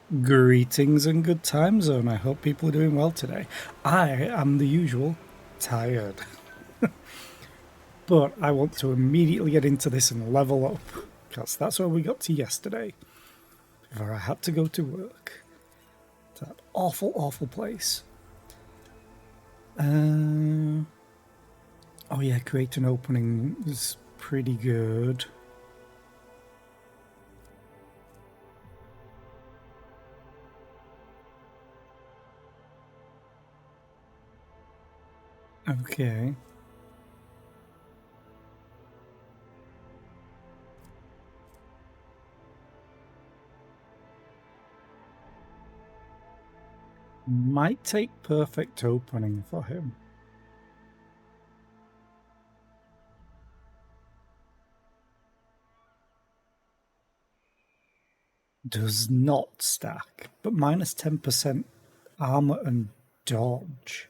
Greetings and good time zone. I hope people are doing well today. I am the usual tired, but I want to immediately get into this and level up because that's where we got to yesterday before I had to go to work. That awful, awful place. Oh yeah, create an opening is pretty good. Okay. Might take perfect opening for him. Does not stack, but minus 10% armor and dodge.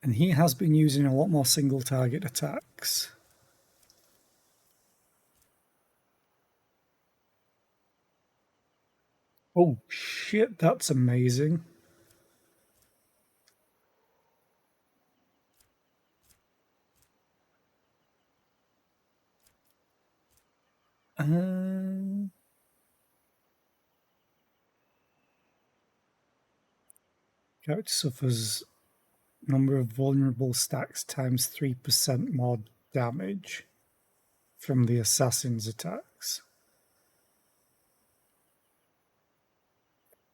And he has been using a lot more single target attacks. Oh shit, that's amazing. Character suffers number of vulnerable stacks times 3% more damage from the assassin's attacks.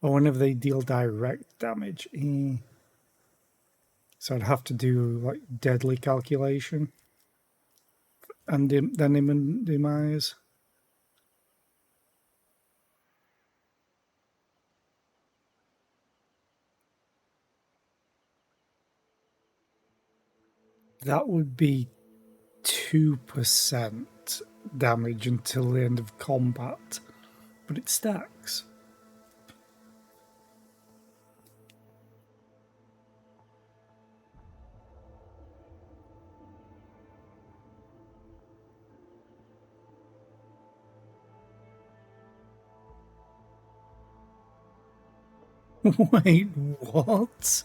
Or whenever they deal direct damage. So I'd have to do like deadly calculation and then imminent demise. That would be 2% damage until the end of combat, but it stacks. Wait, what?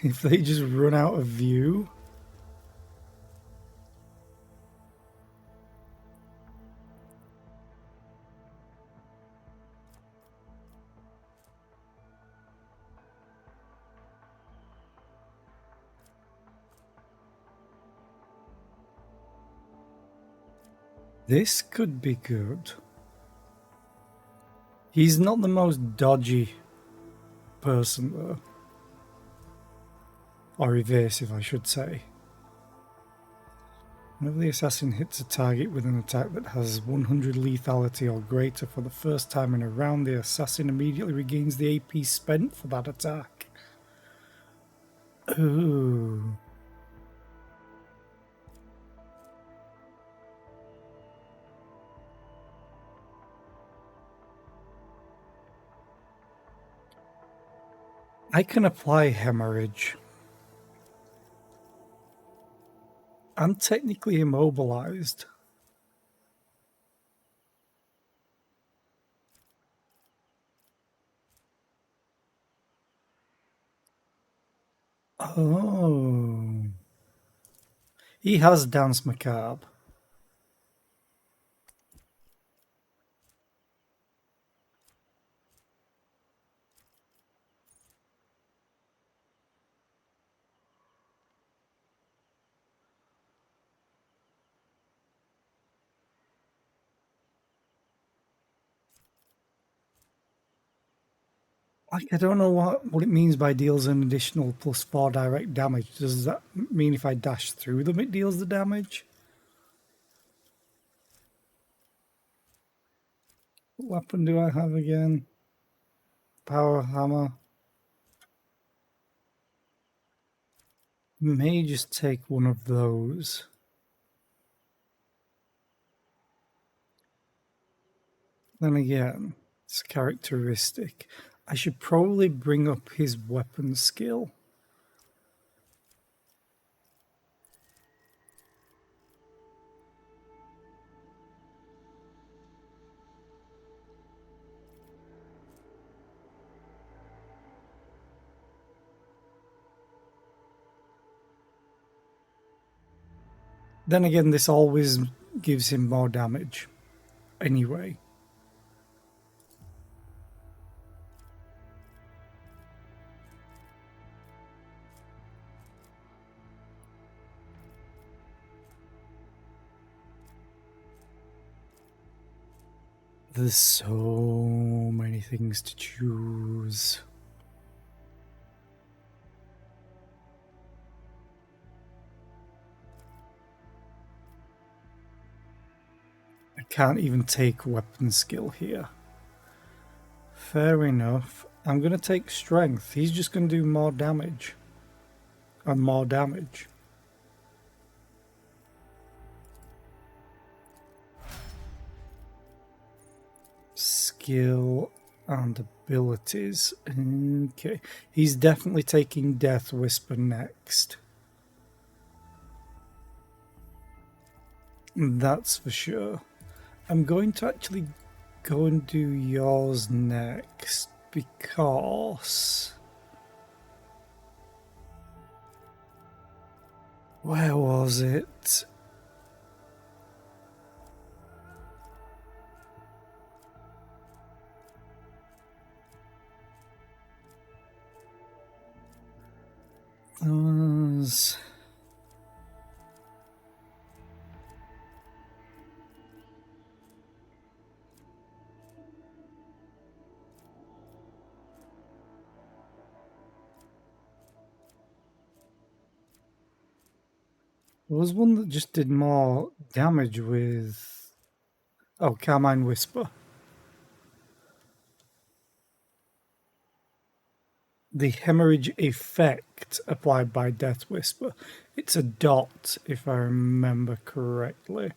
If they just run out of view? This could be good. He's not the most dodgy person, though. Or evasive, I should say. Whenever the assassin hits a target with an attack that has 100 lethality or greater for the first time in a round, the assassin immediately regains the AP spent for that attack. Ooh. I can apply hemorrhage. I'm technically immobilized. Oh. He has Dance Macabre. Like, I don't know what it means by deals an additional +4 direct damage. Does that mean if I dash through them, it deals the damage? What weapon do I have again? Power hammer. May just take one of those. Then again, it's characteristic. I should probably bring up his weapon skill. Then again, this always gives him more damage. Anyway. There's so many things to choose. I can't even take weapon skill here. Fair enough. I'm going to take strength. He's just going to do more damage. And more damage. Skill and abilities. Okay. He's definitely taking Death Whisper next. That's for sure. I'm going to actually go and do yours next because... Where was it? Was... There was one that just did more damage with... Oh, Carmine Whisper. The hemorrhage effect applied by Death Whisper. It's a dot, if I remember correctly.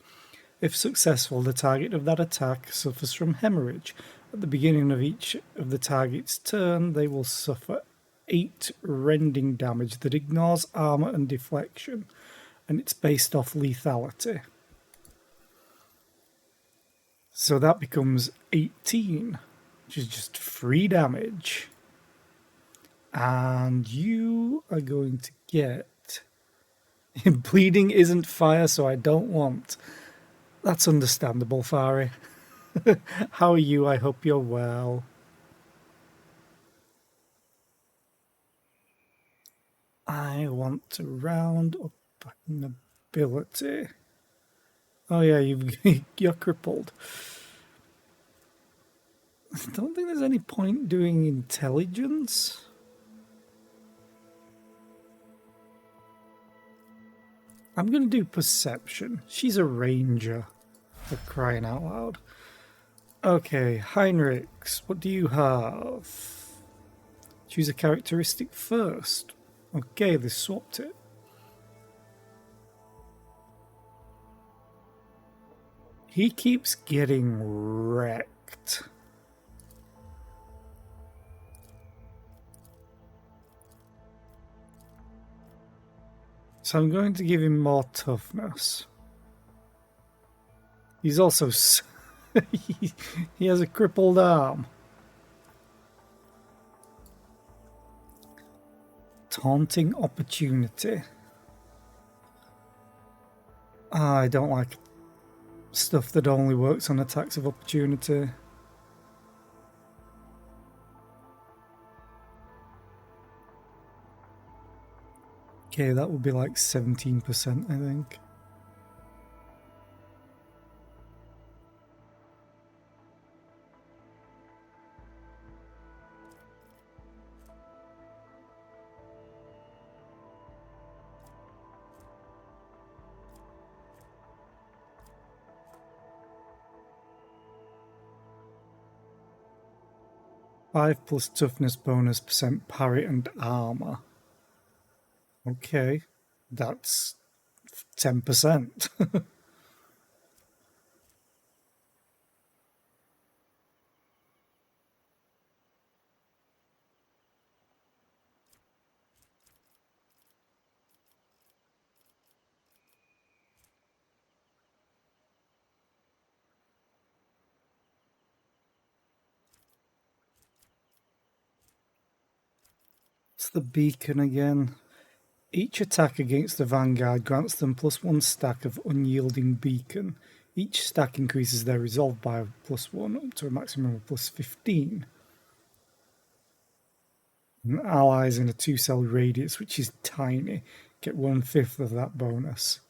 If successful, the target of that attack suffers from hemorrhage. At the beginning of each of the target's turn, they will suffer 8 rending damage that ignores armor and deflection, and it's based off lethality. So that becomes 18, which is just 3 damage. And you are going to get... Bleeding isn't fire, so I don't want. That's understandable, Fari. How are you? I hope you're well. I want to round up an ability. Oh yeah, you're crippled. I don't think there's any point doing intelligence. I'm going to do perception. She's a ranger, for crying out loud. Okay, Heinrichs, what do you have? Choose a characteristic first. Okay, they swapped it. He keeps getting wrecked. So I'm going to give him more toughness. He's also... he has a crippled arm. Taunting opportunity. I don't like stuff that only works on attacks of opportunity. Okay, that would be like 17%, I think. Five plus toughness bonus percent parry and armor. Okay, that's 10%. It's the beacon again. Each attack against the Vanguard grants them +1 stack of Unyielding Beacon. Each stack increases their resolve by +1 up to a maximum of +15. And allies in a 2-cell radius, which is tiny, get 1/5 of that bonus.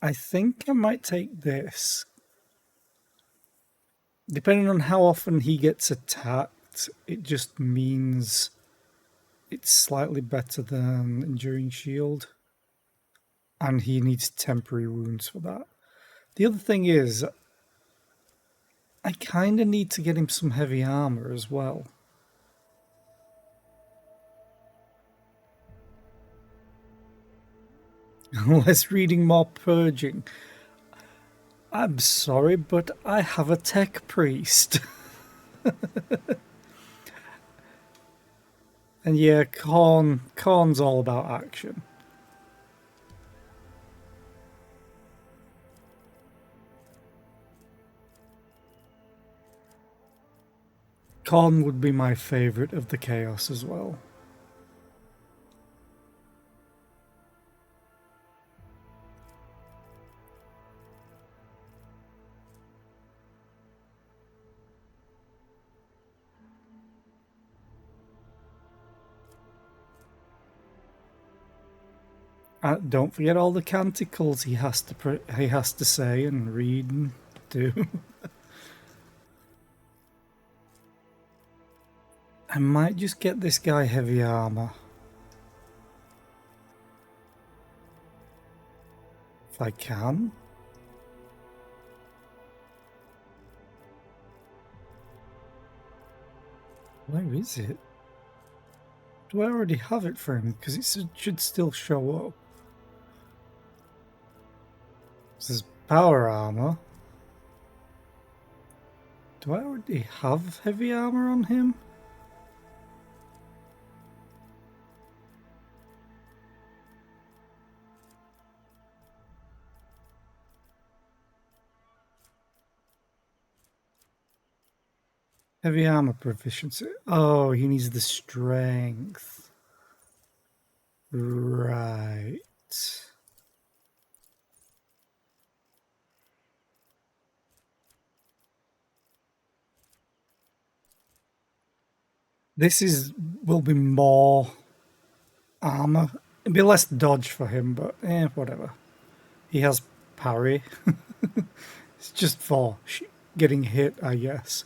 I think I might take this. Depending on how often he gets attacked, it just means it's slightly better than Enduring Shield. And he needs temporary wounds for that. The other thing is, I kind of need to get him some heavy armor as well. Less reading, more purging. I'm sorry, but I have a tech priest. And yeah, Khorne's all about action. Khorne would be my favourite of the Chaos as well. Don't forget all the canticles he has to say and read and do. I might just get this guy heavy armor. If I can. Where is it? Do I already have it for him? Because it should still show up. This is power armor. Do I already have heavy armor on him? Heavy armor proficiency. Oh, he needs the strength. Right. Will be more armor. It'll be less dodge for him, but whatever. He has parry. It's just for getting hit, I guess.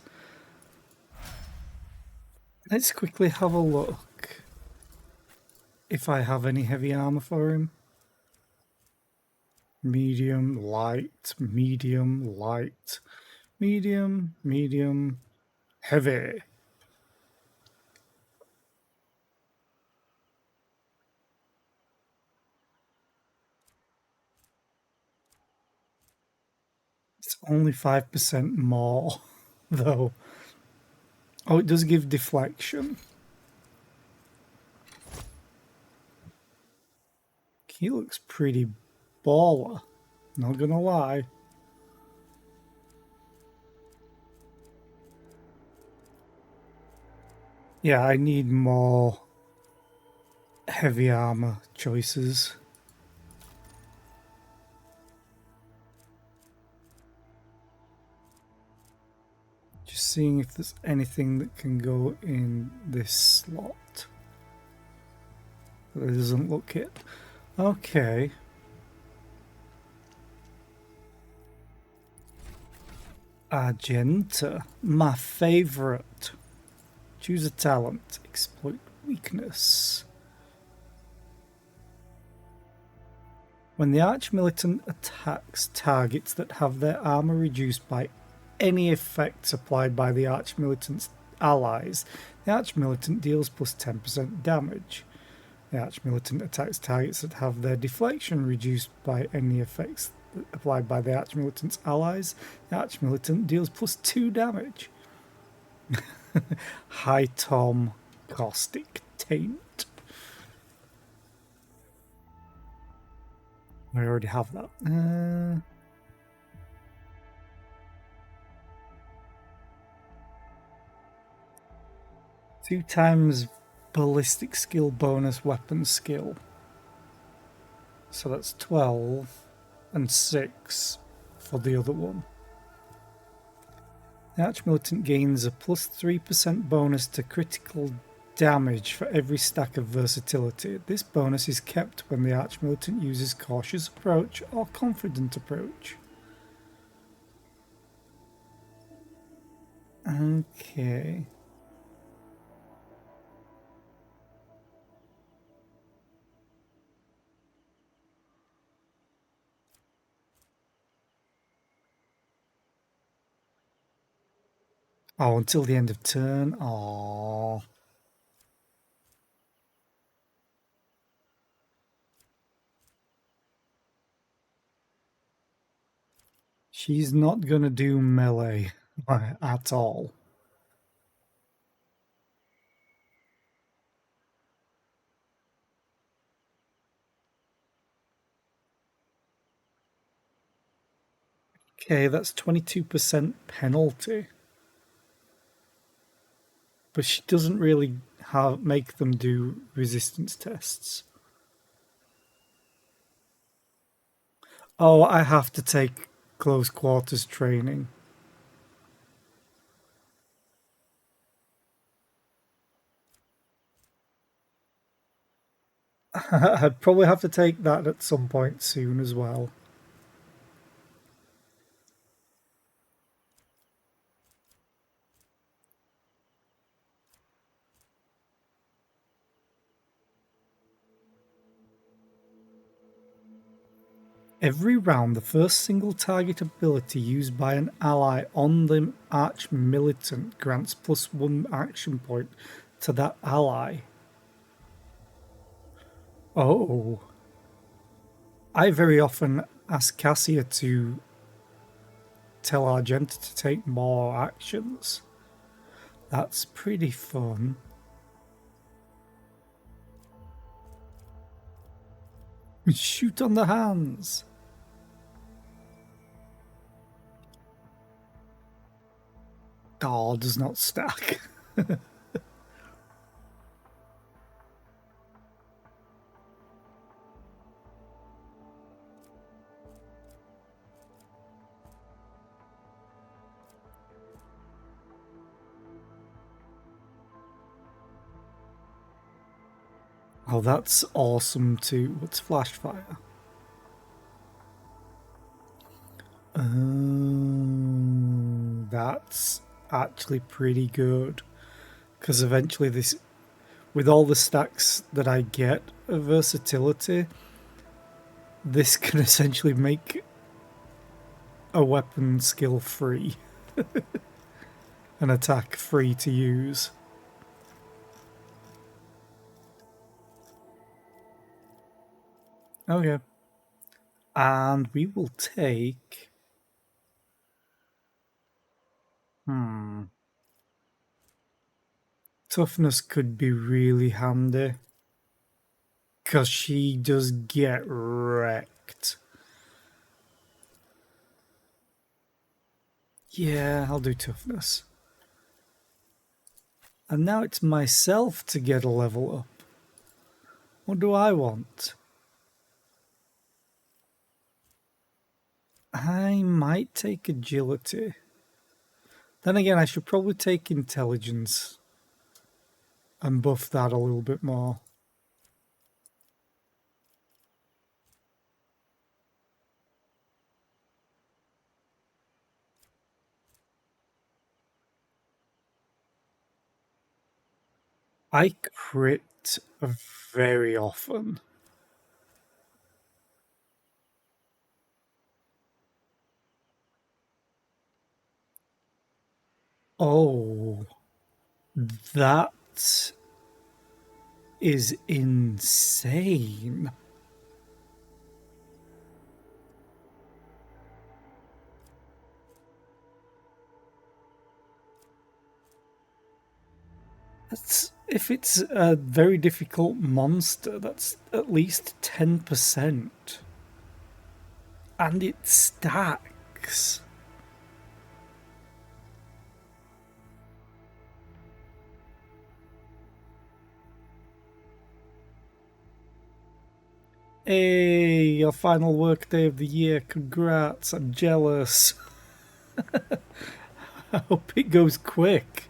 Let's quickly have a look if I have any heavy armor for him. Medium, light, medium, light, medium, medium, heavy. It's only 5% more, though. Oh, it does give deflection. He looks pretty baller, not gonna lie. Yeah, I need more heavy armor choices. Just seeing if there's anything that can go in this slot. It doesn't look it. Okay. Argenta, my favorite. Choose a talent. Exploit weakness. When the Archmilitant attacks targets that have their armor reduced by any effects applied by the Archmilitant's allies, the Archmilitant deals plus 10% damage. The Archmilitant attacks targets that have their deflection reduced by any effects applied by the Archmilitant's allies. The Archmilitant deals plus 2 damage. High Tom Caustic Taint. I already have that. 2 times ballistic skill bonus weapon skill. So that's 12 and 6 for the other one. The Archmilitant gains a plus 3% bonus to critical damage for every stack of versatility. This bonus is kept when the Archmilitant uses cautious approach or confident approach. Okay. Oh, until the end of turn. Oh. She's not gonna do melee at all. Okay, that's 22% penalty. But she doesn't really make them do resistance tests. Oh, I have to take close quarters training. I'd probably have to take that at some point soon as well. Every round, the first single target ability used by an ally on the Arch-Militant grants +1 action point to that ally. Oh. I very often ask Cassia to tell Argenta to take more actions. That's pretty fun. Shoot on the hands. Oh, does not stack. Oh, that's awesome too. What's flash fire? That's actually pretty good. Because eventually this, with all the stacks that I get of versatility, this can essentially make a weapon skill free. An attack free to use. Okay. And we will take... Toughness could be really handy. Because she does get wrecked. Yeah, I'll do toughness. And now it's myself to get a level up. What do I want? I might take agility. Then again, I should probably take intelligence and buff that a little bit more. I crit very often. Oh, that is insane. That's, if it's a very difficult monster, that's at least 10%. And it stacks. Hey, your final work day of the year. Congrats. I'm jealous. I hope it goes quick.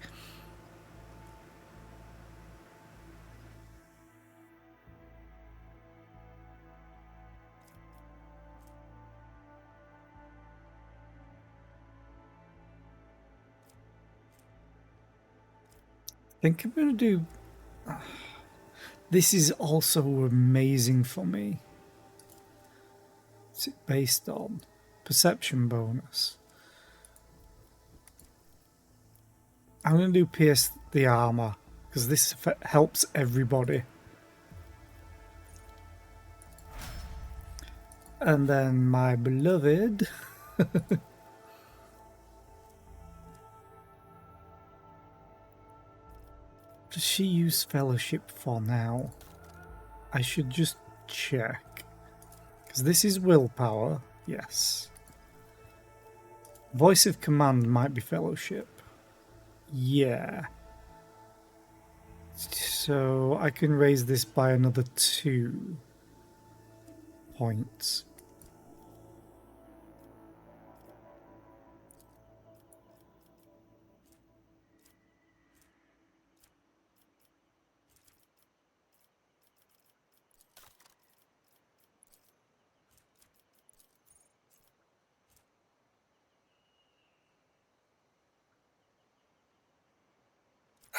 I think I'm going to do. This is also amazing for me. What's it based on? Perception bonus. I'm going to do pierce the armor because this helps everybody. And then my beloved. Does she use fellowship for now? I should just check. Because this is willpower. Yes. Voice of command might be fellowship. Yeah. So I can raise this by another 2 points.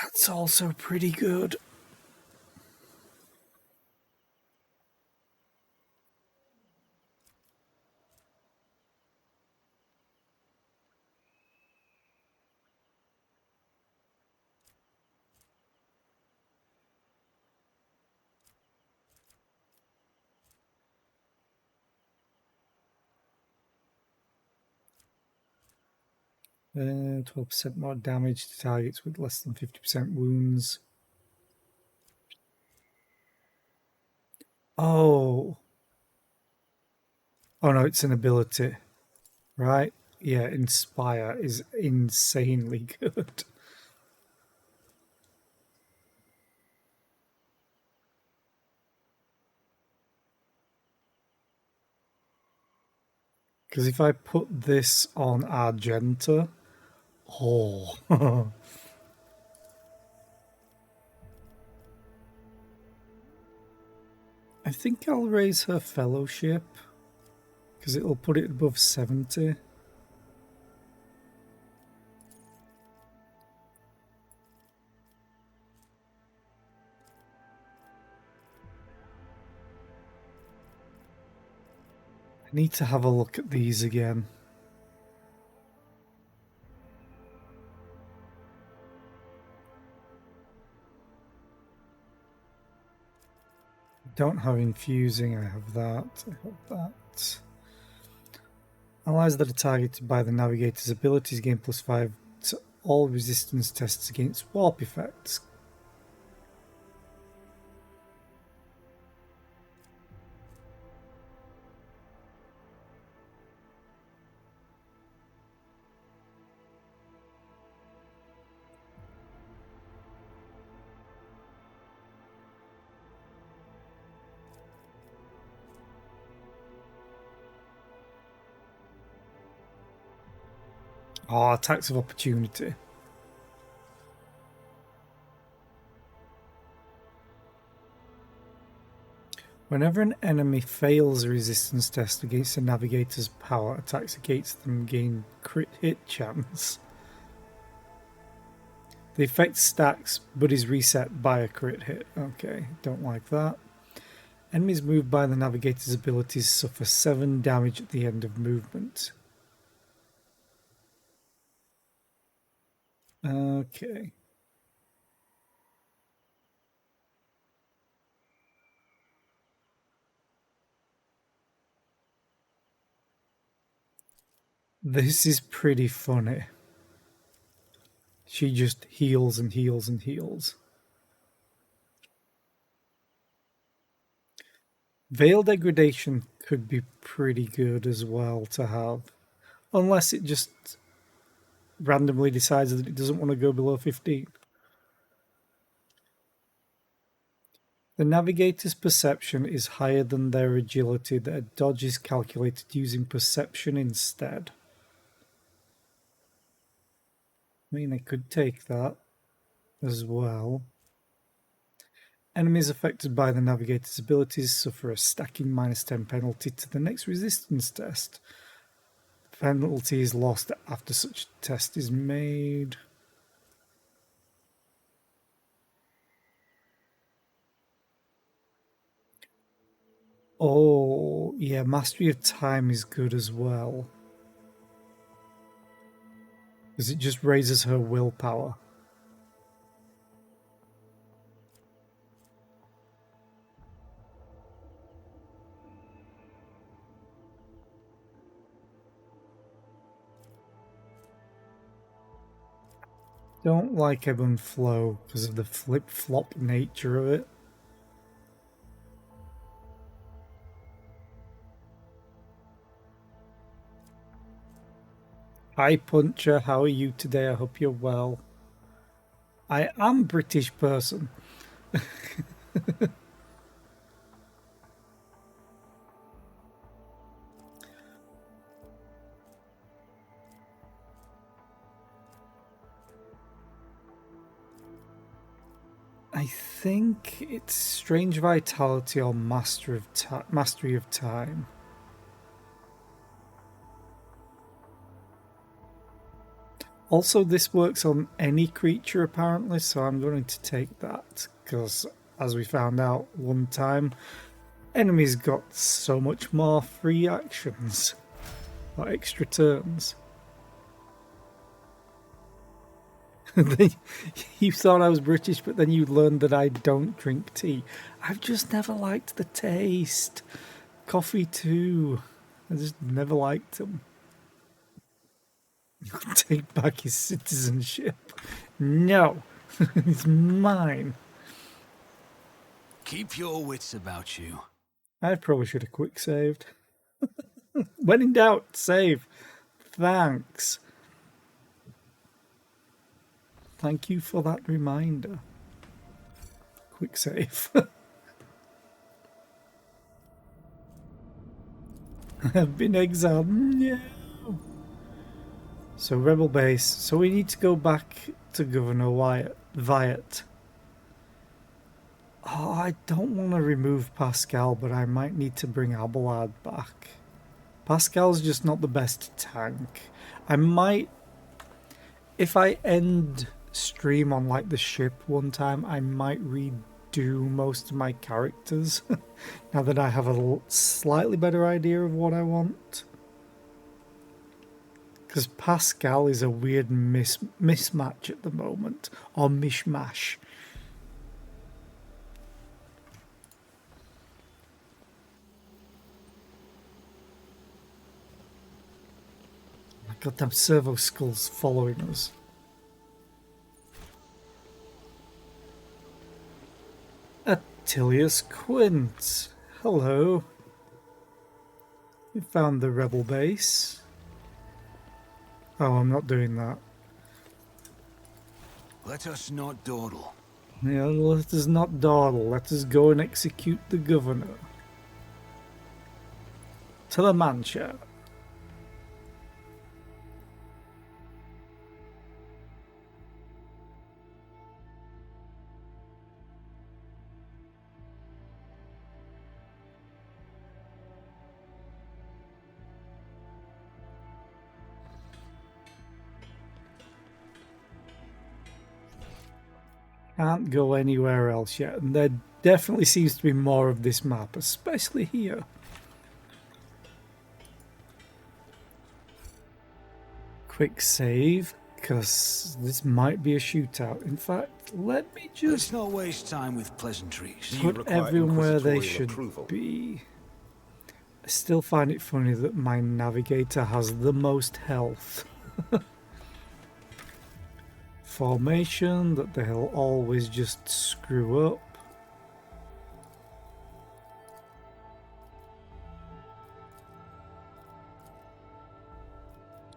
That's also pretty good. Uh, 12% more damage to targets with less than 50% wounds. Oh. Oh no, it's an ability. Right? Yeah, Inspire is insanely good. Because if I put this on Argenta, oh. I think I'll raise her fellowship because it'll put it above 70. I need to have a look at these again. Don't have infusing, I have that. I have that. Allies that are targeted by the navigator's abilities gain +5 to all resistance tests against warp effects. Oh, attacks of opportunity. Whenever an enemy fails a resistance test against a navigator's power, attacks against them gain crit hit chance. The effect stacks but is reset by a crit hit. Okay, don't like that. Enemies moved by the navigator's abilities suffer 7 damage at the end of movement. Okay. This is pretty funny. She just heals and heals and heals. Veil degradation could be pretty good as well to have. Unless it just randomly decides that it doesn't want to go below 15. The navigator's perception is higher than their agility. Their dodge is calculated using perception instead. I mean, I could take that as well. Enemies affected by the navigator's abilities suffer a stacking -10 penalty to the next resistance test. The penalty is lost after such a test is made. Oh, yeah, Mastery of Time is good as well. Because it just raises her willpower. Don't like Ebb and Flow because of the flip-flop nature of it. Hi Puncher, how are you today? I hope you're well. I am British person. I think it's Strange Vitality or Mastery of Time. Also, this works on any creature apparently, so I'm going to take that because, as we found out one time, enemies got so much more free actions or extra turns. You thought I was British, but then you learned that I don't drink tea. I've just never liked the taste. Coffee too. I just never liked them. Take back his citizenship. No, it's mine. Keep your wits about you. I probably should have quick saved. When in doubt, save. Thanks. Thank you for that reminder. Quick save. I've been exiled. No. So Rebel Base. So we need to go back to Governor Wyatt. Oh, I don't want to remove Pascal, but I might need to bring Abelard back. Pascal's just not the best tank. I might... If I end stream on like the ship one time, I might redo most of my characters now that I have a slightly better idea of what I want. Because Pascal is a weird mismatch at the moment, or mishmash. My goddamn servo skull's following us. Attilius Quint. Hello. We found the rebel base. Oh, I'm not doing that. Let us not dawdle. Yeah, let us not dawdle. Let us go and execute the governor. To the Mancha. Can't go anywhere else yet, and there definitely seems to be more of this map, especially here. Quick save, because this might be a shootout. In fact, let me Let's just not waste time with pleasantries. put everyone where they should be. I still find it funny that my navigator has the most health. Formation that they'll always just screw up.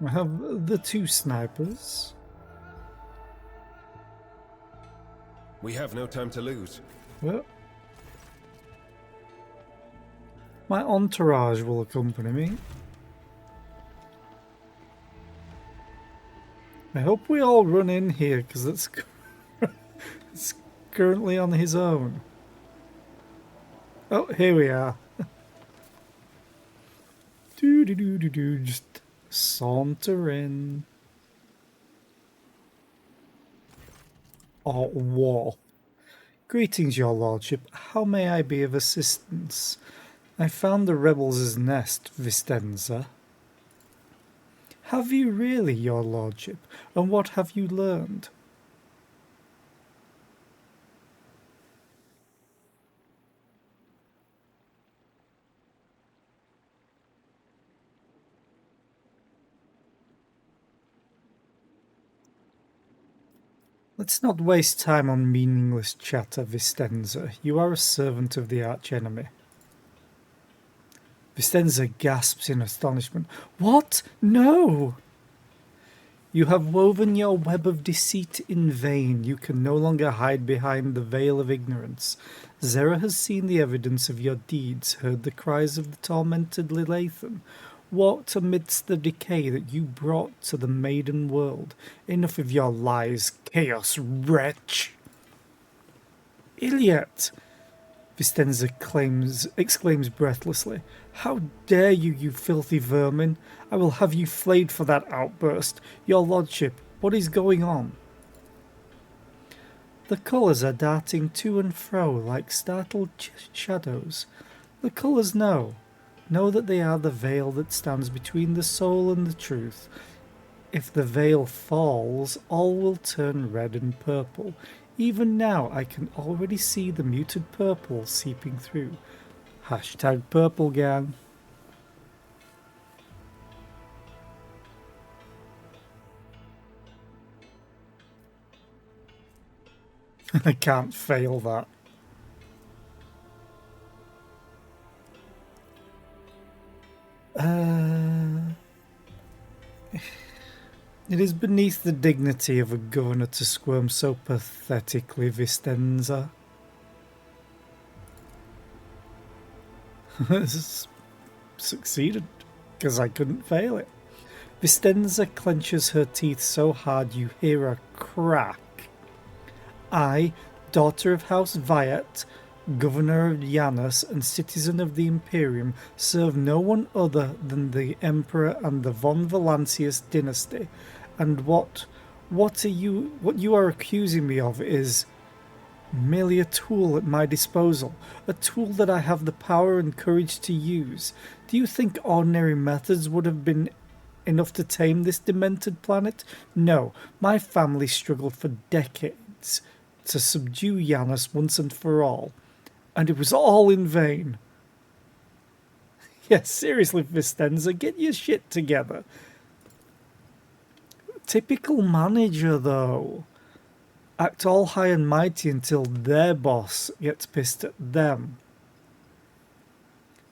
I have the two snipers. We have no time to lose. Well, My entourage will accompany me. I hope we all run in here, because it's currently on his own. Oh, here we are. Do, just saunter in. Oh, whoa. Greetings, your lordship. How may I be of assistance? I found the rebels' nest, Vistenza. Have you really, your lordship? And what have you learned? Let's not waste time on meaningless chatter, Vistenza. You are a servant of the archenemy. Vistenza gasps in astonishment. What? No! You have woven your web of deceit in vain. You can no longer hide behind the veil of ignorance. Zera has seen the evidence of your deeds, heard the cries of the tormented Lilathan, walked amidst the decay that you brought to the maiden world. Enough of your lies, chaos wretch! Iliad! Vistenza exclaims breathlessly. How dare you, you filthy vermin! I will have you flayed for that outburst. Your lordship, what is going on? The colours are darting to and fro like startled shadows. The colours know that they are the veil that stands between the soul and the truth. If the veil falls, all will turn red and purple. Even now I can already see the muted purple seeping through. Hashtag purple gang. I can't fail that. It is beneath the dignity of a governor to squirm so pathetically, Vistenza. Succeeded, because I couldn't fail it. Vistenza clenches her teeth so hard you hear a crack. I, daughter of House Viat, governor of Janus and citizen of the Imperium, serve no one other than the Emperor and the von Valancius dynasty. And what you are accusing me of is merely a tool at my disposal, a tool that I have the power and courage to use. Do you think ordinary methods would have been enough to tame this demented planet? No, my family struggled for decades to subdue Janus once and for all, and it was all in vain. Yes, seriously, Vistenza, get your shit together. Typical manager, though. Act all high and mighty until their boss gets pissed at them.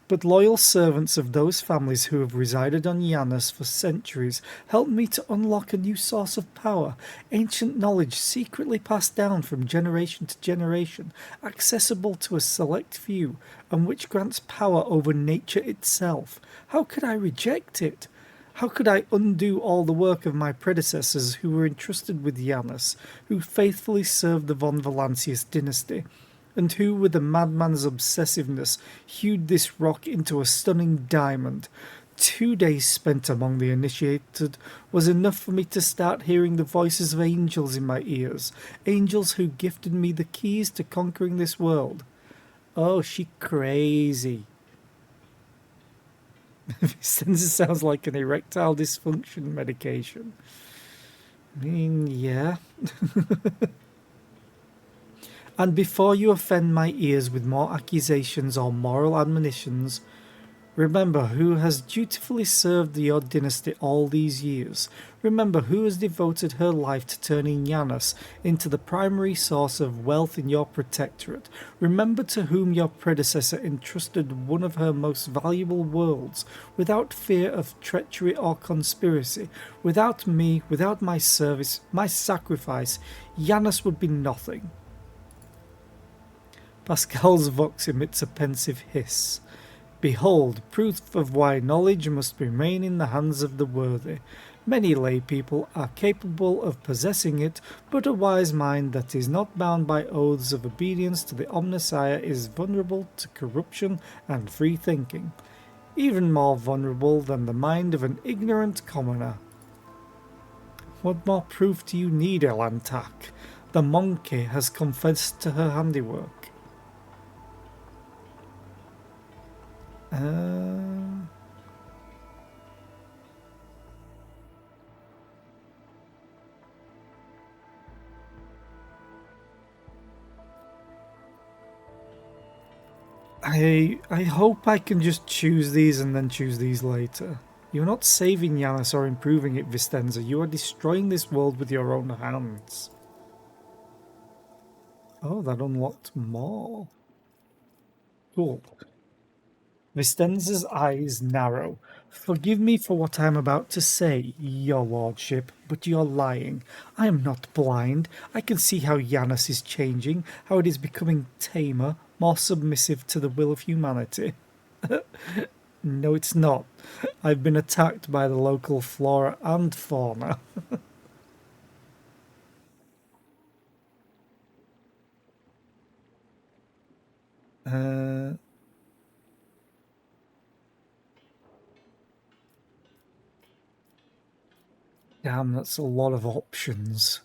But loyal servants of those families who have resided on Janus for centuries helped me to unlock a new source of power, ancient knowledge secretly passed down from generation to generation, accessible to a select few, and which grants power over nature itself. How could I reject it? How could I undo all the work of my predecessors who were entrusted with Janus, who faithfully served the von Valancius dynasty, and who, with a madman's obsessiveness, hewed this rock into a stunning diamond? 2 days spent among the initiated was enough for me to start hearing the voices of angels in my ears, angels who gifted me the keys to conquering this world. Oh, she crazy. Vicenza sounds like an erectile dysfunction medication. I mean, yeah. And before you offend my ears with more accusations or moral admonitions, remember who has dutifully served your dynasty all these years. Remember who has devoted her life to turning Janus into the primary source of wealth in your protectorate. Remember to whom your predecessor entrusted one of her most valuable worlds, without fear of treachery or conspiracy. Without me, without my service, my sacrifice, Janus would be nothing. Pascal's vox emits a pensive hiss. Behold, proof of why knowledge must remain in the hands of the worthy. Many lay people are capable of possessing it, but a wise mind that is not bound by oaths of obedience to the Omnissiah is vulnerable to corruption and free thinking, even more vulnerable than the mind of an ignorant commoner. What more proof do you need, Elantak? The monkey has confessed to her handiwork. I hope I can just choose these and then choose these later. You're not saving Yanis or improving it, Vistenza. You are destroying this world with your own hands. Oh, that unlocked more. Cool. Vistenza's eyes narrow. Forgive me for what I am about to say, your lordship, but you're lying. I am not blind. I can see how Yanis is changing, how it is becoming tamer, more submissive to the will of humanity. No, it's not. I've been attacked by the local flora and fauna. Damn, that's a lot of options.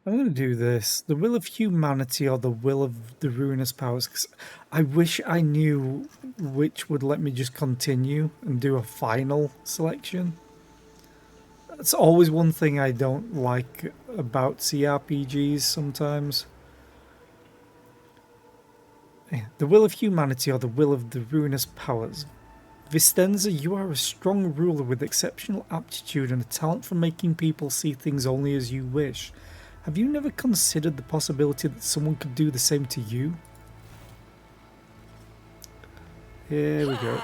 I'm going to do this. The will of humanity or the will of the ruinous powers. 'Cause I wish I knew which would let me just continue and do a final selection. That's always one thing I don't like about CRPGs sometimes. The will of humanity or the will of the ruinous powers. Vistenza, you are a strong ruler with exceptional aptitude and a talent for making people see things only as you wish. Have you never considered the possibility that someone could do the same to you? Here we go.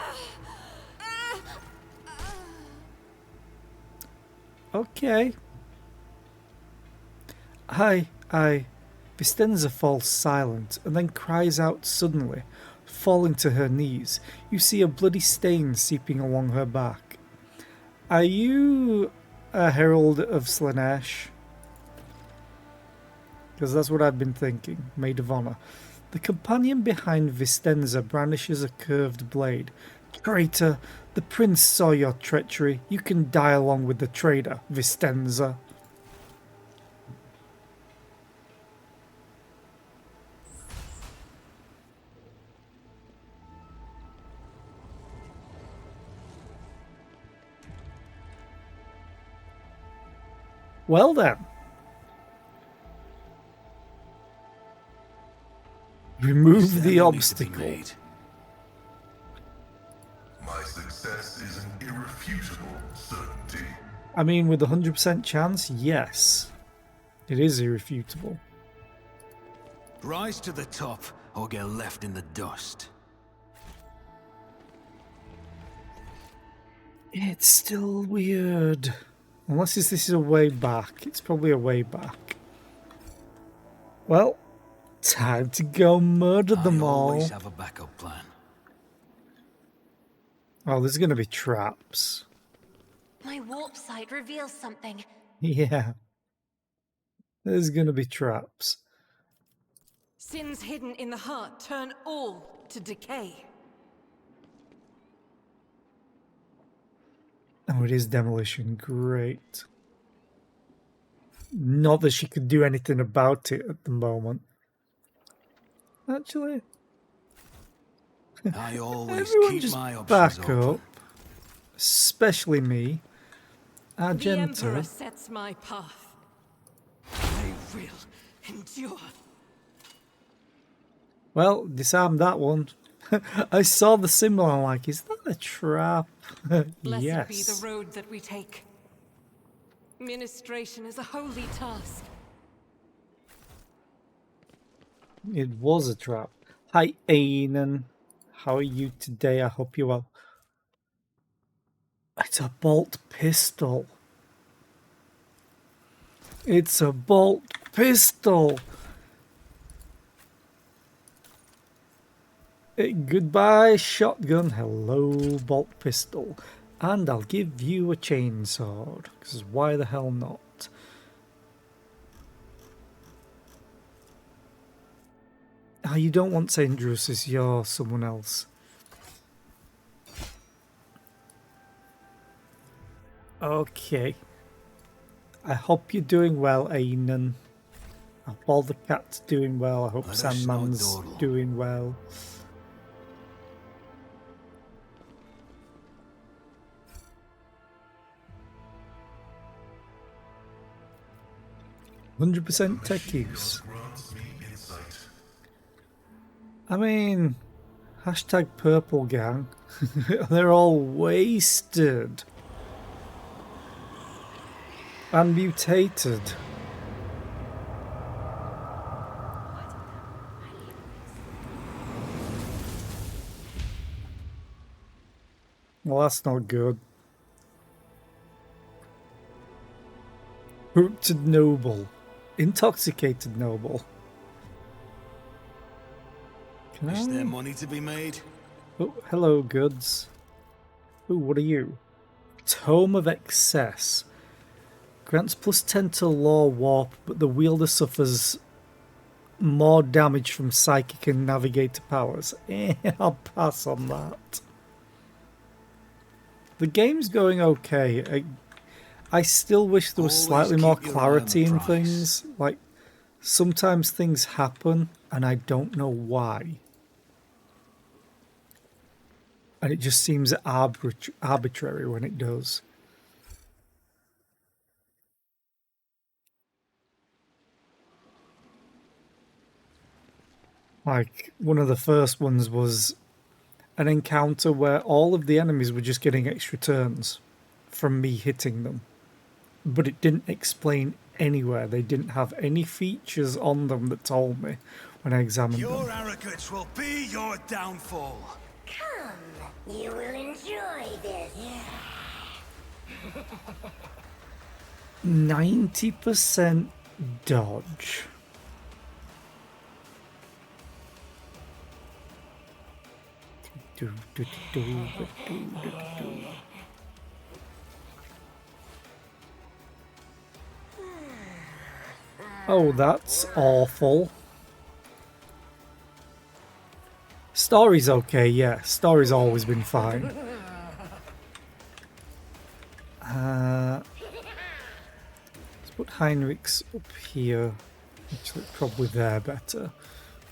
Okay. I. Vistenza falls silent and then cries out suddenly, falling to her knees. You see a bloody stain seeping along her back. Are you a herald of Slanesh? Because that's what I've been thinking. Maid of Honor. The companion behind Vistenza brandishes a curved blade. Traitor! The prince saw your treachery. You can die along with the traitor, Vistenza. Well then. Remove the obstacle. My success is an irrefutable certainty. I mean, with a 100% chance, yes. It is irrefutable. Rise to the top or get left in the dust. It's still weird. Unless this is a way back. It's probably a way back. Well, time to go murder them all. I always have a backup plan. Oh, there's going to be traps. My warp sight reveals something. Yeah. There's going to be traps. Sins hidden in the heart turn all to decay. Oh, it is demolition. Great. Not that she could do anything about it at the moment. Actually, I always everyone keep just my options back open. up. Especially me. The Argento. Emperor sets my path. I will endure. Well, disarm that one. I saw the symbol and I'm like, is that a trap? Blessed Yes. be the road that we take. Ministration is a holy task. It was a trap. Hi, Ainan. How are you today? I hope you're well. It's a bolt pistol. It's a bolt pistol. Goodbye, shotgun. Hello, bolt pistol. And I'll give you a chainsaw. Because why the hell not? Ah, you don't want St. Drusus, you're someone else. Okay. I hope you're doing well, Ainan. I hope all the cats doing well. I hope Let us Sandman's not dawdle. doing well. "100% tech use." Grants me insight. I mean, hashtag purple gang. They're all wasted. And mutated. Well, that's not good. Corrupted noble. Intoxicated noble. Can Is there I? money to be made? Oh, hello, goods. Oh, what are you? Tome of Excess. Grants plus 10 to Law Warp, but the wielder suffers more damage from Psychic and Navigator powers. I'll pass on that. The game's going okay. I still wish there was Always slightly more keep your eye on the clarity in prize. things. Like, sometimes things happen and I don't know why. And it just seems arbitrary when it does. Like, one of the first ones was an encounter where all of the enemies were just getting extra turns from me hitting them. But it didn't explain anywhere. They didn't have any features on them that told me when I examined them. Your arrogance will be your downfall. Come, you will enjoy this. 90% dodge. Oh, that's awful. Story's okay, yeah. Story's always been fine. Let's put Heinrich's up here. Actually, probably there better.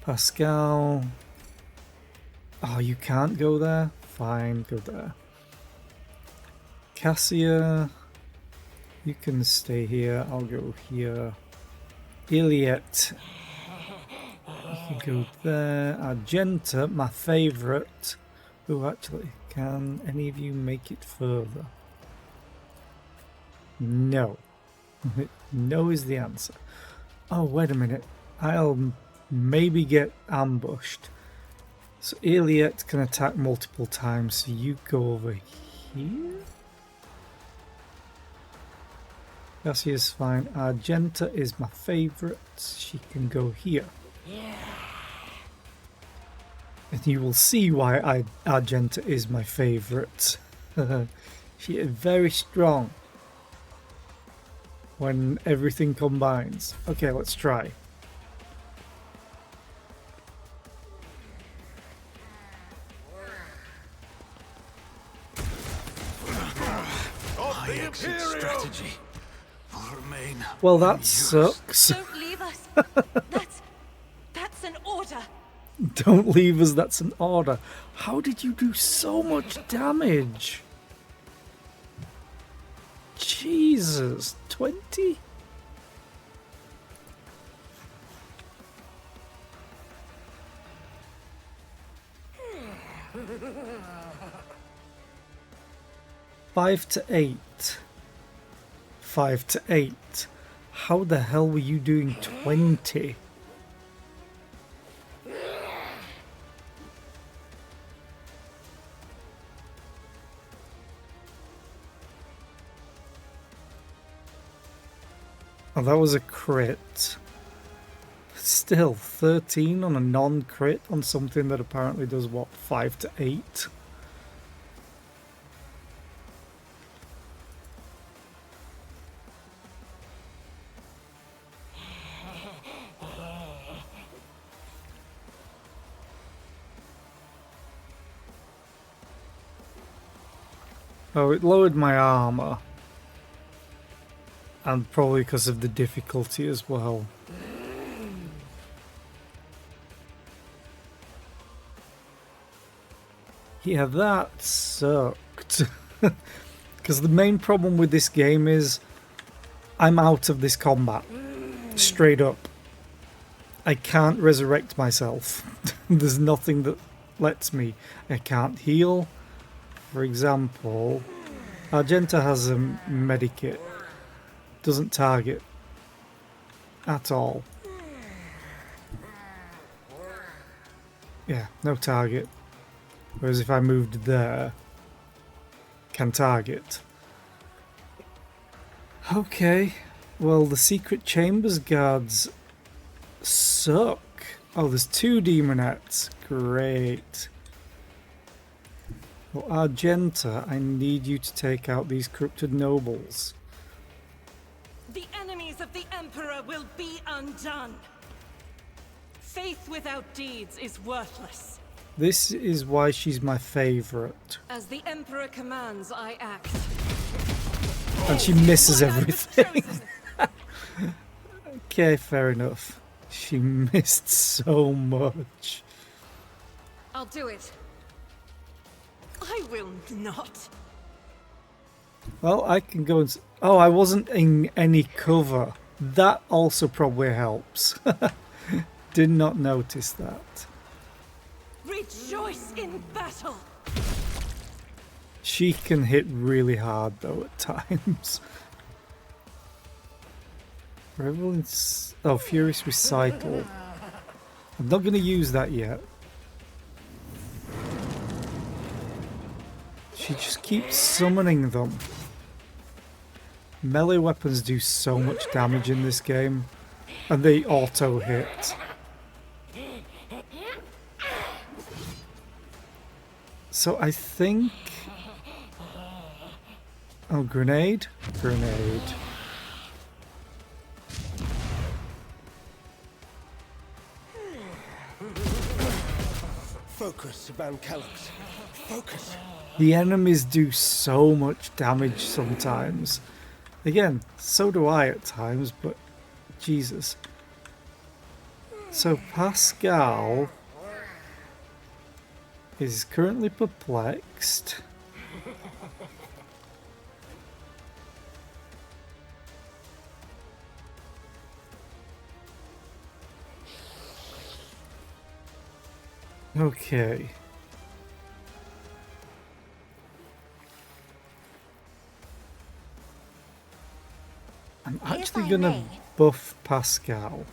Pascal. Oh, you can't go there? Fine, go there. Cassia. You can stay here. I'll go here. Iliet. You can go there. Argenta, my favourite. Oh, actually, can any of you make it further? No. No is the answer. Oh, wait a minute. I'll maybe get ambushed. So Iliet can attack multiple times, so you go over here? Cassia's fine. Argenta is my favourite. She can go here. And you will see why Argenta is my favourite. She is very strong when everything combines. Okay, let's try. My exit strategy will remain. Well, that unused. sucks. Don't leave us. That's an order. Don't leave us, that's an order. How did you do so much damage? Jesus, 20? Five to 8. 5 to 8. How the hell were you doing 20? Oh, that was a crit. Still, 13 on a non-crit on something that apparently does, what, 5 to 8? Oh, it lowered my armor. And probably because of the difficulty as well. Yeah, that sucked. Because the main problem with this game is I'm out of this combat. Straight up. I can't resurrect myself. There's nothing that lets me. I can't heal. For example, Argenta has a medikit. Doesn't target at all. Yeah, no target. Whereas if I moved there, can target. Okay, well the secret chambers guards suck. Oh, there's 2 demonettes. Great. Well, Argenta, I need you to take out these corrupted nobles. The enemies of the Emperor will be undone. Faith without deeds is worthless. This is why she's my favourite. As the Emperor commands, I act. And she misses What I was everything. chosen. Okay, fair enough. She missed so much. I'll do it. I will not. Well, I can go and... Oh, I wasn't in any cover. That also probably helps. Did not notice that. Rejoice in battle. She can hit really hard though at times. Revel in... Oh, Furious Recital. I'm not going to use that yet. She just keeps summoning them. Melee weapons do so much damage in this game. And they auto hit. So I think... Oh, grenade? Grenade. Focus, Van Callux. Focus. The enemies do so much damage sometimes. Again, so do I at times, but Jesus. So Pascal is currently perplexed. Okay. I'm actually I gonna may. buff Pascal.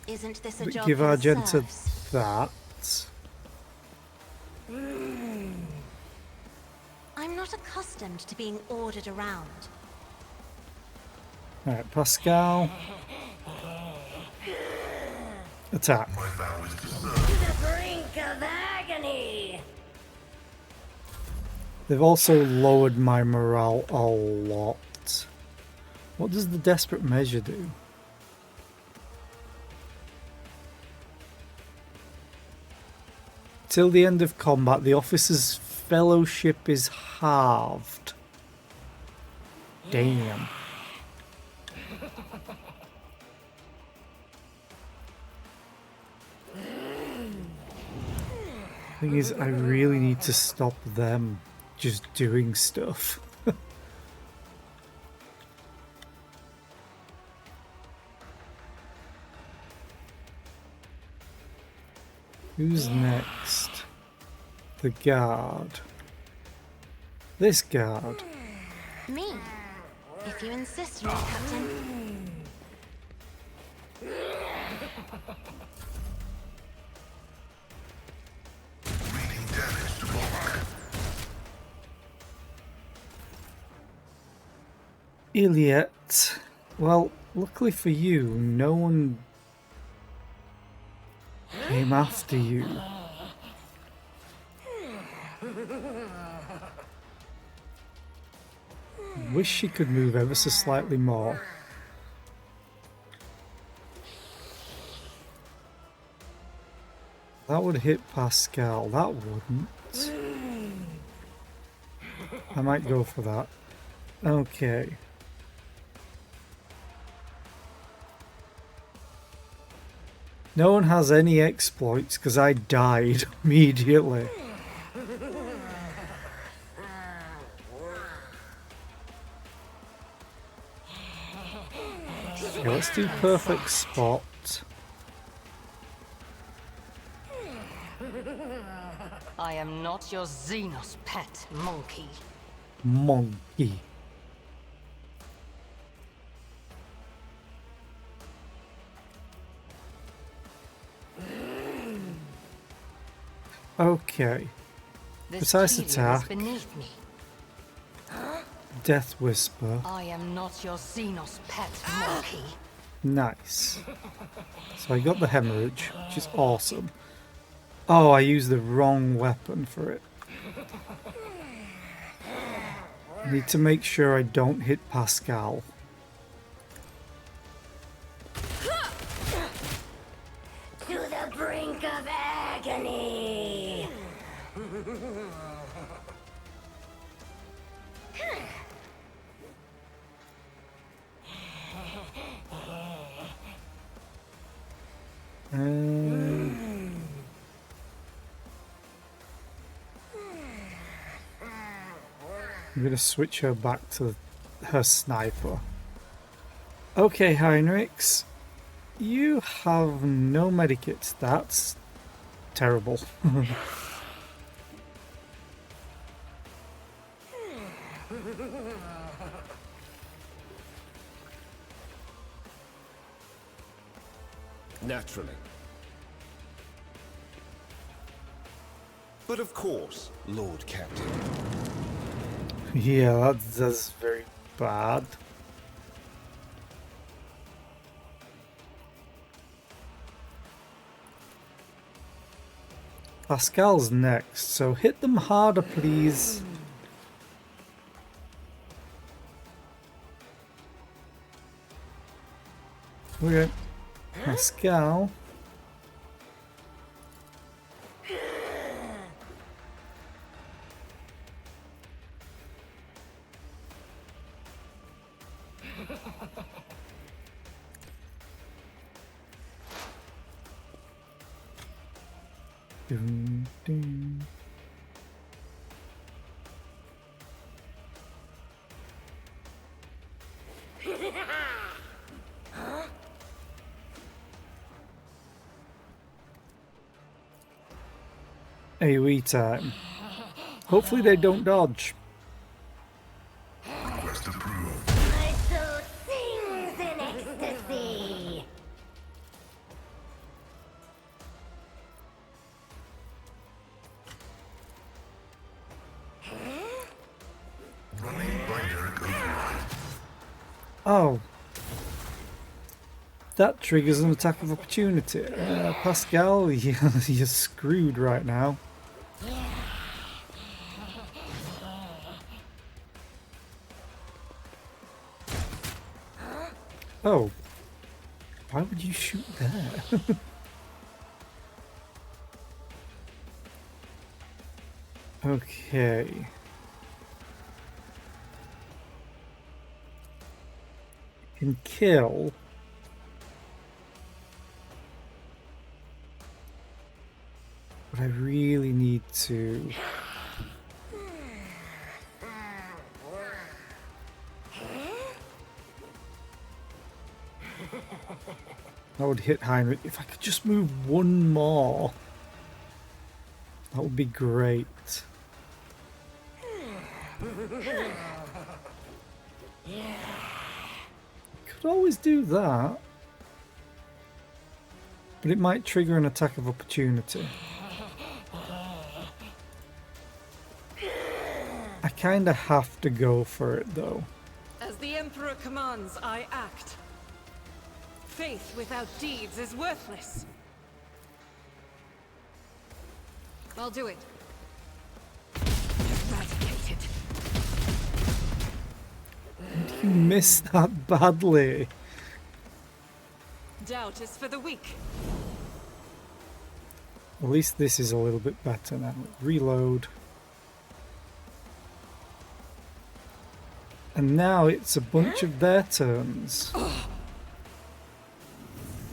Isn't this a But job give for the Argenta serfs? that. I'm not accustomed to being ordered around. Alright, Pascal. Attack. My vow is to serve. To the brink of agony. They've also lowered my morale a lot. What does the desperate measure do? Till the end of combat, the officer's fellowship is halved. Damn. Thing is, I really need to stop them just doing stuff. Who's next? The guard. This guard. Me. If you insist on it, Captain. Reading damage to mark. Iliet. Well, luckily for you, no one came after you. Wish she could move ever so slightly more. That would hit Pascal. That wouldn't. I might go for that. Okay. No one has any exploits because I died immediately. Okay, let's do perfect spot. I am not your Xenos pet, monkey. Monkey. Okay. This Precise helium is attack. beneath me. Death Whisper. I am not your Xenos pet, monkey. Nice. So I got the hemorrhage, which is awesome. Oh, I used the wrong weapon for it. I need to make sure I don't hit Pascal. To the brink of agony. I'm going to switch her back to her sniper. Okay, Heinrichs. You have no medikits. That's terrible. Naturally. But of course, Lord Captain. Yeah, that's very bad. Pascal's next, so hit them harder, please. Okay, Pascal. Dun, dun. AoE time. Hopefully they don't dodge. Request approved. My soul sings in ecstasy. Running binary override. Oh. That triggers an attack of opportunity. Pascal, you're screwed right now. Oh. Why would you shoot there? Okay. Can kill. But I really need to. That would hit Heinrich. If I could just move one more, that would be great. Could always do that. But it might trigger an attack of opportunity. I kinda have to go for it though. As the Emperor commands, I act. Faith without deeds is worthless. I'll do it. Eradicated. You missed that badly. Doubt is for the weak. At least this is a little bit better now. Reload. And now it's a bunch of their turns.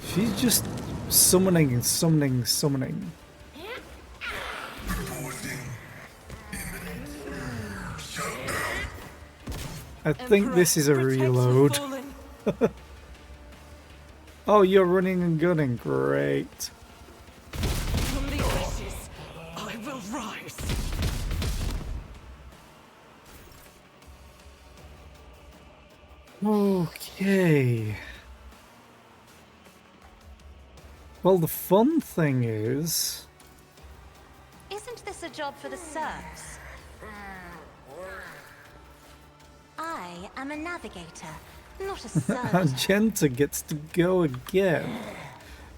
She's just summoning and summoning and summoning. I think Emperor, this is a protect the reload. fallen. Oh, you're running and gunning. Great. From the ashes, I will rise. Okay. Well, the fun thing is... Isn't this a job for the serfs? I am a navigator, not a servant. Argenta gets to go again.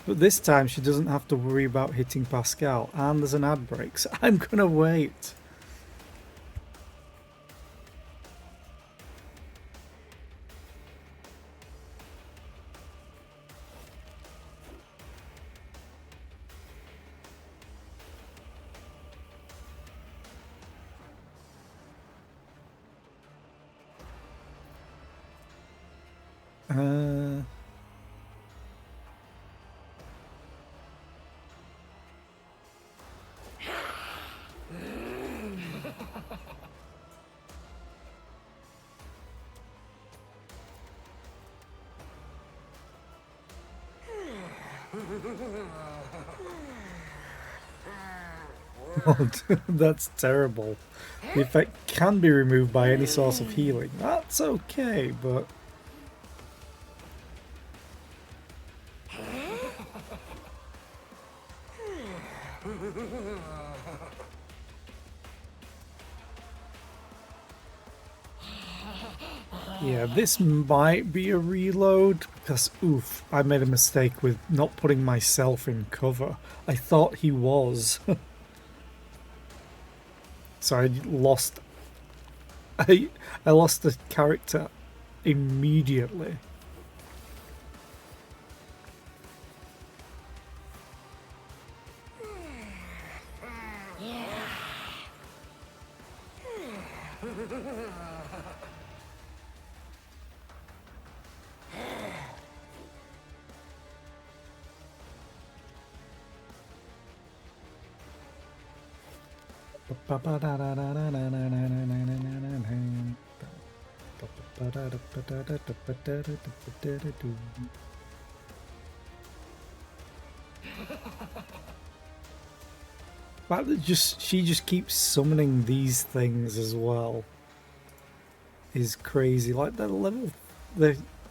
But this time she doesn't have to worry about hitting Pascal. And there's an ad break, so I'm gonna wait. Uh... Oh, that's terrible. The effect can be removed by any source of healing. That's okay, but... Yeah, this might be a reload, because, oof, I made a mistake with not putting myself in cover. I thought he was. So I lost... I lost the character immediately. But she just keeps summoning these things as well. Is crazy. Like the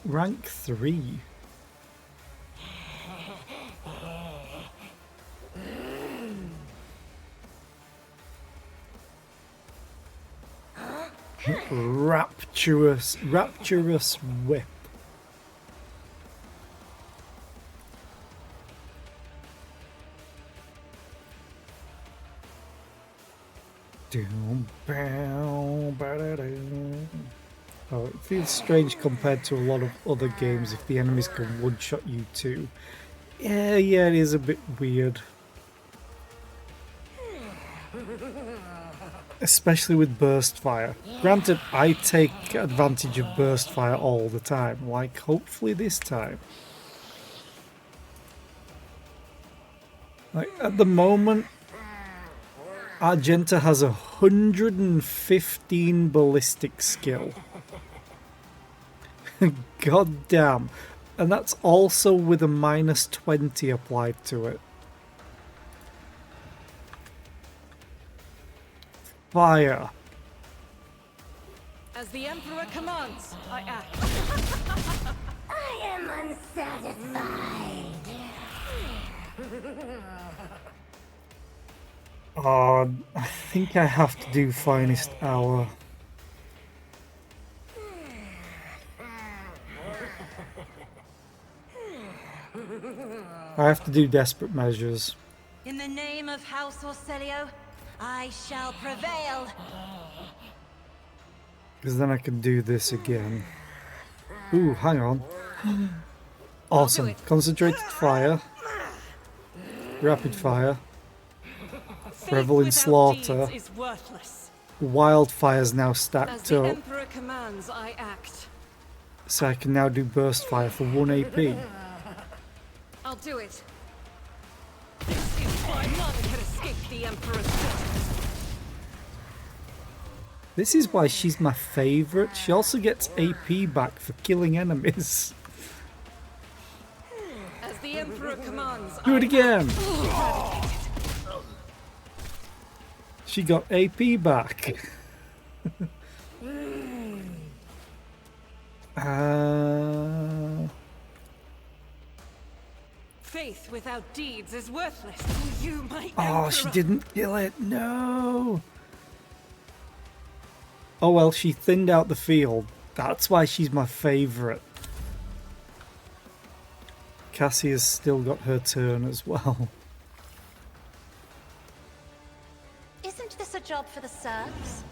rank 3. Rapturous whip. Oh, it feels strange compared to a lot of other games if the enemies can one-shot you too. Yeah, it is a bit weird. Especially with burst fire. Granted, I take advantage of burst fire all the time, like hopefully this time. Like, at the moment, Argenta has 115 ballistic skill. God damn. And that's also with a minus 20 applied to it. Fire. As the Emperor commands, I act. I am unsatisfied. Oh, I think I have to do Finest Hour. I have to do desperate measures. In the name of House Orcelio, I shall prevail. Because then I can do this again. Ooh, hang on. Awesome. it. Concentrated fire. Rapid fire. Faith Revel in without slaughter. deeds is worthless. Wildfire's now As stacked the up. Emperor commands, I act. So I can now do burst fire for 1 AP. I'll do it. This is why none can escape the Emperor's justice. This is why she's my favourite. She also gets AP back for killing enemies. As the Emperor commands, Do it I again. act. She got AP back. Faith without deeds is worthless. You, my Oh, she Emperor. didn't kill it. No. Oh well, she thinned out the field. That's why she's my favourite. Cassie has still got her turn as well. Isn't this a job for the serfs?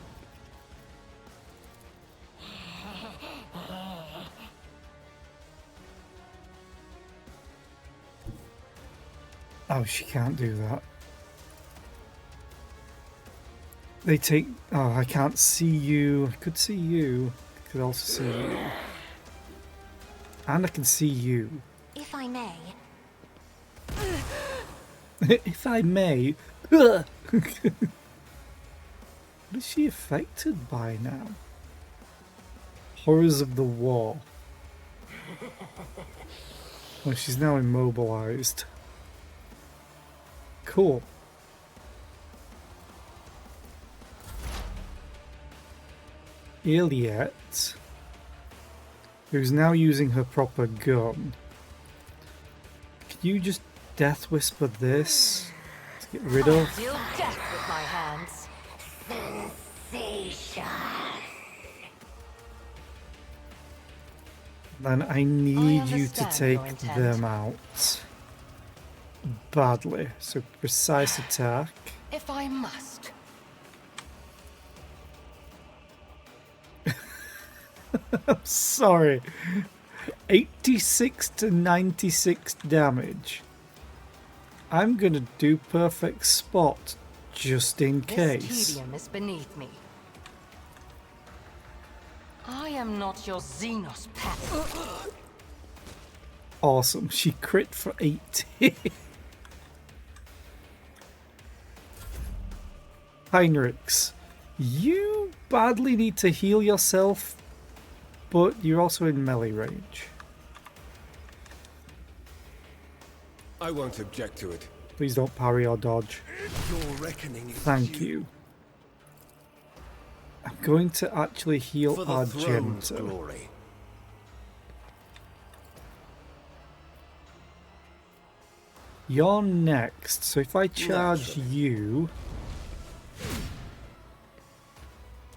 Oh, she can't do that. They take... Oh, I can't see you. I could see you. I could also see you. And I can see you. If I may. If I may... What is she affected by now? Horrors of the war. Oh, she's now immobilized. Cool. Iliet, who's now using her proper gun. Can you just death whisper this to get rid of? Deal death with my hands. Sensation. Then I need you to understand take your intent. them out. Badly. So precise attack. If I must. Sorry. 86 to 96 damage. I'm gonna do perfect spot just in This case. tedium is beneath me. I am not your Xenos pet. Awesome. She crit for 80. Heinrichs, you badly need to heal yourself, but you're also in melee range. I won't object to it. Please don't parry or dodge. Your reckoning is Thank due. you. I'm going to actually heal For the throne's Argenta. glory. You're next, so if I charge you,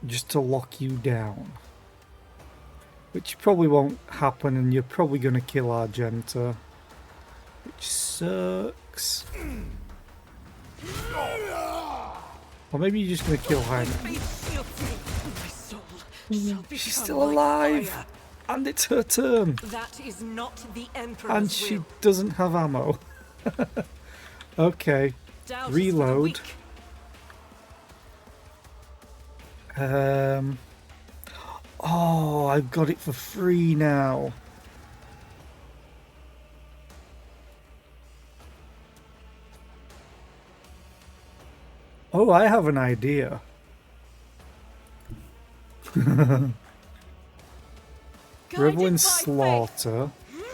just to lock you down, which probably won't happen, and you're probably going to kill Argenta, which sucks. Or maybe you're just going to kill Heinrich. My soul shall She's become still like alive, fire. and it's her turn, That is not the Emperor's and she will. doesn't have ammo. Okay, Doubt is for the reload. weak. Oh, I've got it for free now. Oh, I have an idea. Guided Revel in by slaughter. faith.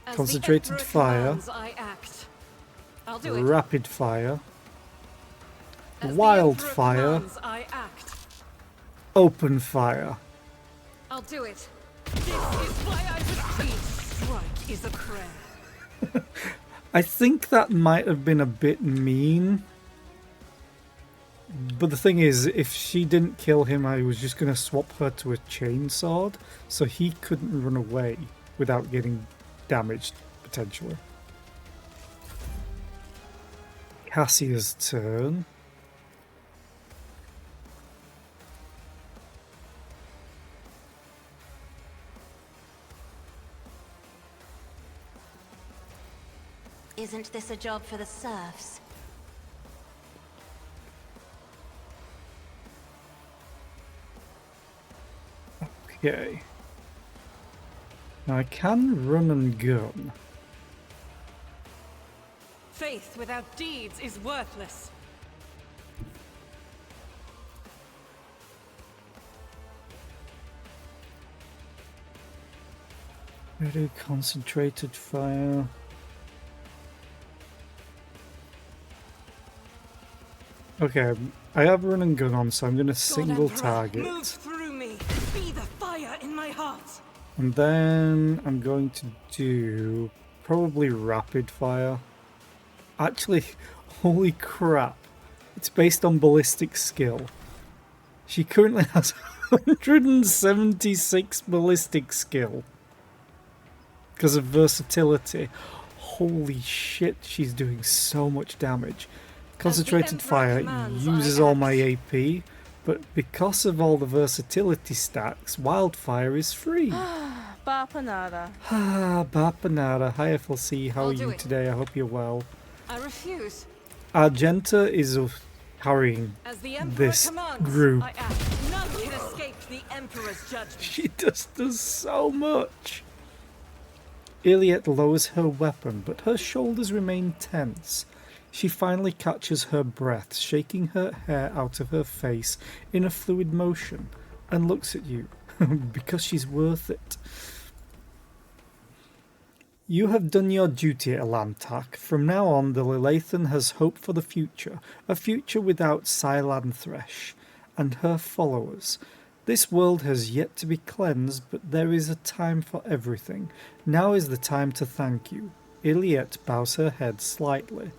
As the Concentrated Emperor fire. commands, I act. I'll do it. Rapid fire. As the Wildfire. Emperor commands, I act. Open fire. I'll do it. This is why I would each strike is a prayer. I think that might have been a bit mean. But the thing is, if she didn't kill him, I was just going to swap her to a chainsword, so he couldn't run away without getting damaged, potentially. Cassia's turn. Isn't this a job for the serfs? Okay. Now I can run and gun. Faith without deeds is worthless. Very concentrated fire. Okay, I have run and gun on, so I'm going to single God Emperor, target. move through me. Be the fire in my heart. And then I'm going to do probably rapid fire. Actually, holy crap. It's based on ballistic skill. She currently has 176 ballistic skill. Because of versatility. Holy shit, she's doing so much damage. Concentrated fire uses all my AP, but because of all the versatility stacks, wildfire is free. Bapanada. Ah, Bapanada. Hi FLC, how I'll are do you it. today? I hope you're well. I refuse. Argenta is carrying As the Emperor this commands, group. I act. None can escape the Emperor's judgment. She does so much. Iliet lowers her weapon, but her shoulders remain tense. She finally catches her breath, shaking her hair out of her face in a fluid motion, and looks at you, because she's worth it. You have done your duty, Elantak. From now on, the Lilathan has hope for the future, a future without Sylan Thresh and her followers. This world has yet to be cleansed, but there is a time for everything. Now is the time to thank you. Iliet bows her head slightly.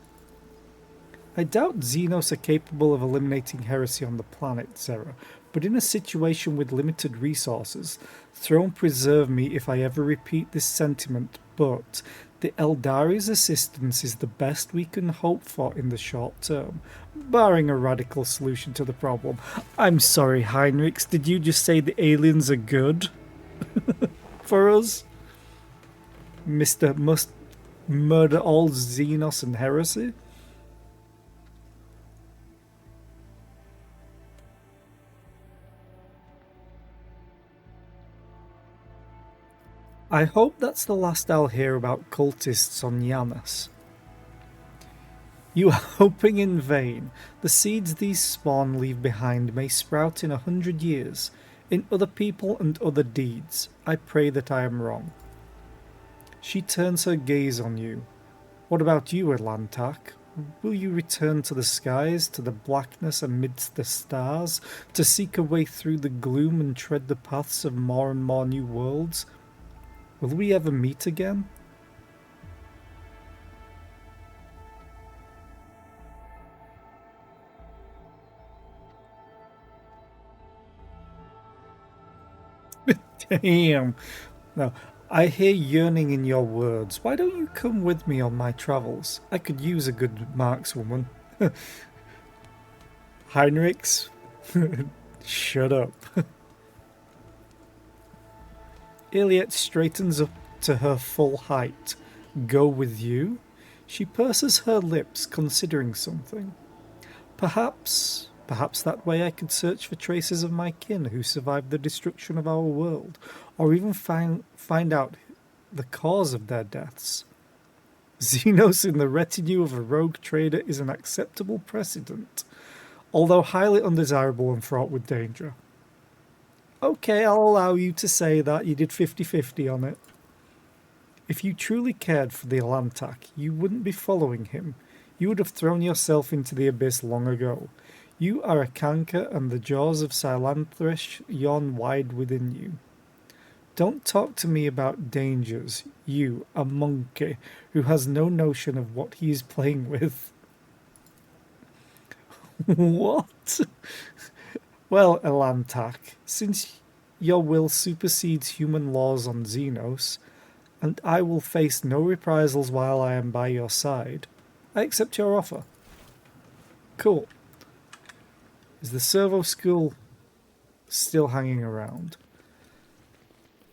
I doubt Xenos are capable of eliminating heresy on the planet, Zera, but in a situation with limited resources, Throne preserve me if I ever repeat this sentiment, but the Eldari's assistance is the best we can hope for in the short term, barring a radical solution to the problem. I'm sorry, Heinrichs, did you just say the aliens are good for us? Mr. Must murder all Xenos and heresy? I hope that's the last I'll hear about cultists on Yanis. You are hoping in vain. The seeds these spawn leave behind may sprout in 100 years, in other people and other deeds. I pray that I am wrong. She turns her gaze on you. What about you, Elantak? Will you return to the skies, to the blackness amidst the stars, to seek a way through the gloom and tread the paths of more and more new worlds? Will we ever meet again? Damn. No, I hear yearning in your words. Why don't you come with me on my travels? I could use a good markswoman. Heinrichs? Shut up. Iliet straightens up to her full height. Go with you? She purses her lips, considering something. Perhaps that way I could search for traces of my kin who survived the destruction of our world, or even find out the cause of their deaths. Xenos in the retinue of a rogue trader is an acceptable precedent, although highly undesirable and fraught with danger. Okay, I'll allow you to say that. You did 50-50 on it. If you truly cared for the Elantak, you wouldn't be following him. You would have thrown yourself into the abyss long ago. You are a canker, and the jaws of Sylanthresh yawn wide within you. Don't talk to me about dangers, you, a monkey, who has no notion of what he is playing with. What? Well, Elantak, since your will supersedes human laws on Xenos, and I will face no reprisals while I am by your side. I accept your offer. Cool. Is the servo school still hanging around?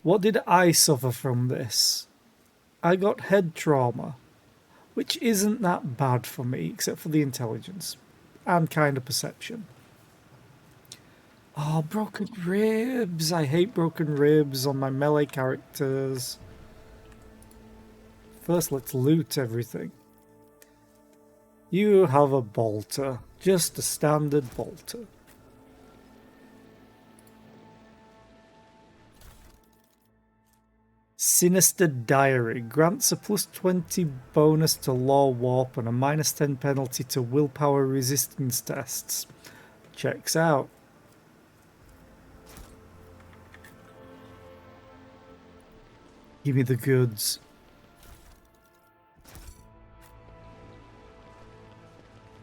What did I suffer from this? I got head trauma, which isn't that bad for me, except for the intelligence and kind of perception. Oh, broken ribs. I hate broken ribs on my melee characters. First, let's loot everything. You have a bolter. Just a standard bolter. Sinister Diary. Grants a +20 bonus to Law Warp and a -10 penalty to willpower resistance tests. Checks out. Give me the goods.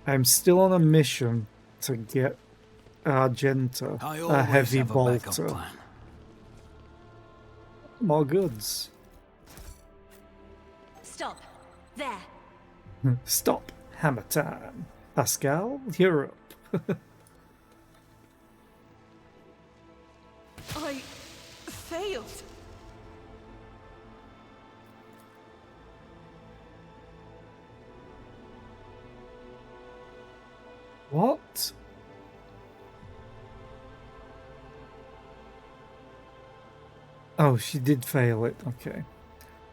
I'm still on a mission to get Argenta, I a always heavy have a backup bolter. plan. More goods. Stop. There. Stop. Hammer time. Pascal, you're up. I failed. What? Oh, she did fail it. Okay.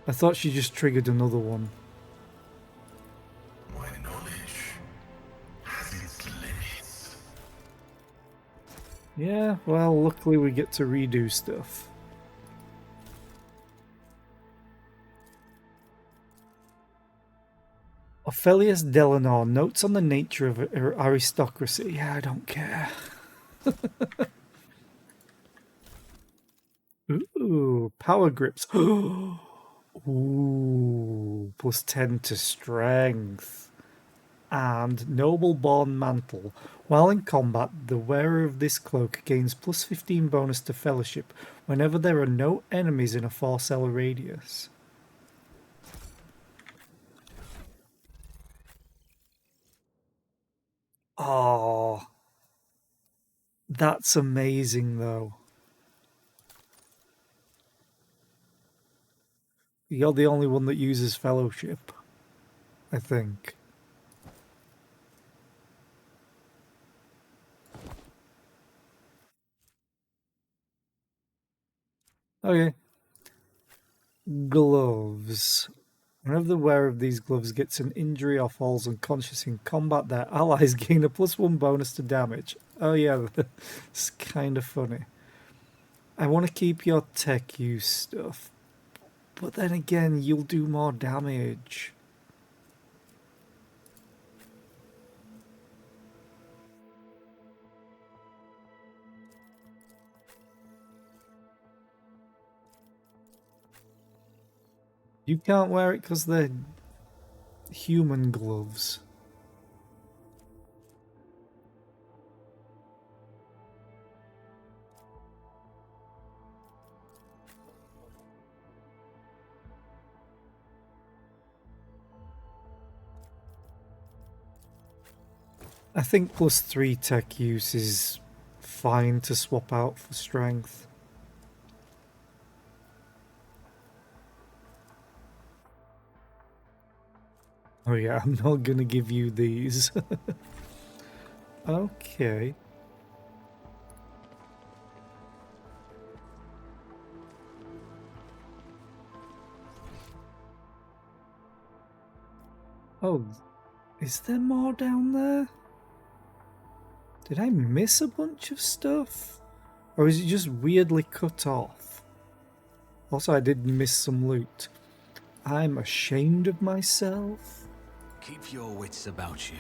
I thought she just triggered another one. My knowledge has its limits. Yeah, well, luckily we get to redo stuff. Ophelius Delanor notes on the nature of aristocracy. Yeah, I don't care. Ooh, power grips. Ooh, +10 to strength. And noble born mantle. While in combat, the wearer of this cloak gains +15 bonus to fellowship whenever there are no enemies in a 4-cell radius. Oh, that's amazing though. You're the only one that uses fellowship, I think. Okay. Gloves. Whenever the wearer of these gloves gets an injury or falls unconscious in combat, their allies gain a +1 bonus to damage. Oh yeah, it's kind of funny. I want to keep your tech use stuff, but then again, you'll do more damage. You can't wear it because they're human gloves. I think +3 tech use is fine to swap out for strength. Oh yeah, I'm not gonna give you these. Okay. Oh, is there more down there? Did I miss a bunch of stuff? Or is it just weirdly cut off? Also, I did miss some loot. I'm ashamed of myself. Keep your wits about you.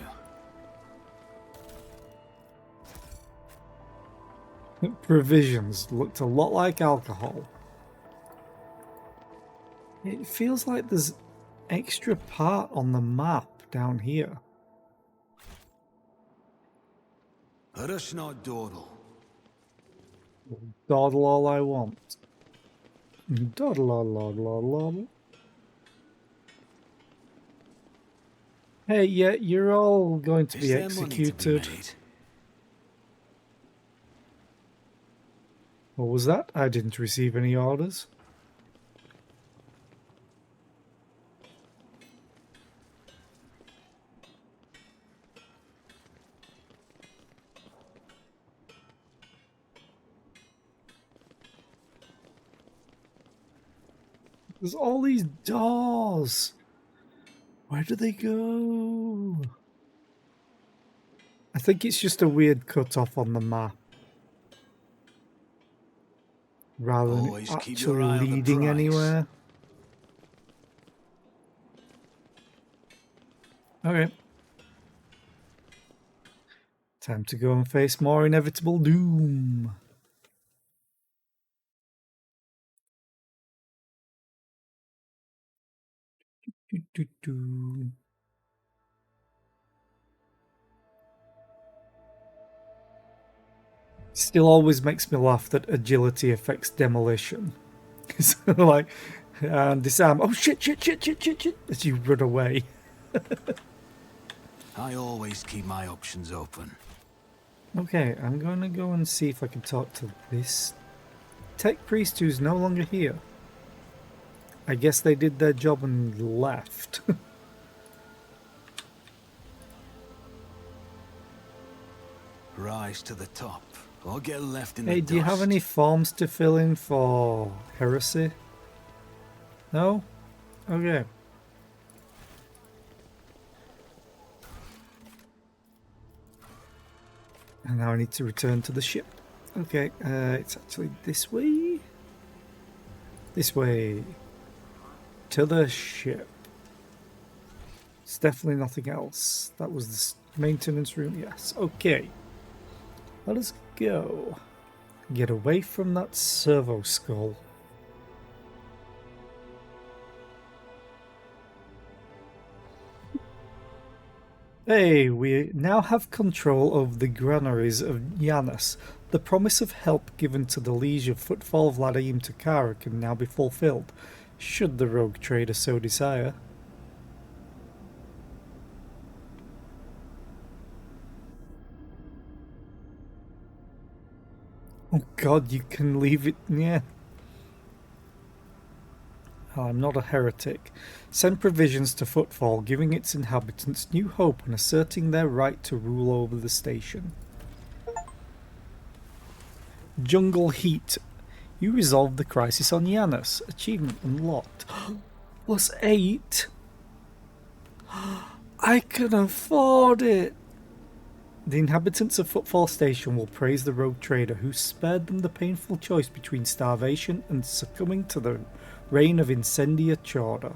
Provisions looked a lot like alcohol. It feels like there's extra part on the map down here. Let us not dawdle. Dawdle all I want. Dawdle, dawdle, dawdle, dawdle. Hey, yeah, you're all going to Is be there money to be executed. made? What was that? I didn't receive any orders. There's all these doors. Where do they go? I think it's just a weird cut-off on the map. Rather than Always keep actually your eye on the leading prize. anywhere. Okay. Time to go and face more inevitable doom. Do, do, do. Still always makes me laugh that agility affects demolition. It's like, and disarm. Oh shit, shit, shit, shit, shit, shit, as you run away. I always keep my options open. Okay, I'm going to go and see if I can talk to this tech priest who's no longer here. I guess they did their job and left. Rise to the top, or get left in Hey, the do you have dust. any forms to fill in for heresy? No? Okay. And now I need to return to the ship. Okay, it's actually this way. This way. To the ship. It's definitely nothing else. That was the maintenance room. Yes. Okay. Let us go. Get away from that servo skull. Hey, we now have control of the granaries of Janus. The promise of help given to the liege of Footfall Vladimir Takara can now be fulfilled, should the rogue trader so desire. Oh god, you can leave it, yeah. I'm not a heretic. Send provisions to Footfall, giving its inhabitants new hope and asserting their right to rule over the station. Jungle Heat. You resolved the crisis on Janus. Achievement unlocked. +8. I can afford it. The inhabitants of Footfall Station will praise the rogue trader who spared them the painful choice between starvation and succumbing to the reign of Incendia Chorda.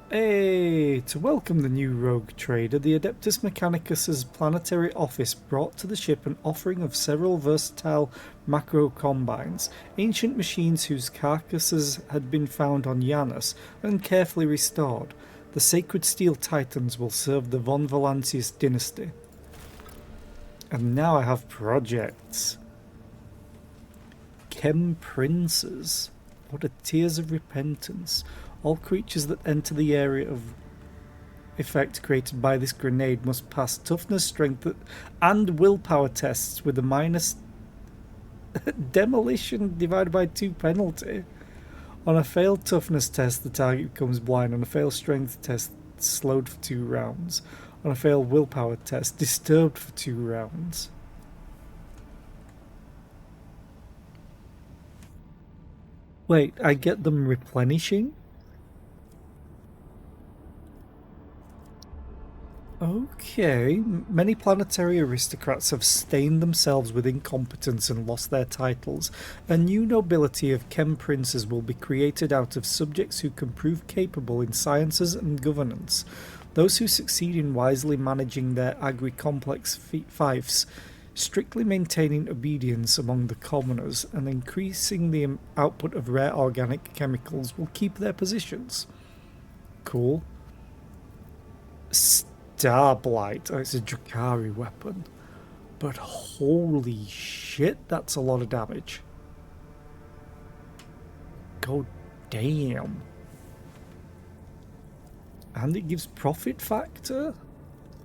Hey, to welcome the new rogue trader, the Adeptus Mechanicus's planetary office brought to the ship an offering of several versatile macro combines, ancient machines whose carcasses had been found on Janus and carefully restored. The sacred steel titans will serve the von Valancius dynasty. And now I have projects. Chem Princes. What are tears of repentance? All creatures that enter the area of effect created by this grenade must pass toughness, strength, and willpower tests with a minus demolition divided by 2 penalty. On a failed toughness test, the target becomes blind. On a failed strength test, slowed for 2 rounds. On a failed willpower test, disturbed for 2 rounds. Wait, I get them replenishing? Okay, many planetary aristocrats have stained themselves with incompetence and lost their titles. A new nobility of chem princes will be created out of subjects who can prove capable in sciences and governance. Those who succeed in wisely managing their agri-complex fiefs, strictly maintaining obedience among the commoners, and increasing the output of rare organic chemicals will keep their positions. Cool. Starblight. Oh, it's a Drakari weapon. But holy shit, that's a lot of damage. God damn. And it gives profit factor?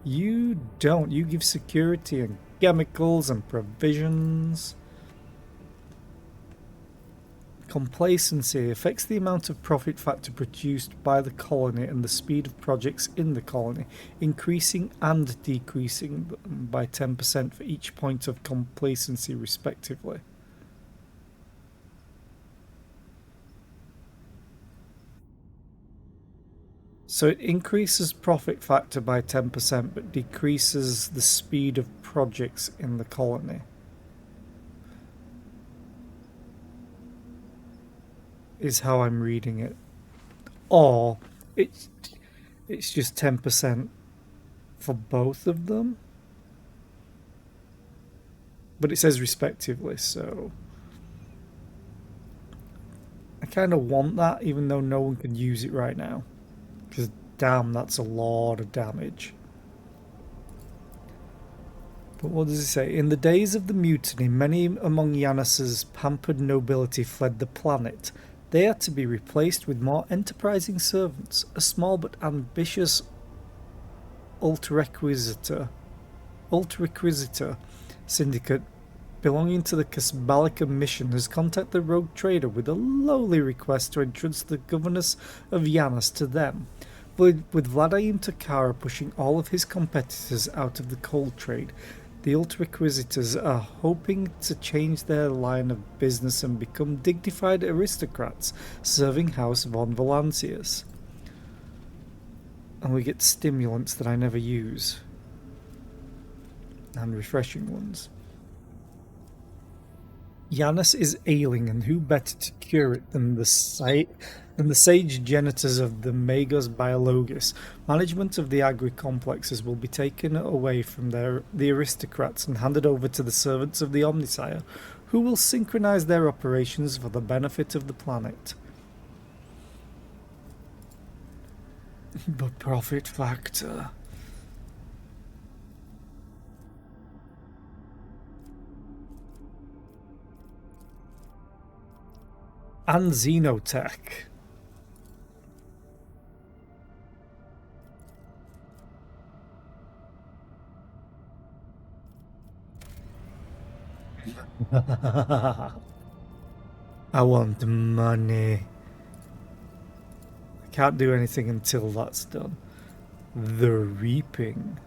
You don't. You give security and chemicals and provisions. Complacency affects the amount of profit factor produced by the colony and the speed of projects in the colony, increasing and decreasing by 10% for each point of complacency respectively. So it increases profit factor by 10% but decreases the speed of projects in the colony. Is how I'm reading it. Or it's just 10% for both of them. But it says respectively, so I kind of want that even though no one can use it right now. Because damn, that's a lot of damage. But what does it say? In the days of the mutiny, many among Yanis's pampered nobility fled the planet. They are to be replaced with more enterprising servants. A small but ambitious ultra-requisitor syndicate belonging to the Casbalica mission has contacted the rogue trader with a lowly request to entrust the governess of Yanis to them. With Vladimir Takara pushing all of his competitors out of the coal trade, the Ultra-Inquisitors are hoping to change their line of business and become dignified aristocrats serving House von Valancius. And we get stimulants that I never use. And refreshing ones. Yanis is ailing, and who better to cure it than the sage genitors of the Magos Biologis. Management of the agri-complexes will be taken away from the aristocrats and handed over to the servants of the Omnisire, who will synchronize their operations for the benefit of the planet. But profit factor... and Xenotech. I want money. I can't do anything until that's done. The Reaping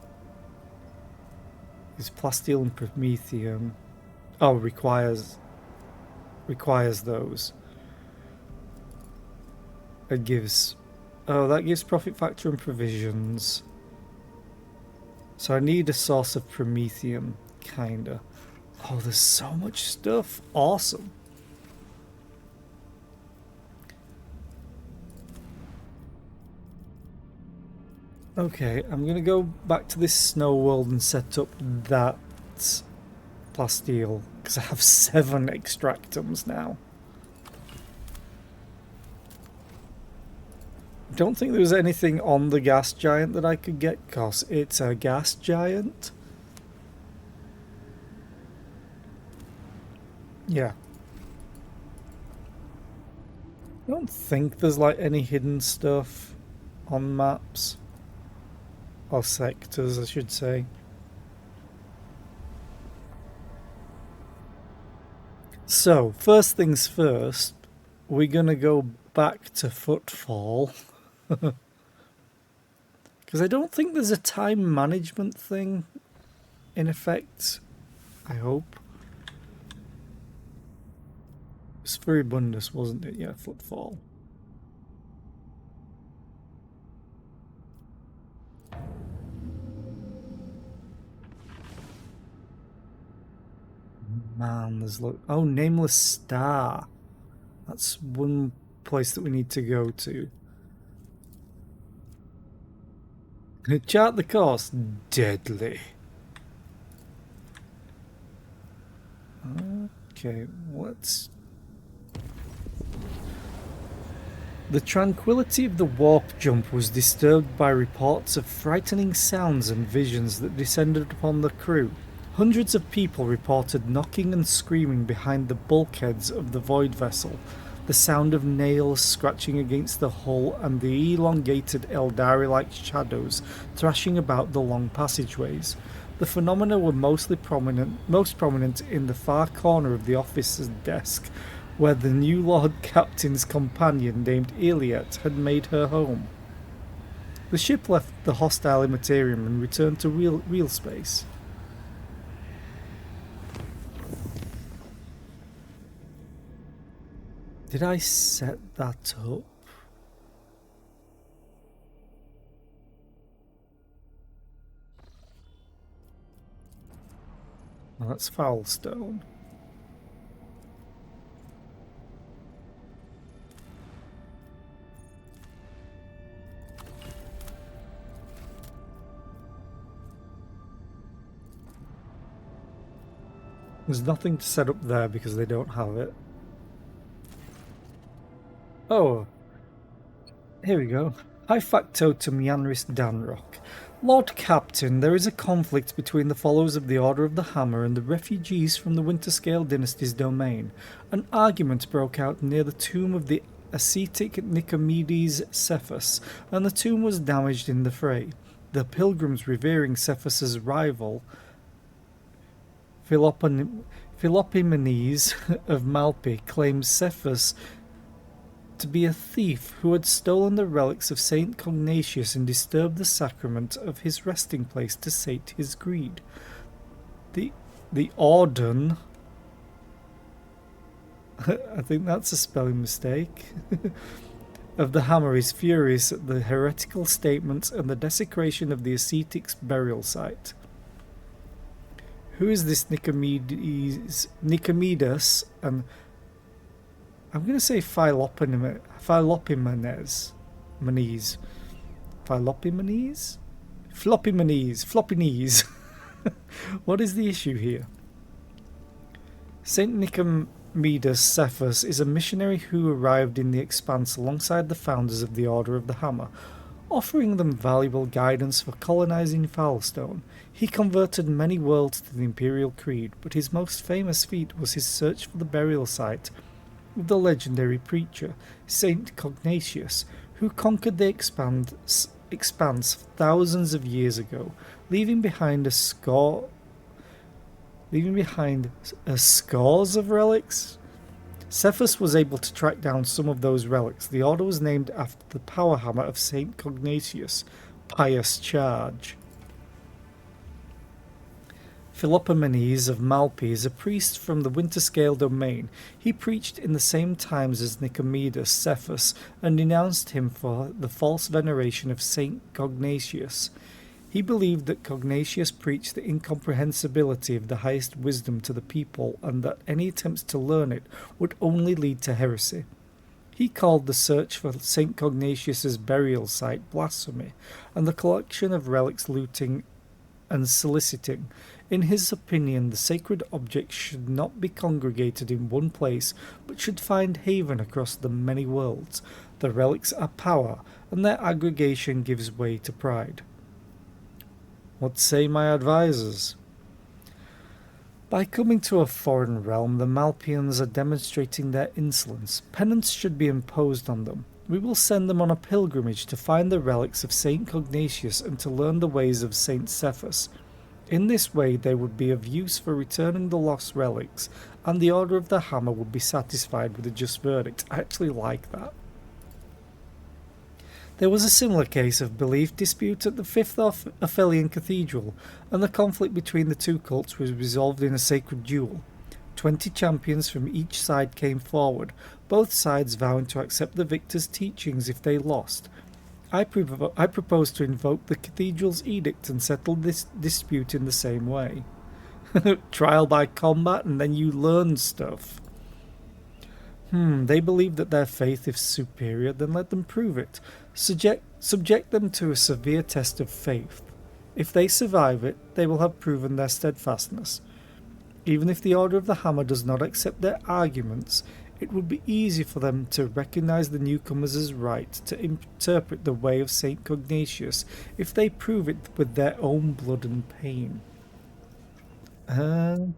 is plasteel and promethium. Oh, requires those. It gives... oh, that gives profit factor and provisions. So I need a source of promethium, kinda. Oh, there's so much stuff. Awesome. Okay, I'm gonna go back to this snow world and set up that plasteel, because I have 7 extractums now. Don't think there was anything on the gas giant that I could get, because it's a gas giant. Yeah. I don't think there's like any hidden stuff on maps. Or sectors, I should say. So, first things first, we're gonna go back to Footfall. Because I don't think there's a time management thing in effect. I hope. It's Furibundus, wasn't it? Yeah, Footfall. Man, there's oh, Nameless Star. That's one place that we need to go to. Chart the course. Deadly. Okay, what's... The tranquility of the warp jump was disturbed by reports of frightening sounds and visions that descended upon the crew. Hundreds of people reported knocking and screaming behind the bulkheads of the void vessel. the sound of nails scratching against the hull and the elongated Eldari-like shadows thrashing about the long passageways. The phenomena were most prominent in the far corner of the officer's desk, where the new Lord Captain's companion named Iliet had made her home. The ship left the hostile Immaterium and returned to real space. Did I set that up? Well, that's Foulstone. There's nothing to set up there because they don't have it. Oh, here we go. High factotum Yanris Danrock. Lord Captain, there is a conflict between the followers of the Order of the Hammer and the refugees from the Winterscale dynasty's domain. An argument broke out near the tomb of the ascetic Nicomedes Cephas, and the tomb was damaged in the fray. The pilgrims revering Cephas's rival, Philopomenes of Malpi, claims Cephas to be a thief who had stolen the relics of Saint Cognatius and disturbed the sacrament of his resting place to sate his greed. The Orden, I think that's a spelling mistake, of the Hammer is furious at the heretical statements and the desecration of the ascetic's burial site. Who is this Nicomedes and I'm going to say Philopomenes. Floppy knees. What is the issue here? Saint Nicomedes Cephas is a missionary who arrived in the Expanse alongside the founders of the Order of the Hammer, offering them valuable guidance for colonizing Foulstone. He converted many worlds to the Imperial Creed, but his most famous feat was his search for the burial site of the legendary preacher, Saint Cognatius, who conquered the Expanse thousands of years ago, leaving behind scores of relics. Cephas was able to track down some of those relics. The order was named after the power hammer of Saint Cognatius, Pious Charge. Philopomenes of Malpi is a priest from the Winterscale domain. He preached in the same times as Nicomedes Cephas and denounced him for the false veneration of Saint Cognatius. He believed that Cognatius preached the incomprehensibility of the highest wisdom to the people and that any attempts to learn it would only lead to heresy. He called the search for Saint Cognatius's burial site blasphemy and the collection of relics looting and soliciting. In his opinion, the sacred objects should not be congregated in one place, but should find haven across the many worlds. The relics are power, and their aggregation gives way to pride. What say my advisors? By coming to a foreign realm, the Malpians are demonstrating their insolence. Penance should be imposed on them. We will send them on a pilgrimage to find the relics of Saint Cognatius and to learn the ways of Saint Cephas. In this way they would be of use for returning the lost relics, and the Order of the Hammer would be satisfied with a just verdict. I actually like that. There was a similar case of belief dispute at the Fifth Aphelion Cathedral, and the conflict between the two cults was resolved in a sacred duel. 20 champions from each side came forward, both sides vowing to accept the victor's teachings if they lost. I propose to invoke the cathedral's edict and settle this dispute in the same way. Trial by combat and then you learn stuff. They believe that their faith is superior, then let them prove it. Subject them to a severe test of faith. If they survive it, they will have proven their steadfastness. Even if the Order of the Hammer does not accept their arguments, it would be easy for them to recognize the newcomers' right to interpret the way of Saint Cognatius if they prove it with their own blood and pain. I, 'Cause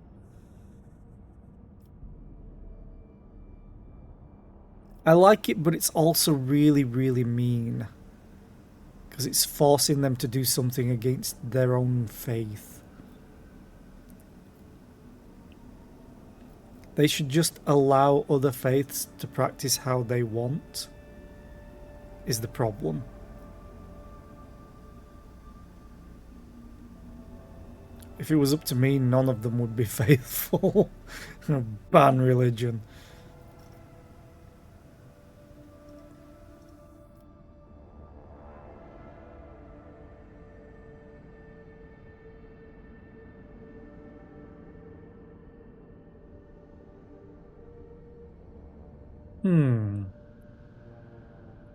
I like it, but it's also really, really mean. Because it's forcing them to do something against their own faith. They should just allow other faiths to practice how they want, is the problem. If it was up to me, none of them would be faithful. Ban religion.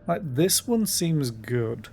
Like, this one seems good.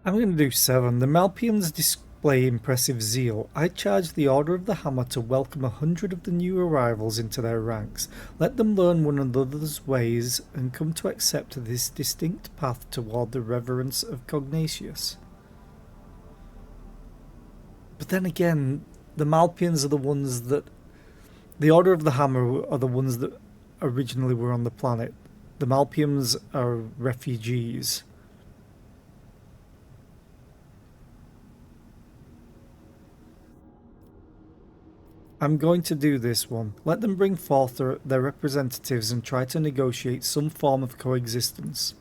I'm going to do 7. The Malpians display impressive zeal. I charge the Order of the Hammer to welcome 100 of the new arrivals into their ranks. Let them learn one another's ways and come to accept this distinct path toward the reverence of Cognatius. But then again, the Malpians are the ones that... The Order of the Hammer are the ones that originally were on the planet. The Malpians are refugees. I'm going to do this one. Let them bring forth their representatives and try to negotiate some form of coexistence.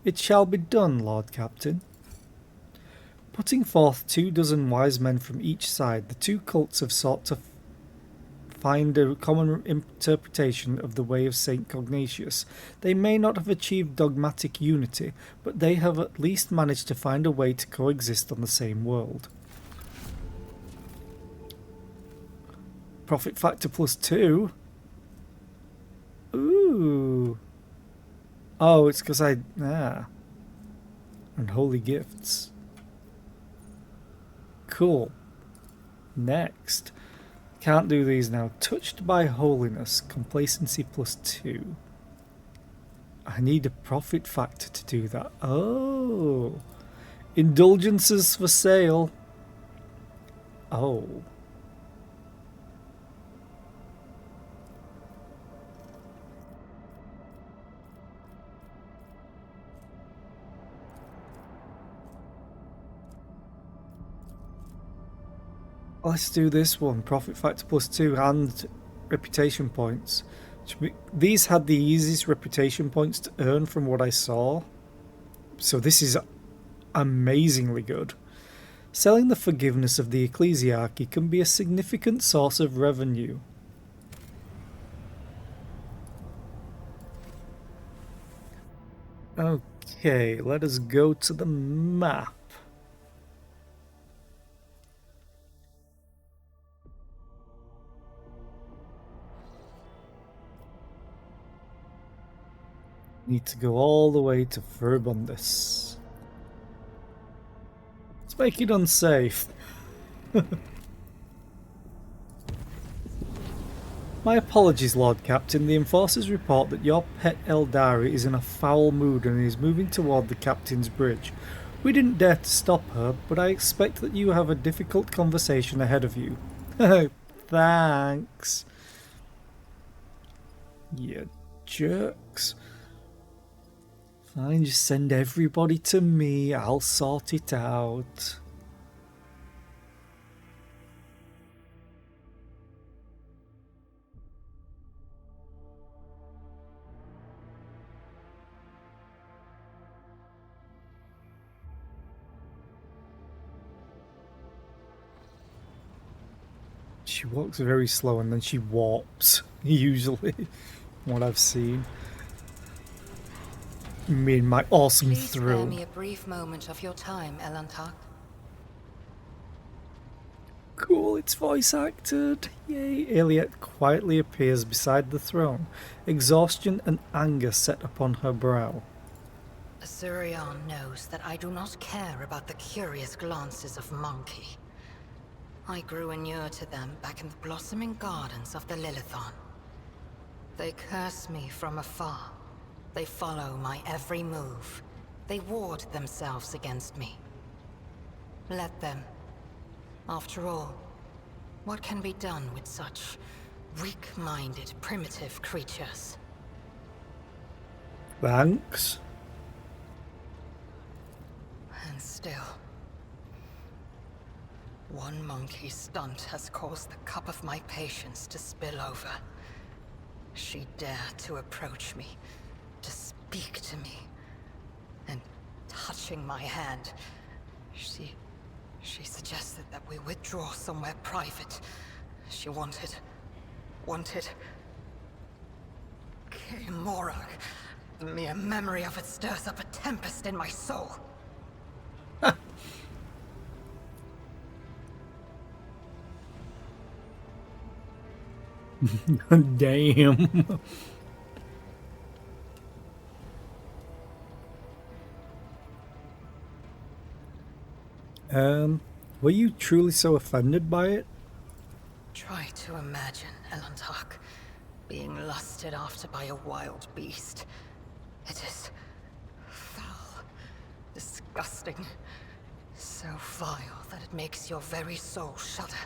It shall be done, Lord Captain. Putting forth 24 wise men from each side, the two cults have sought to find a common interpretation of the way of Saint Cognatius. They may not have achieved dogmatic unity, but they have at least managed to find a way to coexist on the same world. Profit factor +2. Ooh. Oh, it's because and holy gifts. Cool. Next. Can't do these now. Touched by holiness. Complacency +2. I need a profit factor to do that. Oh. Indulgences for sale. Oh. Let's do this one. Profit factor +2 and reputation points. These had the easiest reputation points to earn from what I saw. So this is amazingly good. Selling the forgiveness of the ecclesiarchy can be a significant source of revenue. Okay, let us go to the map. Need to go all the way to Furbundus. Let's make it unsafe. My apologies, Lord Captain. The enforcers report that your pet Eldari is in a foul mood and is moving toward the Captain's Bridge. We didn't dare to stop her, but I expect that you have a difficult conversation ahead of you. Thanks. You jerks. Fine, just send everybody to me. I'll sort it out. She walks very slow and then she warps, usually, from what I've seen. Me and my awesome Please spare throne. me a brief moment of your time, Elantak. Cool, it's voice acted. Yay. Aliette quietly appears beside the throne, exhaustion and anger set upon her brow. Azurion knows that I do not care about the curious glances of Monkey. I grew inured to them back in the blossoming gardens of the Lilithon. They curse me from afar. They follow my every move. They ward themselves against me. Let them. After all, what can be done with such weak-minded, primitive creatures? Thanks. And still, one monkey stunt has caused the cup of my patience to spill over. She dared to approach me, to speak to me, and touching my hand, she suggested that we withdraw somewhere private. She wanted... Morag. The mere memory of it stirs up a tempest in my soul. Damn. Were you truly so offended by it? Try to imagine, Elantark, being lusted after by a wild beast. It is foul, disgusting, so vile that it makes your very soul shudder.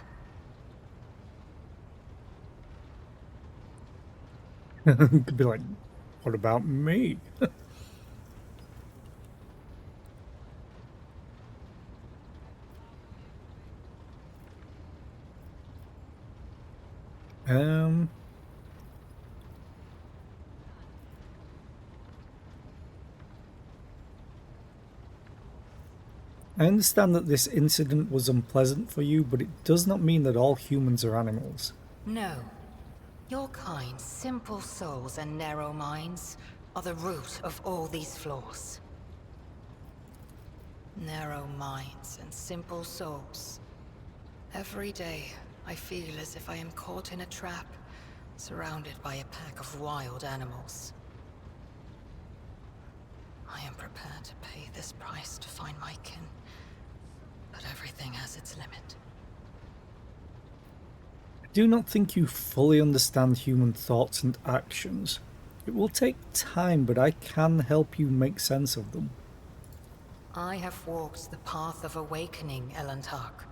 Could be like, what about me? I understand that this incident was unpleasant for you, but it does not mean that all humans are animals. No. Your kind, simple souls and narrow minds are the root of all these flaws. Narrow minds and simple souls. Every day, I feel as if I am caught in a trap, surrounded by a pack of wild animals. I am prepared to pay this price to find my kin, but everything has its limit. I do not think you fully understand human thoughts and actions. It will take time, but I can help you make sense of them. I have walked the path of awakening, Elantark,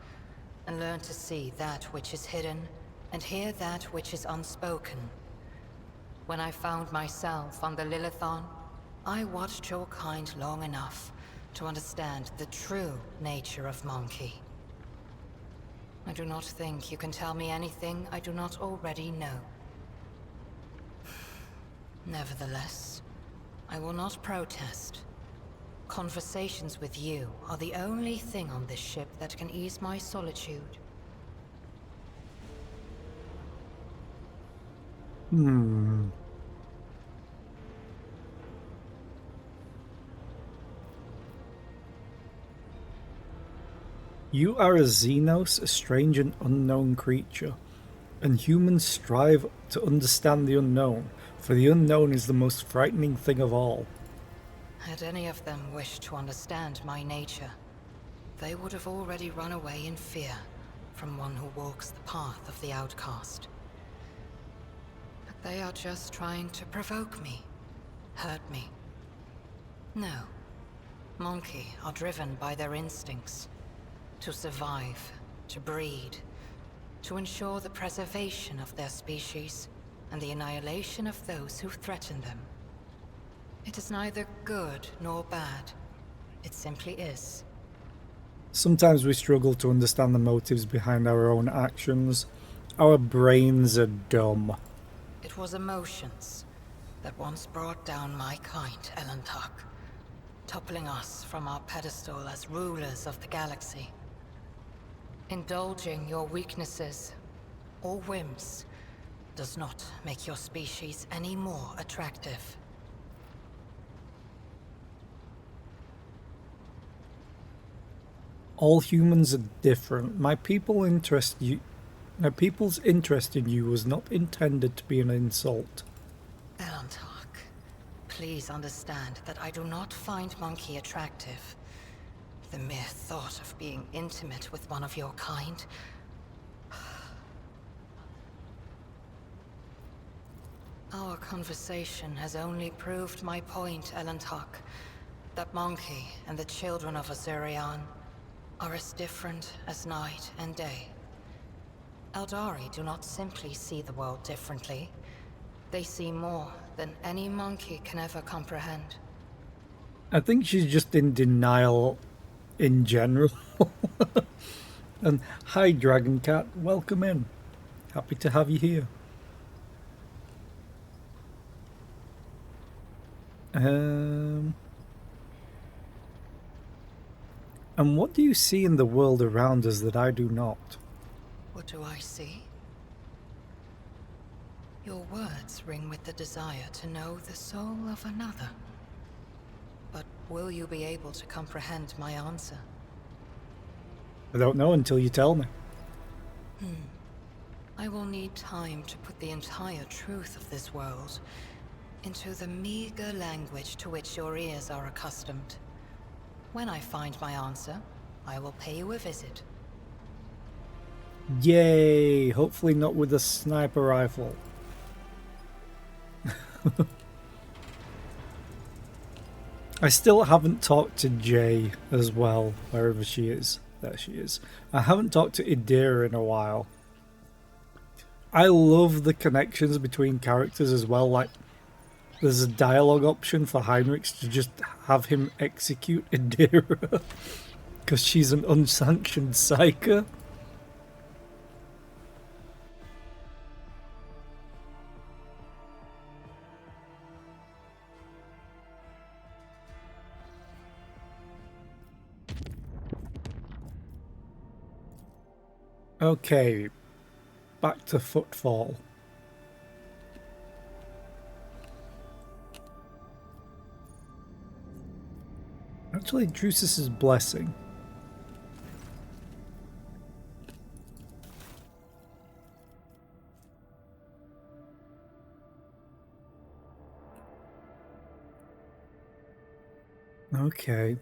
and learned to see that which is hidden, and hear that which is unspoken. When I found myself on the Lilithon, I watched your kind long enough to understand the true nature of Monkey. I do not think you can tell me anything I do not already know. Nevertheless, I will not protest. Conversations with you are the only thing on this ship that can ease my solitude. You are a Xenos, a strange and unknown creature, and humans strive to understand the unknown, for the unknown is the most frightening thing of all. Had any of them wished to understand my nature, they would have already run away in fear from one who walks the path of the outcast. But they are just trying to provoke me, hurt me. No. Monkey are driven by their instincts. To survive, to breed, to ensure the preservation of their species and the annihilation of those who threaten them. It is neither good nor bad. It simply is. Sometimes we struggle to understand the motives behind our own actions. Our brains are dumb. It was emotions that once brought down my kind, Elantark, toppling us from our pedestal as rulers of the galaxy. Indulging your weaknesses or whims does not make your species any more attractive. All humans are different. My people's interest in you was not intended to be an insult. Elantark, Please understand that I do not find Monkey attractive. The mere thought of being intimate with one of your kind. Our conversation has only proved my point, Elantok. That Monkey and the children of Azurian are as different as night and day. Eldari do not simply see the world differently. They see more than any monkey can ever comprehend. I think she's just in denial in general. And hi, Dragon Cat. Welcome in. Happy to have you here. And what do you see in the world around us that I do not? What do I see? Your words ring with the desire to know the soul of another. But will you be able to comprehend my answer? I don't know until you tell me. I will need time to put the entire truth of this world into the meager language to which your ears are accustomed. When I find my answer, I will pay you a visit. Yay! Hopefully not with a sniper rifle. I still haven't talked to Jay as well, wherever she is. There she is. I haven't talked to Idira in a while. I love the connections between characters as well. Like, there's a dialogue option for Heinrich to just have him execute Idira because she's an unsanctioned psyker. Okay, back to Footfall. Actually, Drusus's Blessing. Okay.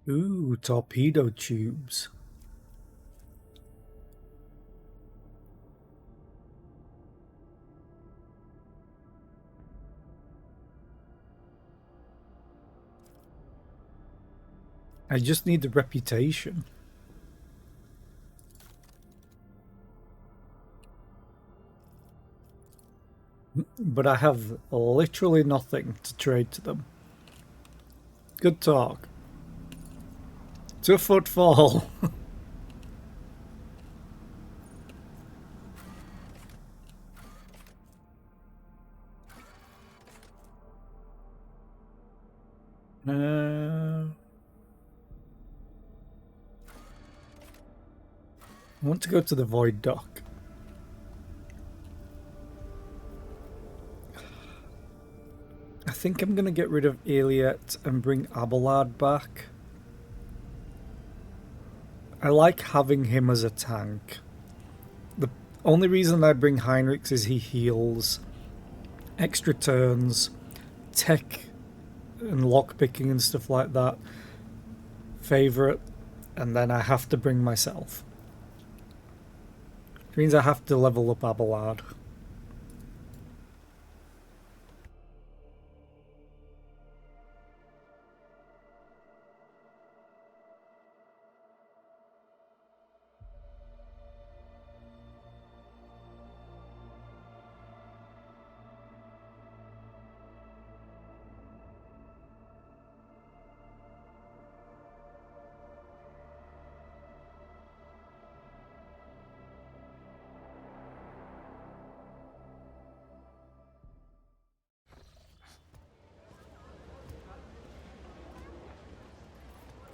Ooh, torpedo tubes. I just need the reputation. But I have literally nothing to trade to them. Good talk. To Footfall. I want to go to the Void Dock. I think I'm going to get rid of Aliet and bring Abelard back. I like having him as a tank. The only reason I bring Heinrich is he heals, extra turns, tech and lockpicking and stuff like that. Favorite, and then I have to bring myself. Which means I have to level up Abelard.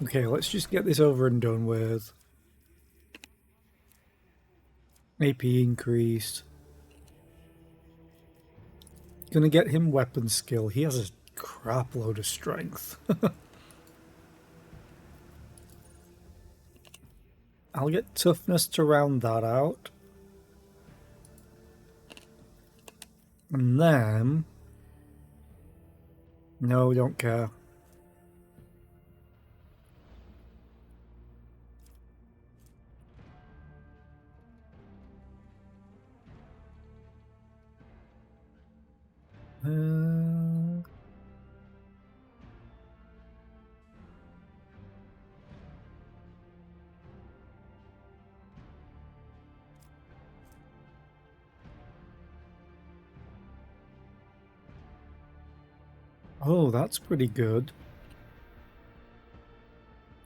Okay, let's just get this over and done with. AP increased. Gonna get him weapon skill. He has a crap load of strength. I'll get toughness to round that out. And then... No, don't care. Oh, that's pretty good.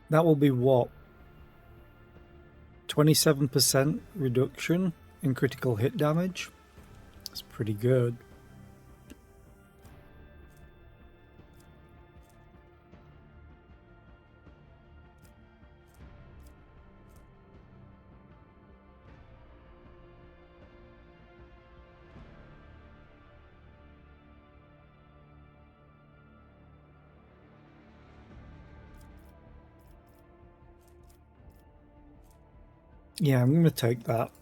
That will be what? 27% reduction in critical hit damage? That's pretty good. Yeah, I'm going to take that.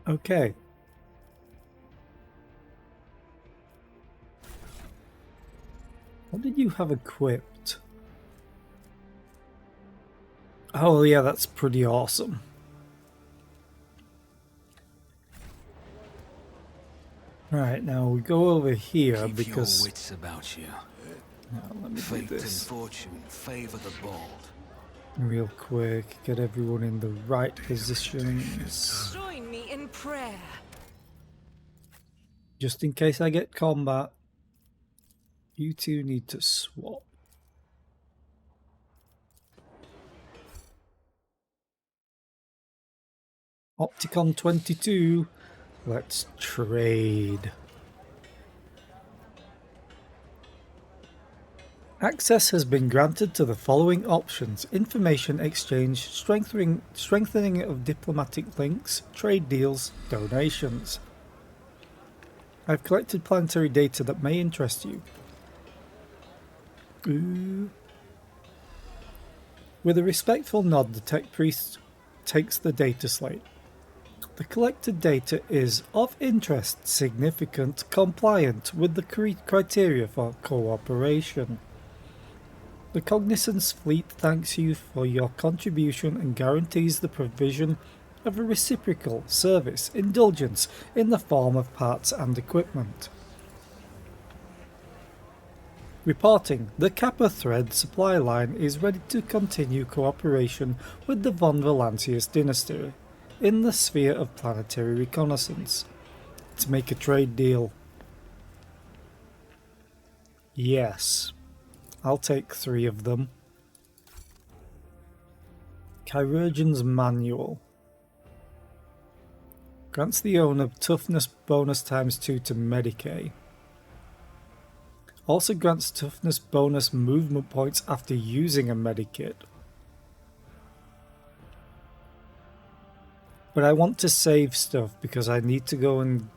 Okay. What did you have equipped? Oh, yeah, that's pretty awesome. Right, now we go over here Keep because... your wits about you. let me do Fate and this fortune favor the bold. real quick. Get everyone in the right positions. Join me in prayer. Just in case I get combat, you two need to swap. Opticon 22. Let's trade. Access has been granted to the following options: information exchange, strengthening of diplomatic links, trade deals, donations. I've collected planetary data that may interest you. Ooh. With a respectful nod, the tech priest takes the data slate. The collected data is of interest, significant, compliant with the criteria for cooperation. The Cognizance Fleet thanks you for your contribution and guarantees the provision of a reciprocal service indulgence in the form of parts and equipment. Reporting, the Kappa Thread supply line is ready to continue cooperation with the Von Valancius dynasty in the sphere of planetary reconnaissance. To make a trade deal. Yes. I'll take 3 of them. Chirurgeon's Manual. Grants the owner toughness bonus ×2 to Medicae. Also grants toughness bonus movement points after using a medikit. But I want to save stuff because I need to go and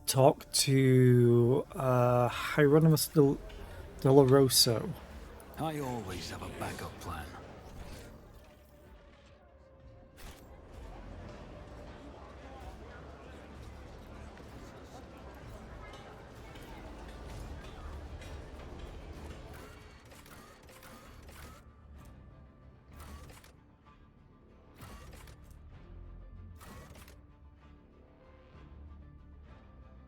talk to Hieronymus Doloroso. I always have a backup plan.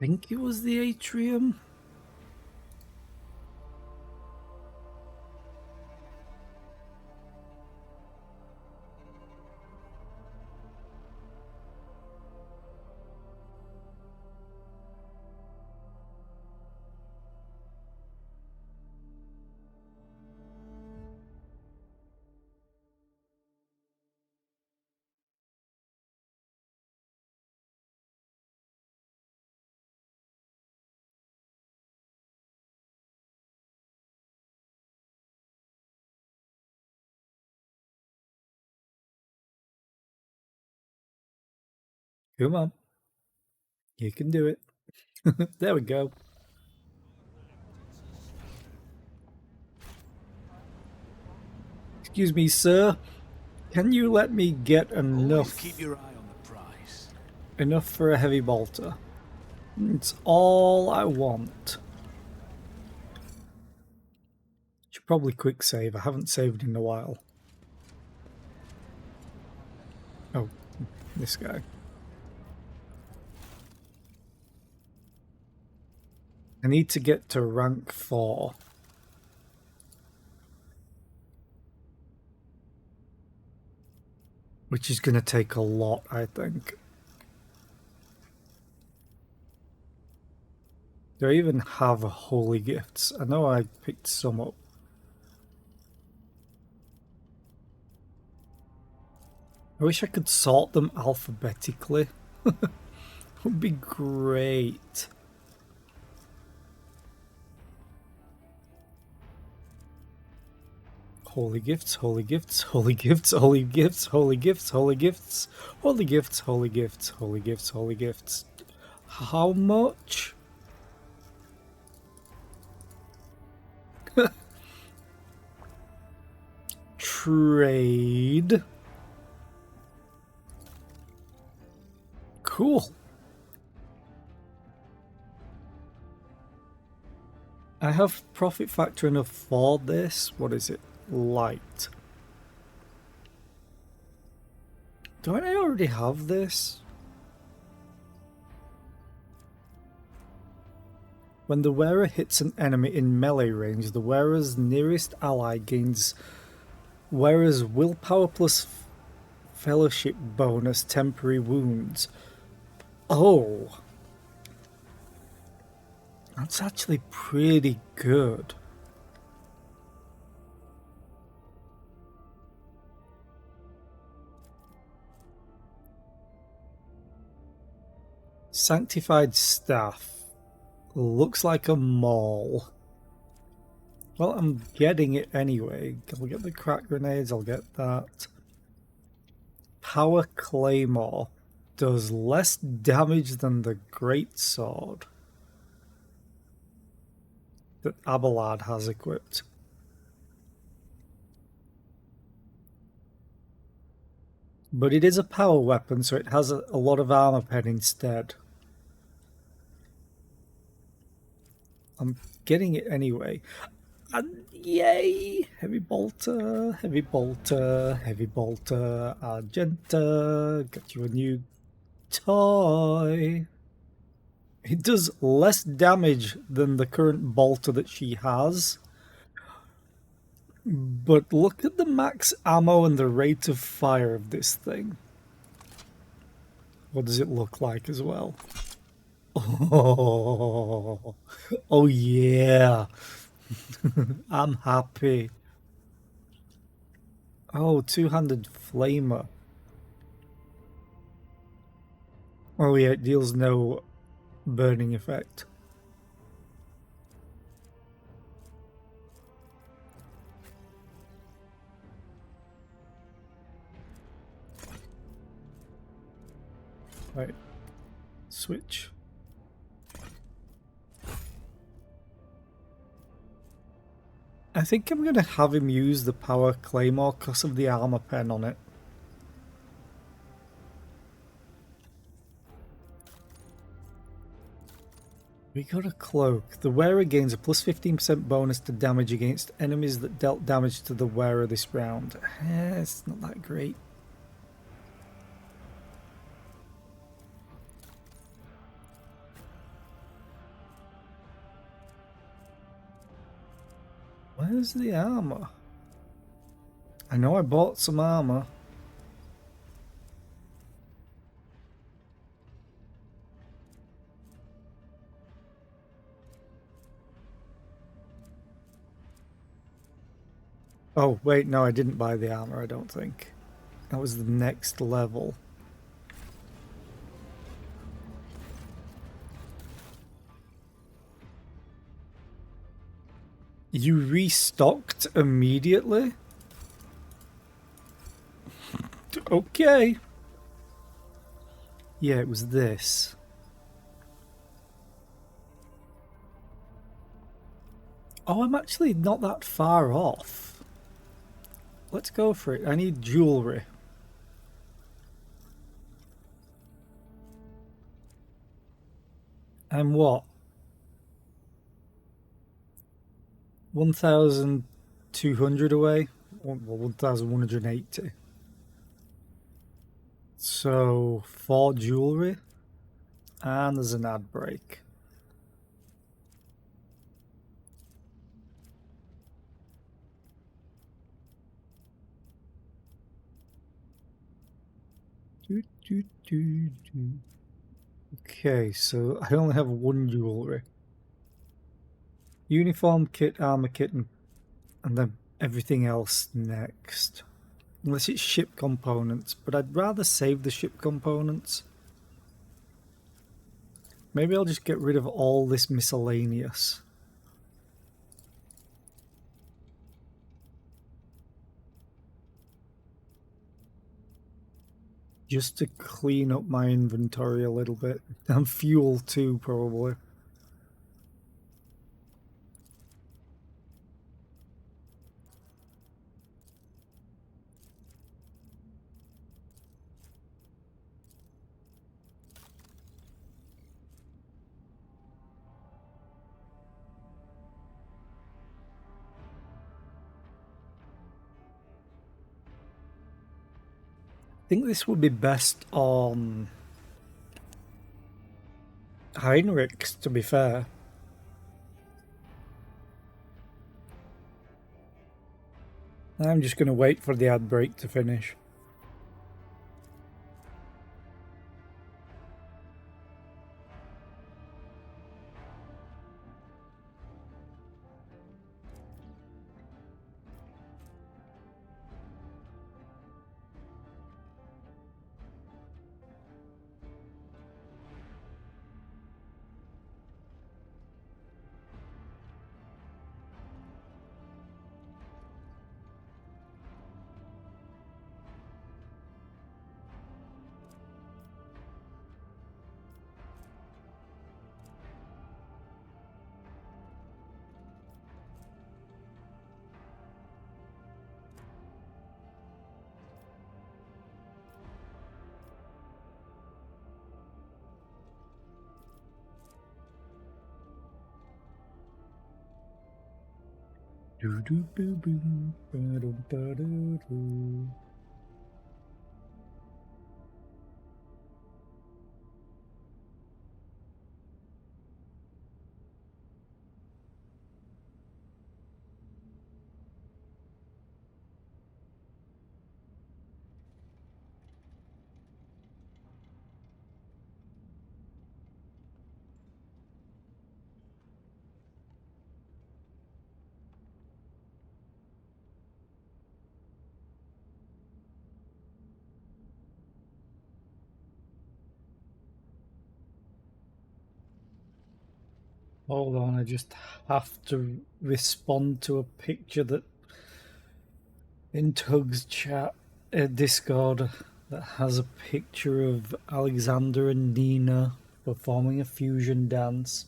I think it was the atrium. Come on. You can do it. There we go. Excuse me, sir. Can you let me get Always enough keep your eye on the prize. enough for a heavy bolter? It's all I want. Should probably quick save. I haven't saved in a while. Oh, this guy. I need to get to rank 4. Which is going to take a lot, I think. Do I even have holy gifts? I know I picked some up. I wish I could sort them alphabetically. Would be great. Holy gifts, holy gifts, holy gifts, holy gifts, holy gifts, holy gifts, holy gifts, holy gifts, holy gifts, holy gifts. How much? Trade. Cool. I have profit factor enough for this. What is it? Light. Don't I already have this? When the wearer hits an enemy in melee range, the wearer's nearest ally gains wearer's willpower plus fellowship bonus temporary wounds. Oh. That's actually pretty good. Sanctified staff. Looks like a maul. Well, I'm getting it anyway. I'll get the crack grenades, I'll get that. Power claymore does less damage than the great sword that Abelard has equipped. But it is a power weapon, so it has a lot of armor pen instead. I'm getting it anyway. And yay! Heavy bolter, heavy bolter, heavy bolter, Argenta. Got you a new toy. It does less damage than the current bolter that she has. But look at the max ammo and the rate of fire of this thing. What does it look like as well? Oh, oh yeah. I'm happy. Oh, two-handed flamer. Oh yeah, it deals no burning effect. Right. Switch. I think I'm going to have him use the power claymore because of the armor pen on it. We got a cloak. The wearer gains a plus 15% bonus to damage against enemies that dealt damage to the wearer this round. It's not that great. Where's the armor? I know I bought some armor. Oh, wait, no, I didn't buy the armor, I don't think. That was the next level. You restocked immediately? Okay. Yeah, it was this. Oh, I'm actually not that far off. let's go for it. I need jewelry. I'm what? 1,200 away? Well, 1,180. So, 4 jewelry. And there's an ad break. Okay, so I only have 1 jewelry. Uniform kit, armor kit, and then everything else next. Unless it's ship components, but I'd rather save the ship components. Maybe I'll just get rid of all this miscellaneous. Just to clean up my inventory a little bit. And fuel too, probably. I think this would be best on Heinrich's, to be fair. I'm just going to wait for the ad break to finish. Hold on, I just have to respond to a picture that in Tug's chat, Discord, that has a picture of Alexander and Nina performing a fusion dance.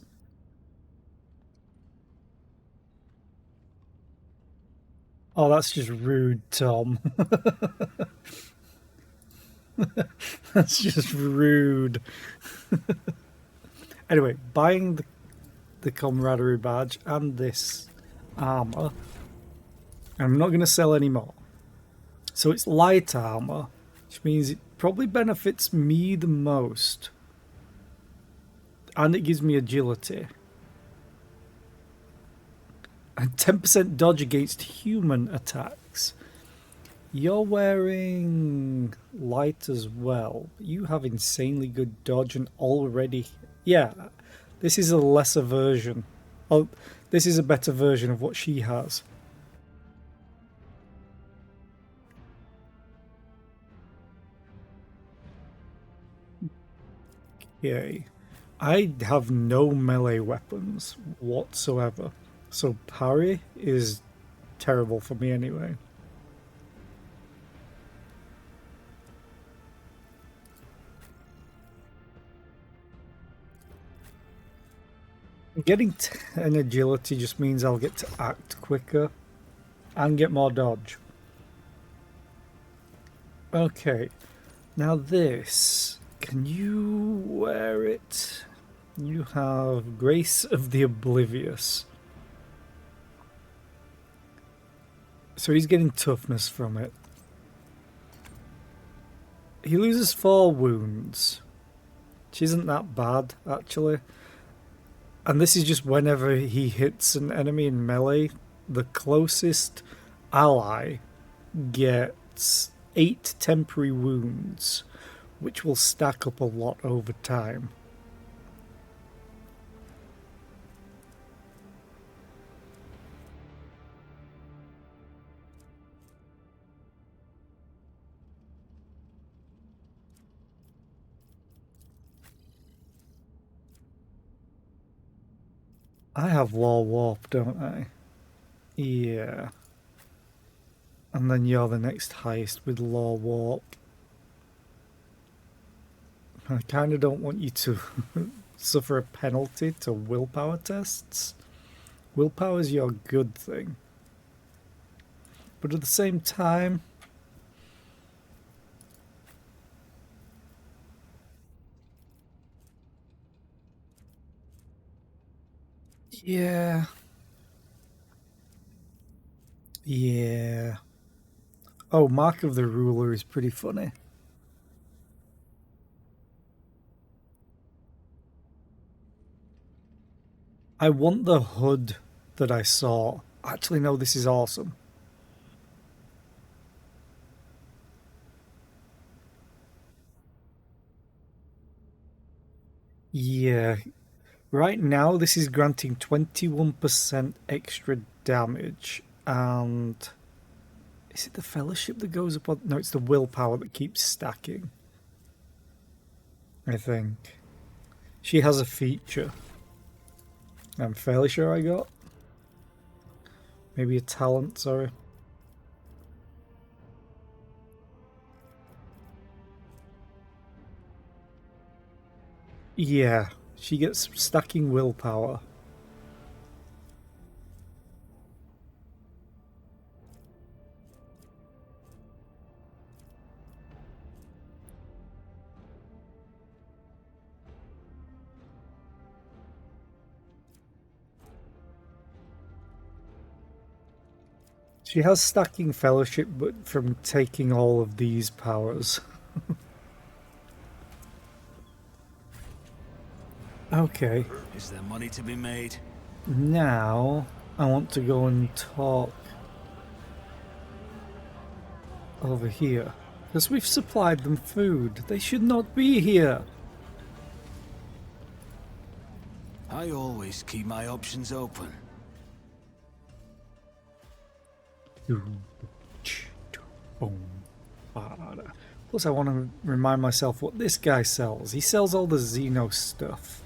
Oh, that's just rude, Tom. That's just rude. Anyway, buying the camaraderie badge and this armor. I'm not going to sell any more. So it's light armor, which means it probably benefits me the most. And it gives me agility. And 10% dodge against human attacks. You're wearing light as well. You have insanely good dodge and already... Yeah, this is a lesser version. Oh, this is a better version of what she has. Okay. I have no melee weapons whatsoever. So parry is terrible for me anyway. Getting 10 agility just means I'll get to act quicker and get more dodge. Okay, now this, can you wear it? You have Grace of the Oblivious. So he's getting toughness from it. He loses 4 wounds, which isn't that bad, actually. And this is just whenever he hits an enemy in melee, the closest ally gets 8 temporary wounds, which will stack up a lot over time. I have Law Warp, don't I? Yeah. And then you're the next highest with Law Warp. I kind of don't want you to suffer a penalty to willpower tests. Willpower is your good thing. But at the same time, yeah. Yeah. Oh, Mark of the Ruler is pretty funny. I want the hood that I saw. Actually, no, this is awesome. Yeah. Right now, this is granting 21% extra damage. And is it the Fellowship that goes up on? No, it's the willpower that keeps stacking. I think. She has a feature. I'm fairly sure I got. Maybe a talent, sorry. Yeah, she gets stacking willpower. She has stacking fellowship, but from taking all of these powers. Okay. Is there money to be made? Now, I want to go and talk over here. Because we've supplied them food. They should not be here. I always keep my options open. Plus, I want to remind myself what this guy sells. He sells all the Xeno stuff.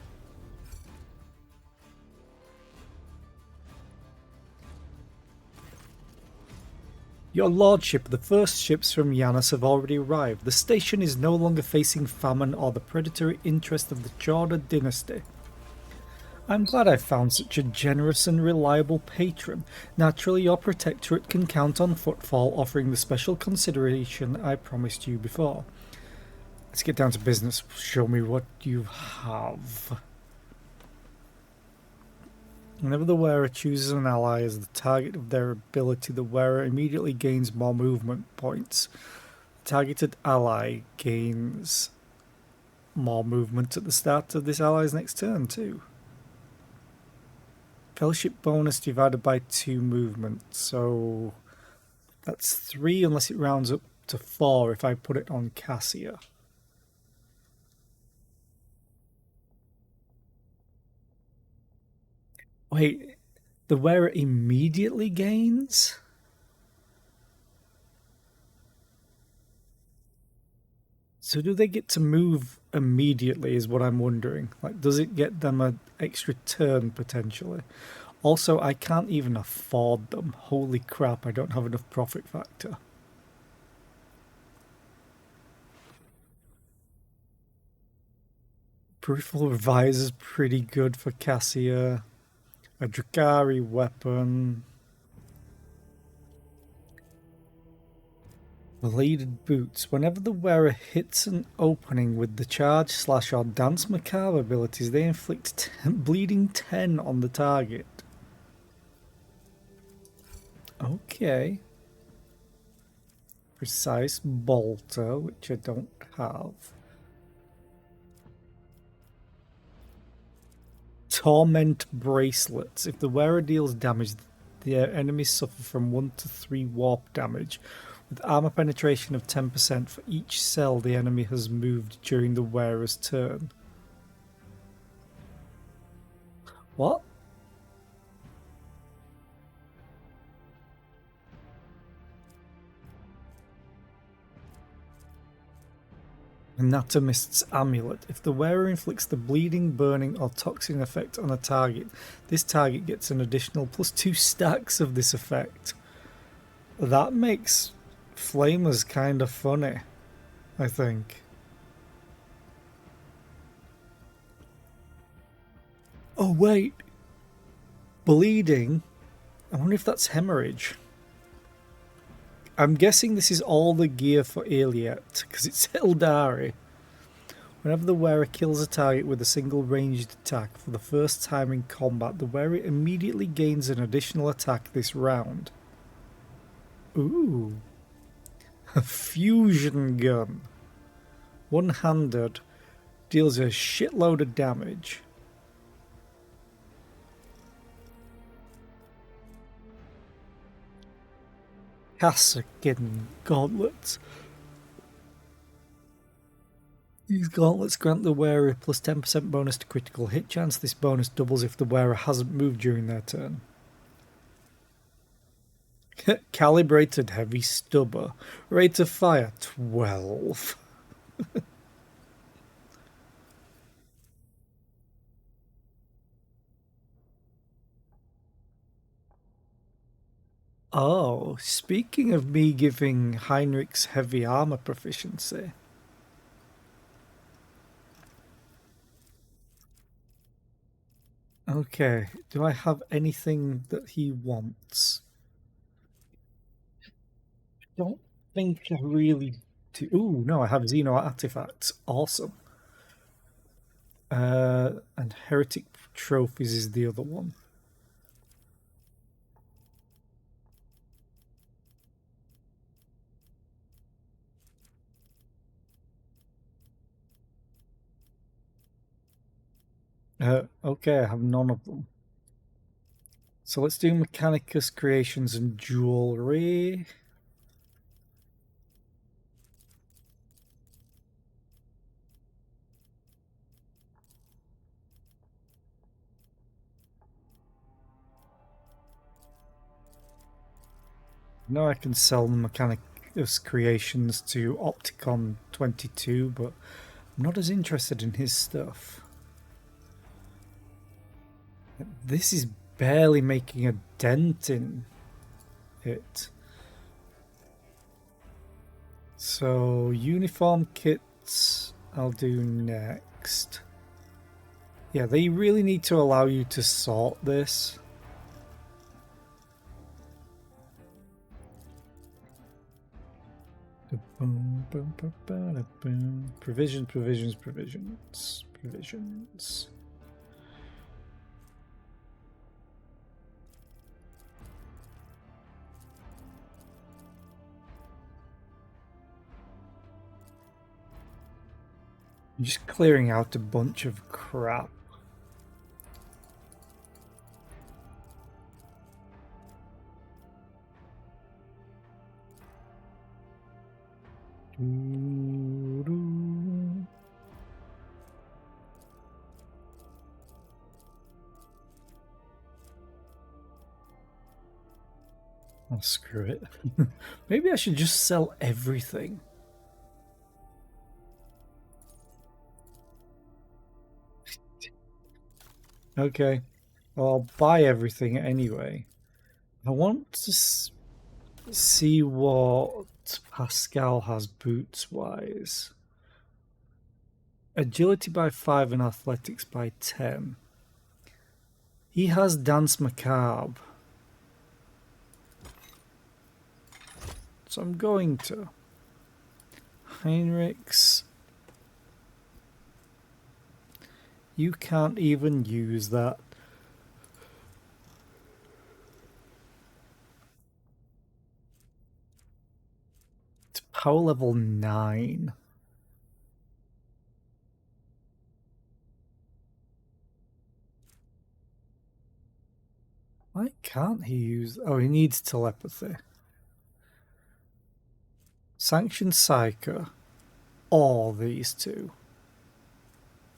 Your lordship, the first ships from Yanis have already arrived. The station is no longer facing famine or the predatory interest of the Chorda dynasty. I'm glad I've found such a generous and reliable patron. Naturally, your protectorate can count on Footfall offering the special consideration I promised you before. Let's get down to business. Show me what you have. Whenever the wearer chooses an ally as the target of their ability, the wearer immediately gains more movement points. The targeted ally gains more movement at the start of this ally's next turn too. Fellowship bonus divided by 2 movement, so that's 3 unless it rounds up to 4 if I put it on Cassia. Wait, the wearer immediately gains? So do they get to move immediately is what I'm wondering. Like, does it get them an extra turn potentially? Also, I can't even afford them. Holy crap, I don't have enough profit factor. Peripheral Revisor's pretty good for Cassia. A Drakari weapon. Bladed boots. Whenever the wearer hits an opening with the charge, slash, or dance macabre abilities, they inflict bleeding 10 on the target. Okay. Precise bolter, which I don't have. Torment bracelets. If the wearer deals damage, the enemies suffer from 1 to 3 warp damage, with armor penetration of 10% for each cell the enemy has moved during the wearer's turn. What? Anatomist's Amulet. If the wearer inflicts the bleeding, burning, or toxin effect on a target, this target gets an additional +2 stacks of this effect. That makes flamers kind of funny, I think. Oh wait, bleeding. I wonder if that's hemorrhage. I'm guessing this is all the gear for Aliet, because it's Eldari. Whenever the wearer kills a target with a single ranged attack for the first time in combat, the wearer immediately gains an additional attack this round. Ooh. A fusion gun. One-handed. Deals a shitload of damage. Kassakin gauntlets. These gauntlets grant the wearer a +10% bonus to critical hit chance. This bonus doubles if the wearer hasn't moved during their turn. Calibrated heavy stubber. Rate of fire 12. Oh, speaking of me giving Heinrich's heavy armor proficiency. Okay, do I have anything that he wants? I don't think I really do. Ooh, no, I have Xeno artifacts. Awesome. And heretic trophies is the other one. Okay, I have none of them. So let's do Mechanicus creations and jewelry. Now I can sell Mechanicus creations to Opticon 22, but I'm not as interested in his stuff. This is barely making a dent in it. So uniform kits I'll do next. Yeah, they really need to allow you to sort this. Provisions. I'm just clearing out a bunch of crap. Oh, screw it. Maybe I should just sell everything. Okay. Well, I'll buy everything anyway. I want to see what Pascal has boots-wise. Agility by 5 and athletics by 10. He has Dance Macabre. So I'm going to. Heinrichs. You can't even use that. It's power level 9. Why can't he use... Oh, he needs telepathy. Sanctioned Psyker. Or these two.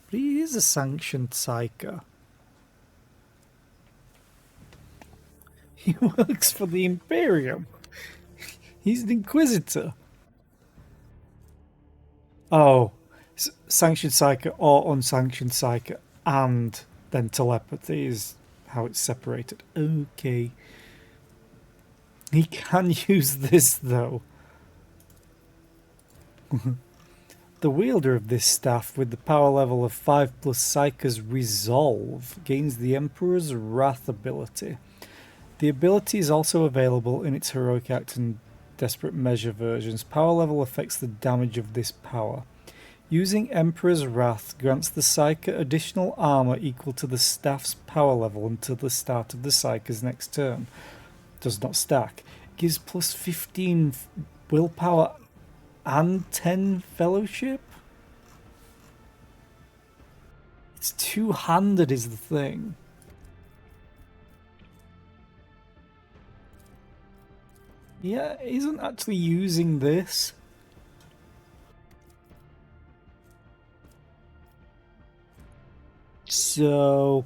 But he is a sanctioned Psyker. He works for the Imperium. He's an Inquisitor. Oh. Sanctioned Psyker or unsanctioned Psyker. And then telepathy is how it's separated. Okay. He can use this, though. The wielder of this staff, with the power level of 5 plus Psyker's Resolve, gains the Emperor's Wrath ability. The ability is also available in its Heroic Act and Desperate Measure versions. Power level affects the damage of this power. Using Emperor's Wrath grants the Psyker additional armor equal to the staff's power level until the start of the Psyker's next turn. Does not stack. Gives plus 15 willpower and 10 fellowship? It's two-handed is the thing. Yeah, he isn't actually using this. So...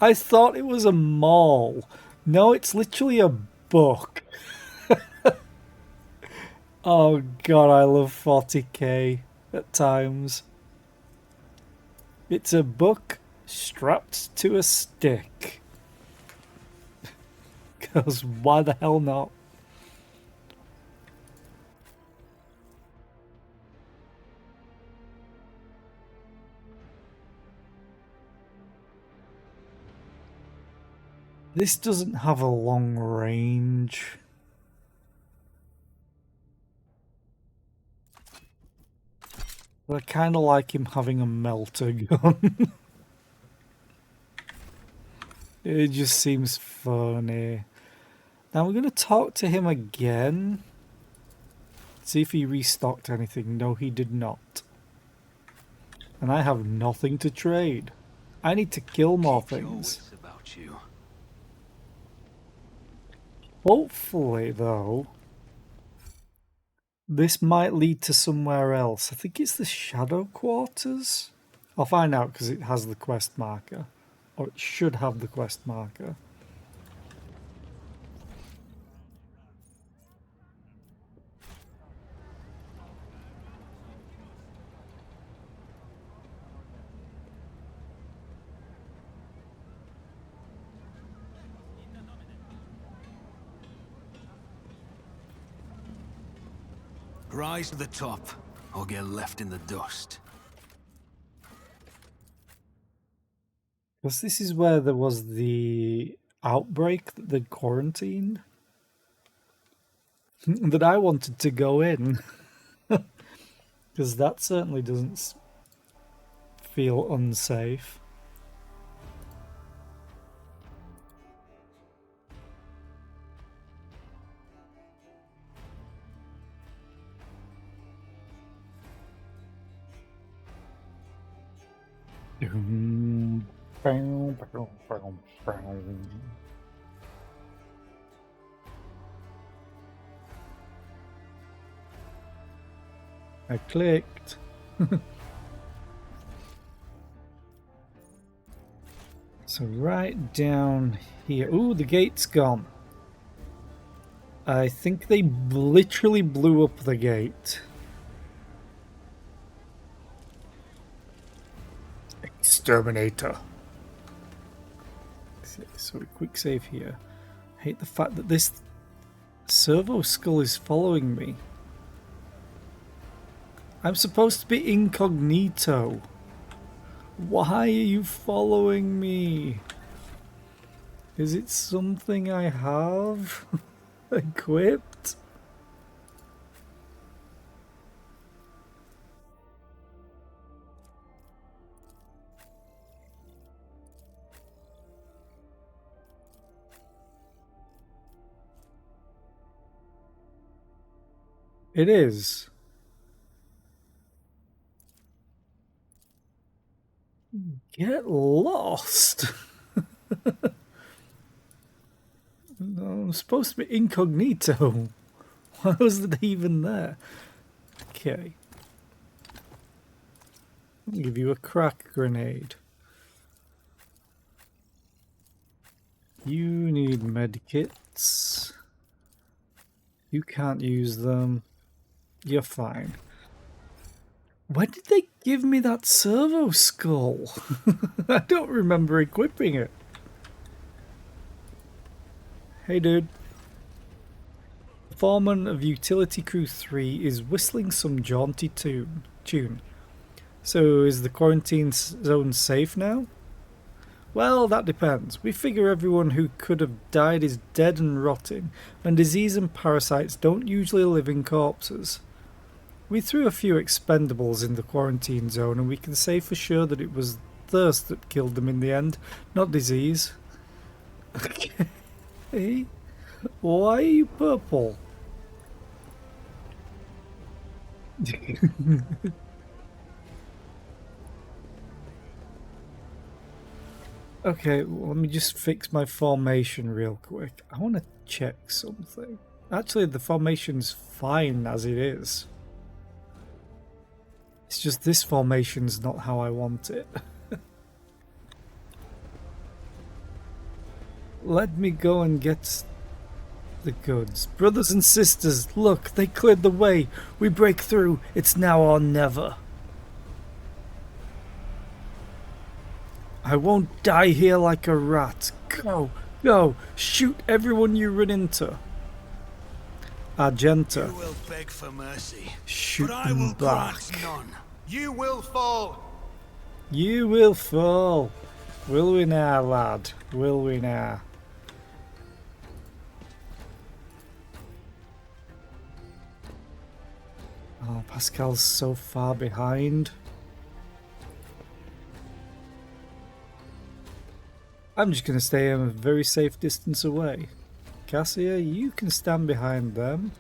I thought it was a mall. No, it's literally a book. Oh god, I love 40k at times. It's a book strapped to a stick. Because why the hell not? This doesn't have a long range. But I kind of like him having a melter gun. It just seems funny. Now we're going to talk to him again. See if he restocked anything. No, he did not. And I have nothing to trade. I need to kill more things. About you. Hopefully, though, this might lead to somewhere else. I think it's the Shadow Quarters. I'll find out because it has the quest marker. Or it should have the quest marker. Rise to the top, or get left in the dust. Because this is where there was the outbreak that they'd quarantined. That I wanted to go in. Because that certainly doesn't feel unsafe. I clicked. So right down here. Ooh, the gate's gone. I think they literally blew up the gate. Exterminator. So a quick save here. I hate the fact that this servo skull is following me. I'm supposed to be incognito. Why are you following me? Is it something I have? Equipped. It is. Get lost. No, I'm supposed to be incognito. Why was it even there? Okay. I'll give you a crack grenade. You need medkits. You can't use them. You're fine. Why did they give me that servo skull? I don't remember equipping it. Hey dude. The foreman of Utility Crew 3 is whistling some jaunty tune. So is the quarantine zone safe now? Well, that depends. We figure everyone who could have died is dead and rotting, and disease and parasites don't usually live in corpses. We threw a few expendables in the quarantine zone, and we can say for sure that it was thirst that killed them in the end, not disease. Okay. Why are you purple? Okay, well, let me just fix my formation real quick. I want to check something. Actually, the formation's fine as it is. It's just this formation's not how I want it. Let me go and get the goods. Brothers and sisters, look, they cleared the way. We break through. It's now or never. I won't die here like a rat. Go, go, shoot everyone you run into. Argenta. You will beg for mercy, Shoot but I them will back. grant none. You will fall. You will fall. Will we now, lad? Will we now? Oh, Pascal's so far behind. I'm just going to stay a very safe distance away. Cassia, you can stand behind them.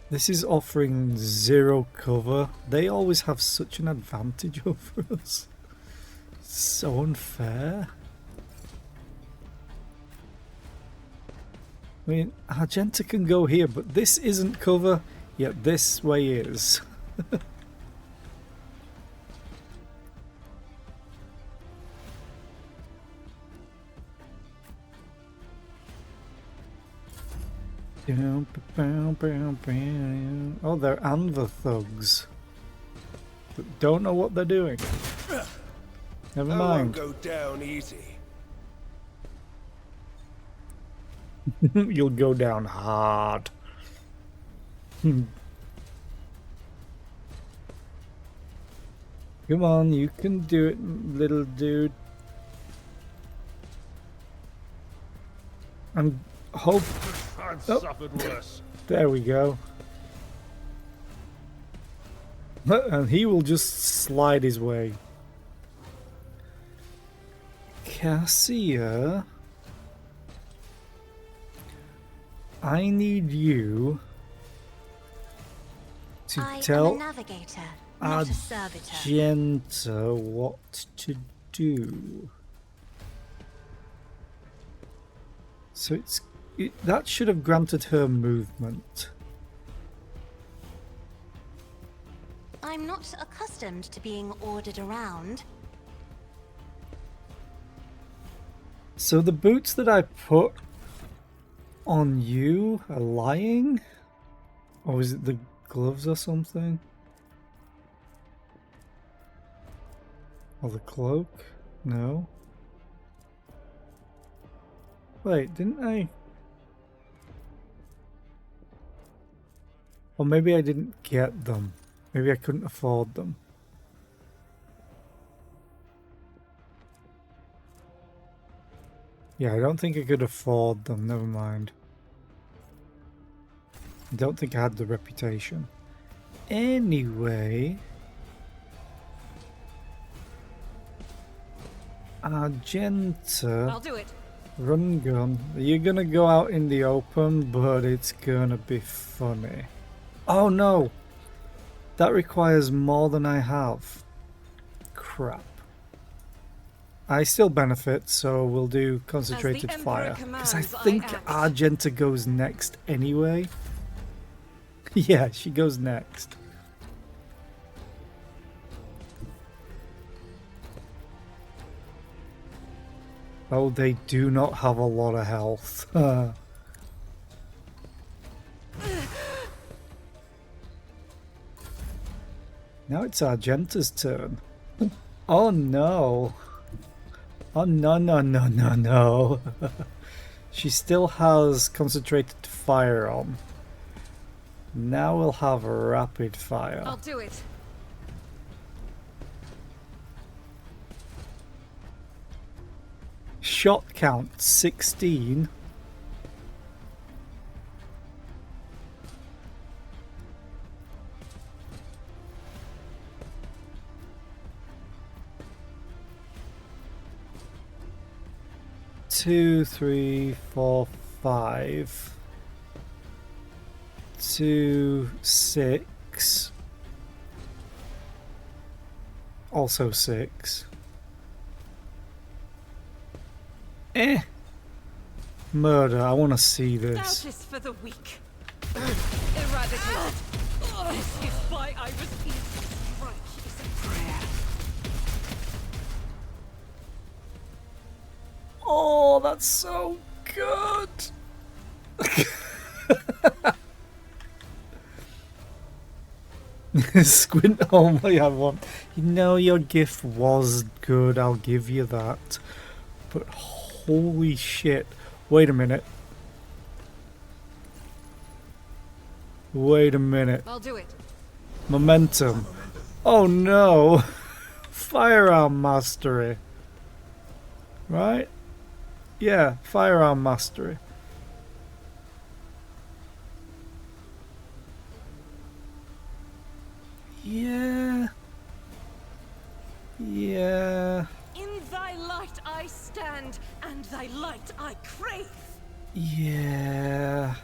This is offering zero cover. They always have such an advantage over us. So unfair. I mean, Argenta can go here, but this isn't cover, yet this way is. Oh, they're Anva thugs. But don't know what they're doing. Never I won't mind. go down easy. You'll go down hard. Come on, you can do it, little dude. I'm hope. I've Oh. suffered worse. There we go. And he will just slide his way. Cassia, I need you to I am a tell navigator, not a servitor. Argenta what to do. So that should have granted her movement. I'm not accustomed to being ordered around. So the boots that I put on you are lying? Or is it the gloves or something? Or the cloak? No. Wait, didn't I? Or maybe I didn't get them. Maybe I couldn't afford them. Yeah, I don't think I could afford them, never mind. I don't think I had the reputation. Anyway... Argenta... I'll do it. Run gun. You're gonna go out in the open, but it's gonna be funny. Oh no! That requires more than I have. Crap. I still benefit, so we'll do concentrated fire. Because I think Argenta goes next anyway. Yeah, she goes next. Oh, they do not have a lot of health. Now it's Argenta's turn. Oh no. Oh no, no, no, no, no. She still has concentrated fire on. Now we'll have rapid fire. I'll do it. Shot count 16. Two, three, four, 5. 2, 6. Also 6. Murder, I want to see this. Doubt is for the weak. Eradicate. This is why I was eaten. Right, is a prayer. Oh, that's so good. Squint only I want. You know, your gift was good, I'll give you that. But holy shit. Wait a minute. Wait a minute. I'll do it. Momentum. Oh no. Firearm mastery. Right? Yeah, firearm mastery. Yeah. Yeah. In thy light I stand, and thy light I crave. Yeah.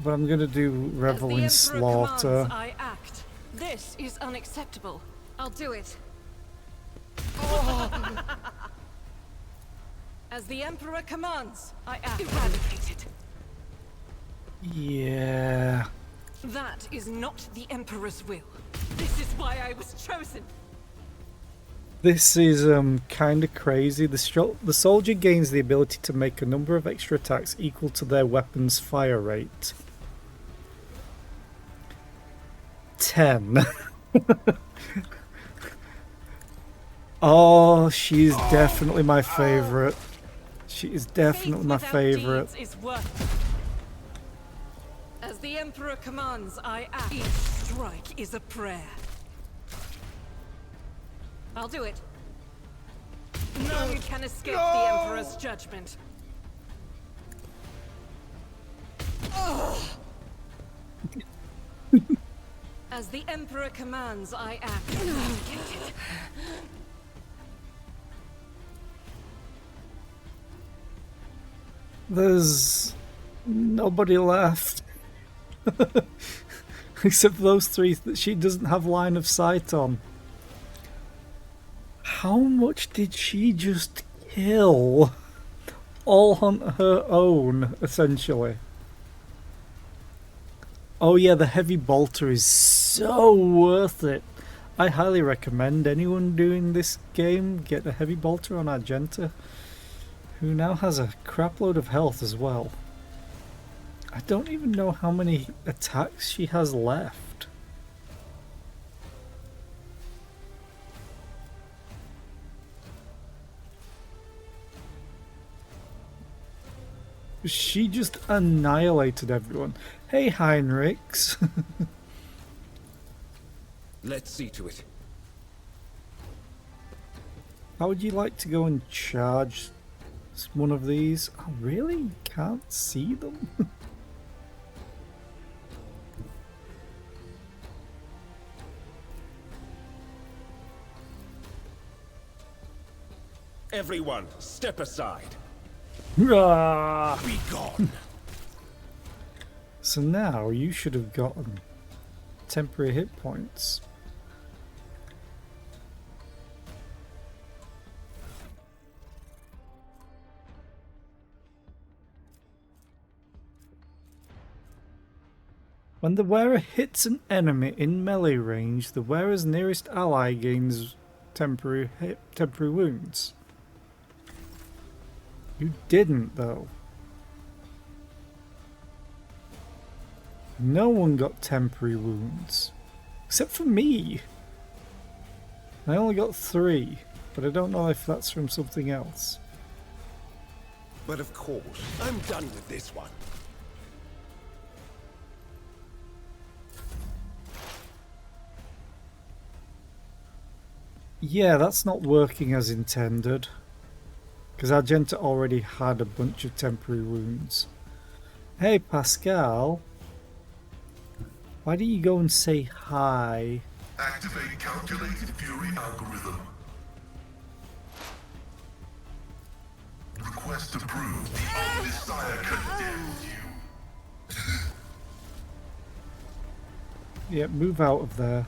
But I'm gonna do revel in As the Emperor slaughter. commands, I act. This is unacceptable. I'll do it. As the Emperor commands, I act. Eradicated. Yeah. That is not the Emperor's will. This is why I was chosen. This is kind of crazy. The soldier gains the ability to make a number of extra attacks equal to their weapon's fire rate. 10. Oh, she's definitely my favorite. She is definitely my favorite. As the Emperor commands, I act. Each strike is a prayer. I'll do it. None can escape the Emperor's judgment. As the Emperor commands, I act. Eradicated. There's nobody left. Except for those 3 that she doesn't have line of sight on. How much did she just kill? All on her own, essentially. Oh yeah, the heavy bolter is so worth it. I highly recommend anyone doing this game get a heavy bolter on Argenta, who now has a crapload of health as well. I don't even know how many attacks she has left. She just annihilated everyone. Hey, Heinrichs. Let's see to it. How would you like to go and charge one of these? I really can't see them. Everyone, step aside. Rah! Be gone. So now you should have gotten temporary hit points. When the wearer hits an enemy in melee range, the wearer's nearest ally gains temporary wounds. You didn't, though. No one got temporary wounds. Except for me. I only got 3, but I don't know if that's from something else. But of course, I'm done with this one. Yeah, that's not working as intended. Because Argenta already had a bunch of temporary wounds. Hey, Pascal. Why don't you go and say hi? Activate calculated fury algorithm. Request approved. The Omnis Sire condemns you. Yeah, move out of there.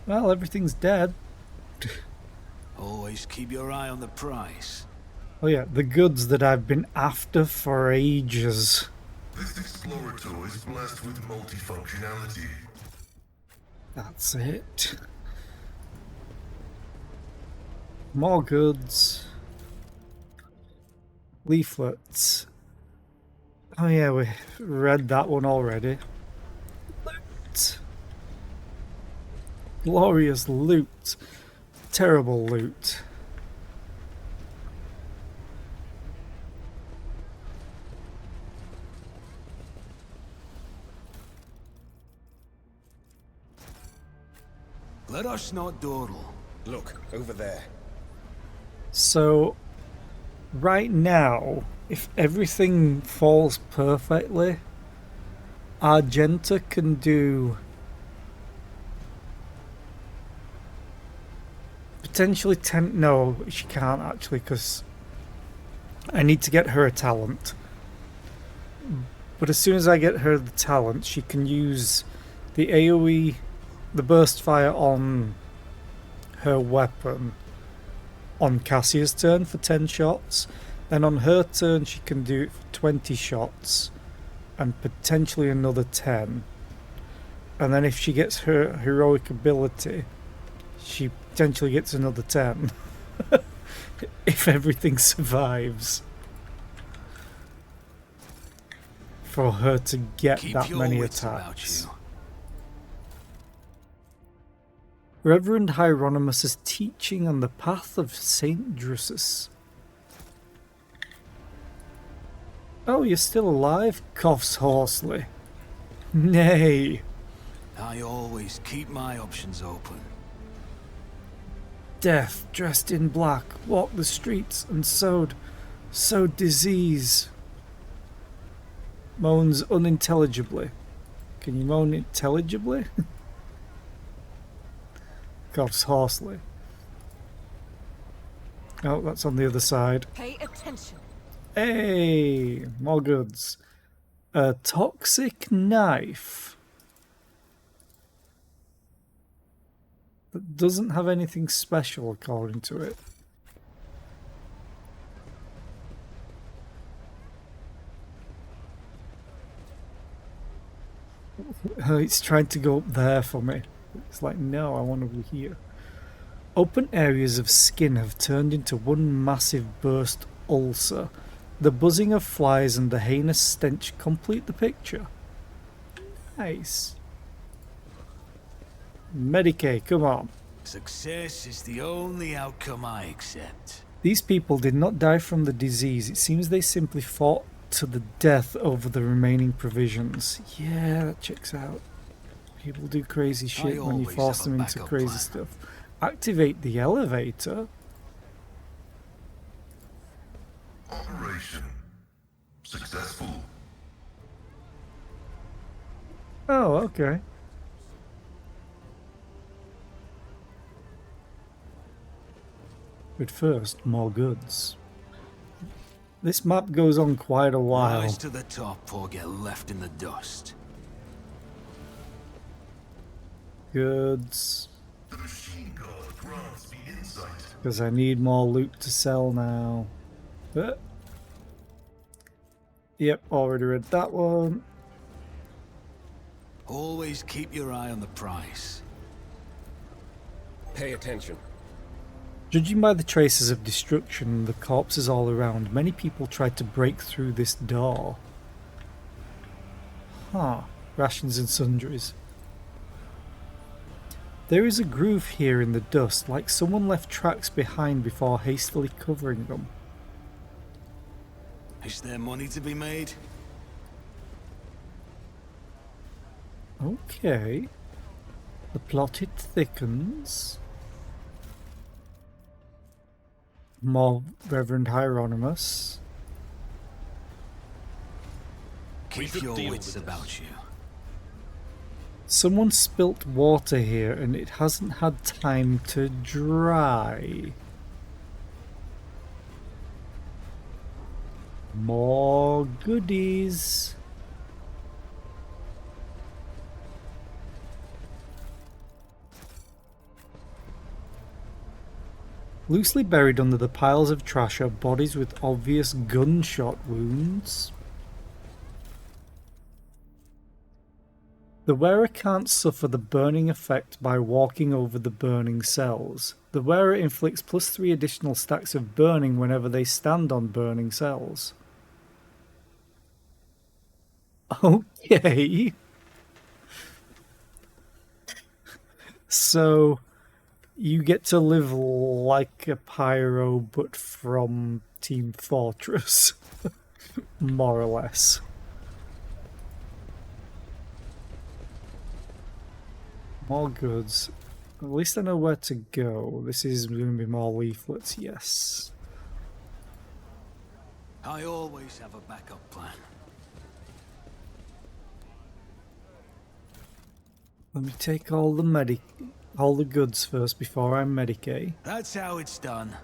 Well, everything's dead. Always keep your eye on the prize. Oh yeah, the goods that I've been after for ages. This Explorator is blessed with multifunctionality. That's it. More goods. Leaflets. Oh yeah, we read that one already. Loot. Glorious loot. Terrible loot. Let us not dawdle. Look, over there. So, right now, if everything falls perfectly, Argenta can do potentially 10. No, she can't actually, because I need to get her a talent. But as soon as I get her the talent, she can use the AoE, the burst fire on her weapon on Cassia's turn for 10 shots. Then on her turn, she can do it for 20 shots and potentially another 10. And then if she gets her heroic ability, she potentially gets another 10 if everything survives for her to get Keep that your many wits about attacks. you. Reverend Hieronymus' teaching on the path of Saint Drusus. Oh, you're still alive? Coughs hoarsely. Nay. I always keep my options open. Death, dressed in black, walked the streets and sowed disease. Moans unintelligibly. Can you moan intelligibly? Coughs hoarsely. Oh, that's on the other side. Pay attention. Hey, more goods. A toxic knife. That doesn't have anything special according to it. It's trying to go up there for me. It's like, no, I want to be here. Open areas of skin have turned into one massive burst ulcer. The buzzing of flies and the heinous stench complete the picture. Nice. Medicaid, come on. Success is the only outcome I accept. These people did not die from the disease. It seems they simply fought to the death over the remaining provisions. Yeah, that checks out. People do crazy shit when you always force have a them into backup crazy plan. stuff. Activate the elevator? Operation successful. Oh, okay. But first, more goods. This map goes on quite a while. Rise to the top or get left in the dust. Goods. The machine god grants me insight. Because I need more loot to sell now. Yep, already read that one. Always keep your eye on the price. Pay attention. Judging by the traces of destruction and the corpses all around, many people tried to break through this door. Huh. Rations and sundries. There is a groove here in the dust, like someone left tracks behind before hastily covering them. Is there money to be made? Okay. The plot it thickens. More Reverend Hieronymus. Keep your wits about you. Someone spilt water here and it hasn't had time to dry. More goodies. Loosely buried under the piles of trash are bodies with obvious gunshot wounds. The wearer can't suffer the burning effect by walking over the burning cells. The wearer inflicts +3 additional stacks of burning whenever they stand on burning cells. Okay. So, you get to live like a pyro, but from Team Fortress. More or less. More goods. At least I know where to go. This is going to be more leaflets, yes. I always have a backup plan. Let me take all the goods first before I medicate. That's how it's done.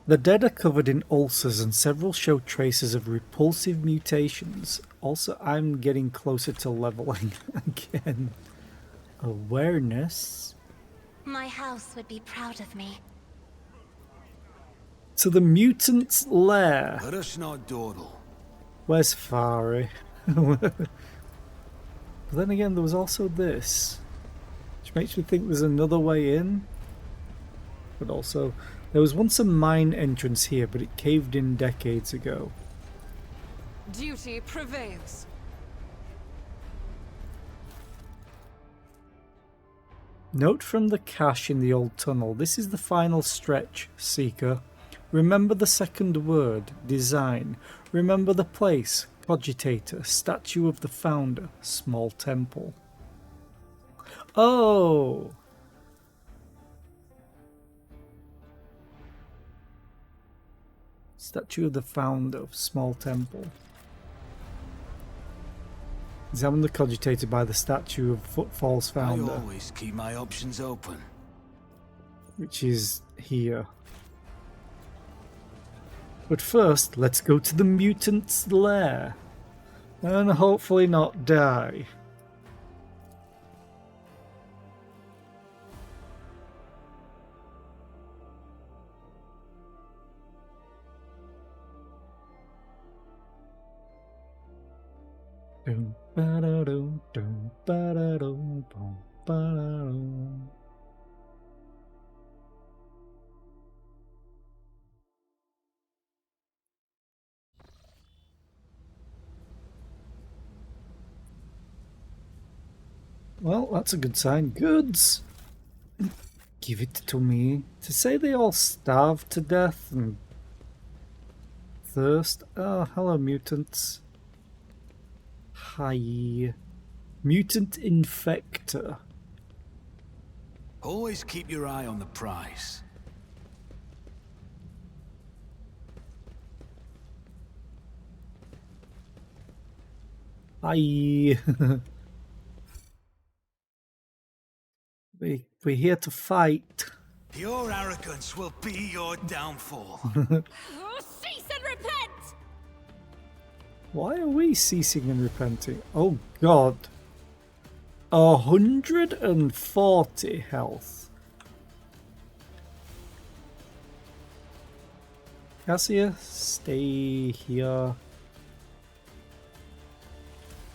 The dead are covered in ulcers and several show traces of repulsive mutations. Also, I'm getting closer to leveling again. Awareness. My house would be proud of me. To the mutant's lair. Let us not dawdle. Where's Fari? But then again, there was also this. Which makes me think there's another way in. But also, there was once a mine entrance here, but it caved in decades ago. Duty prevails. Note from the cache in the old tunnel. This is the final stretch, Seeker. Remember the second word, design. Remember the place, cogitator, statue of the founder, small temple. Oh! Statue of the founder, small temple. Examine the cogitator by the statue of Footfall's founder. I always keep my options open. Which is here. But first, let's go to the mutant's lair. And hopefully not die. Dum, ba-da-dum, dum, ba-da-dum, bum, ba-da-dum. Well, that's a good sign. Goods! Give it to me. To say they all starved to death and thirst. Oh, hello, mutants. Hi. Mutant Infector. Always keep your eye on the prize. Aye. We're here to fight. Your arrogance will be your downfall. Cease and repent! Why are we ceasing and repenting? Oh god. 140 health. Cassia, stay here.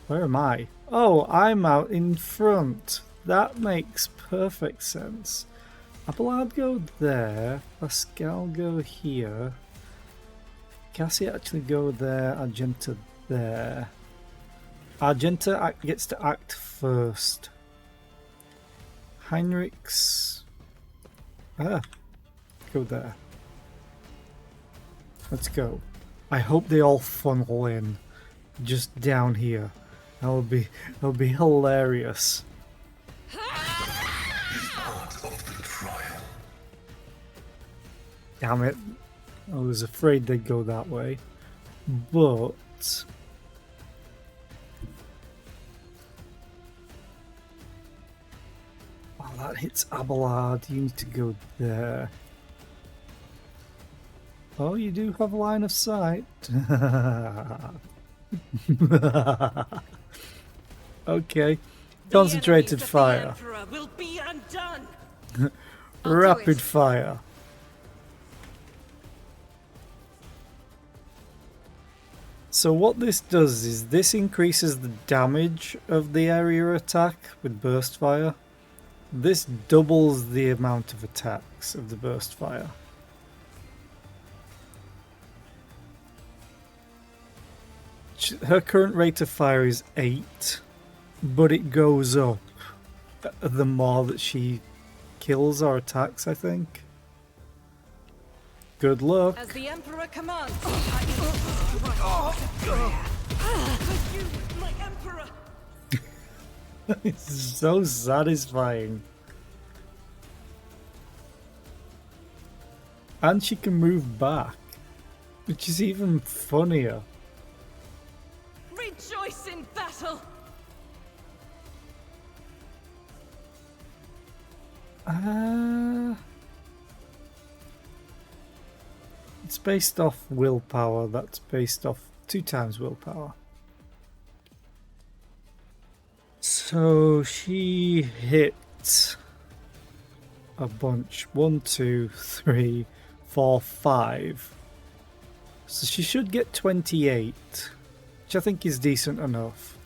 Where am I? Oh, I'm out in front. That makes perfect sense. Abelard go there. Pascal go here. Cassia actually go there. Argenta there. Argenta gets to act first. Heinrichs. Go there. Let's go. I hope they all funnel in just down here. That'll be hilarious. Is part of the trial. Damn it. I was afraid they'd go that way. But oh, that hits Abelard. You need to go there. Oh, you do have line of sight. Okay. Concentrated fire. The Emperor will be undone. Rapid fire. So what this does is this increases the damage of the area attack with burst fire. This doubles the amount of attacks of the burst fire. Her current rate of fire is 8, but it goes up the more that she kills or attacks, I think. Good luck. As the Emperor commands. You, my Emperor. It's so satisfying. And she can move back, which is even funnier. Rejoice in battle. It's based off willpower. That's based off 2 times willpower. So she hit a bunch. 1, 2, 3, 4, 5. So she should get 28, which I think is decent enough.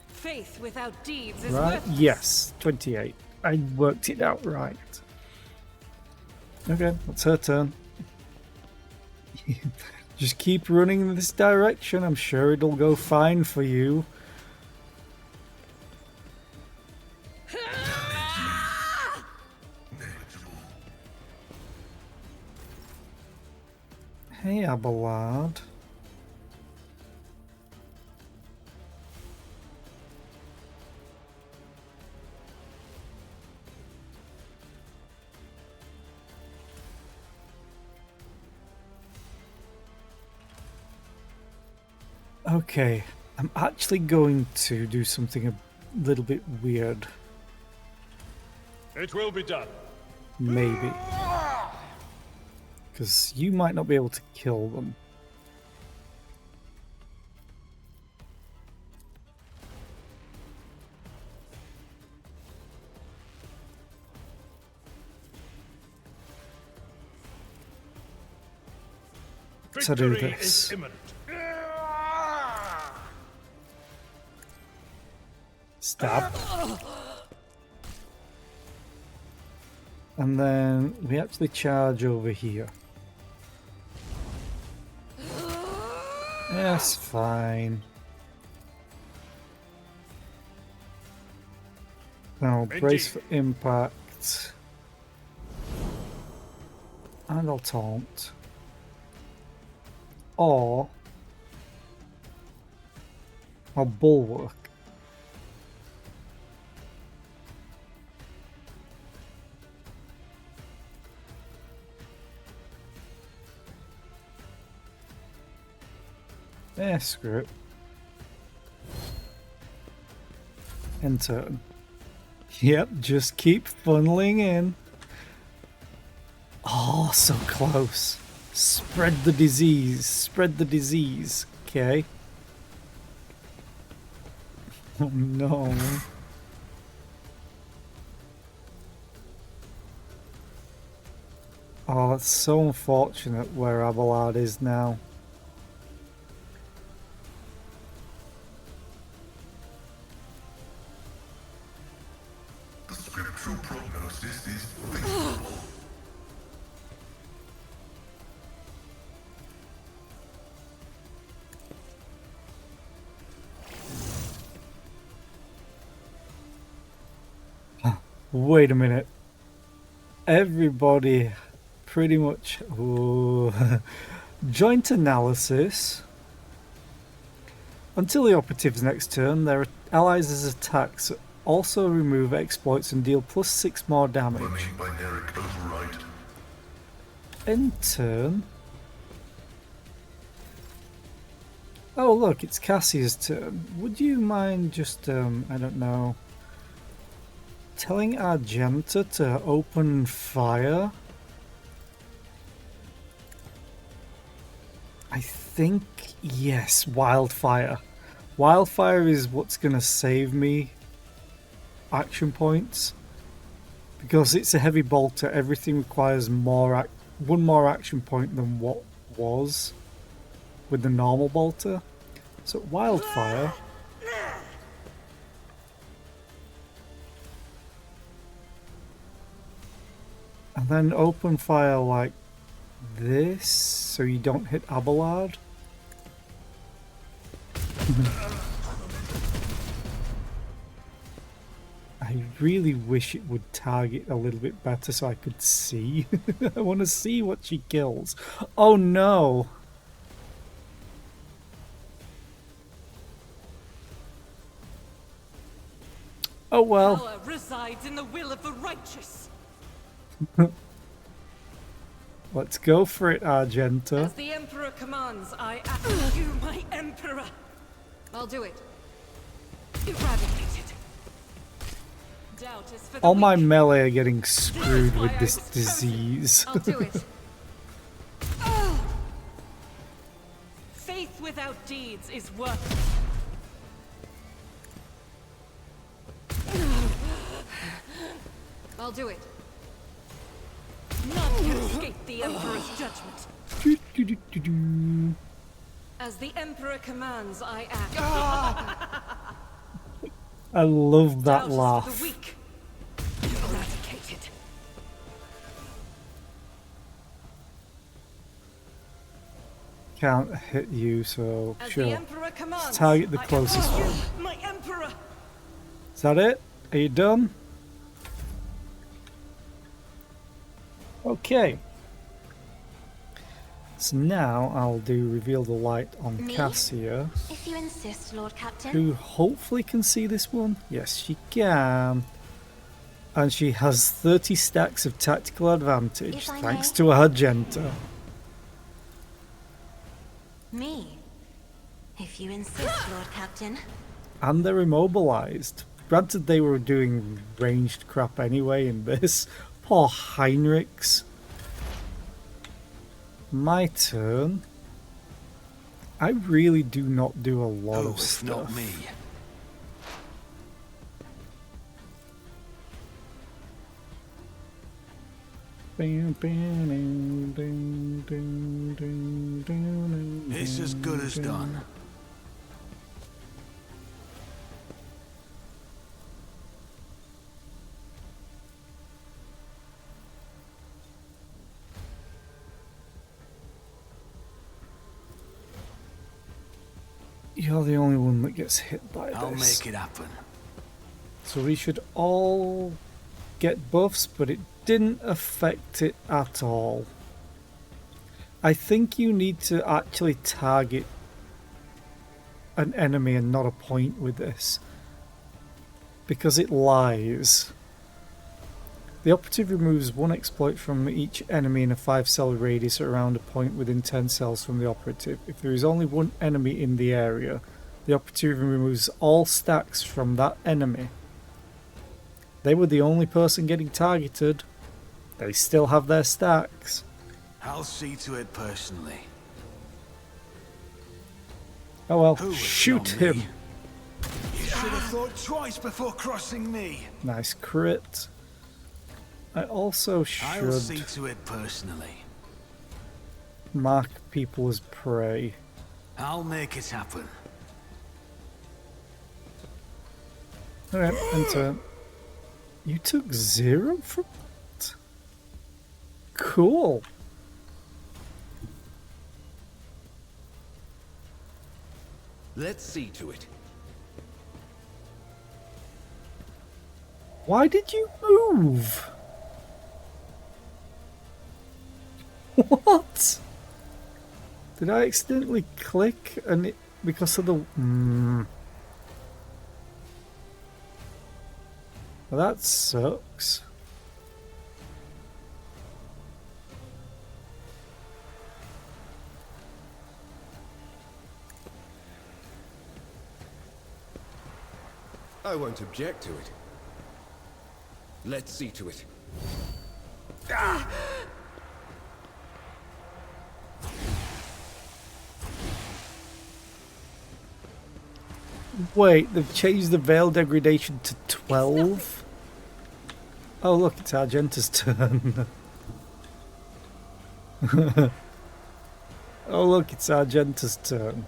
Faith without deeds is Right? worthless. Yes, 28. I worked it out right. Okay, that's her turn. Just keep running in this direction. I'm sure it'll go fine for you. Negligible. Hey, Abelard. Okay, I'm actually going to do something a little bit weird. It will be done. Maybe. Because you might not be able to kill them. So do Victory this. is imminent. Stab. And then we actually charge over here. That's fine. Now brace for impact. And I'll taunt. Or I'll bulwark. Screw it. End turn. Yep, just keep funneling in. Oh, so close. Spread the disease. Spread the disease. Okay. Oh no. Oh, that's so unfortunate where Abelard is now. The scriptural prognosis is favorable. Wait a minute. Everybody pretty much... Ooh. Joint analysis. Until the operative's next turn, their allies' attacks also remove exploits and deal +6 more damage. Running binaric override. End turn. Oh look, it's Cassia's turn. Would you mind just, I don't know, telling Argenta to open fire? I think, yes, wildfire. Wildfire is what's going to save me action points. Because it's a heavy bolter, everything requires one more action point than what was with the normal bolter. So wildfire. And then open fire like this, so you don't hit Abelard. I really wish it would target a little bit better so I could see. I want to see what she kills. Oh no! Oh well. Power resides in the will of the righteous. Let's go for it, Argenta. As the Emperor commands, I act. You, my Emperor. I'll do it. Eradicate it. Doubt is for the All my weak. melee are getting screwed with Why I this was disease. I'll do it. Faith without deeds is worthless. I'll do it. None can escape the Emperor's judgment. As the Emperor commands, I act. I love that Doubt is for laugh. the weak. Eradicate it. Can't hit you, so As the sure. Emperor commands, target the I closest act. one. My Emperor. Is that it? Are you done? Okay. So now I'll do reveal the light on Me? Cassia, If you insist, Lord Captain. who hopefully can see this one. Yes, she can. And she has 30 stacks of tactical advantage, If I thanks may. to Argenta. Me. If you insist, Lord Captain. And they're immobilized. Granted, they were doing ranged crap anyway in this. Poor Heinrichs. My turn. I really do not do a lot of if stuff. not me. It's as good as done. You're the only one that gets hit by I'll this. make it happen. So we should all get buffs, but it didn't affect it at all. I think you need to actually target an enemy and not a point with this, because it lies. The operative removes one exploit from each enemy in a 5-cell radius around a point within 10 cells from the operative. If there is only one enemy in the area, the operative removes all stacks from that enemy. They were the only person getting targeted. They still have their stacks. I'll see to it personally. Oh well, Who would shoot tell him. me? You should have thought twice before crossing me. Nice crit. I also I'll should see to it personally. mark people as prey. I'll make it happen. Alright, enter. You took 0 from it? Cool. Let's see to it. Why did you move? What? Did I accidentally click and it because of the Well, that sucks. I won't object to it. Let's see to it. Wait, they've changed the veil degradation to 12? Oh look, it's Argenta's turn. Oh look, it's Argenta's turn.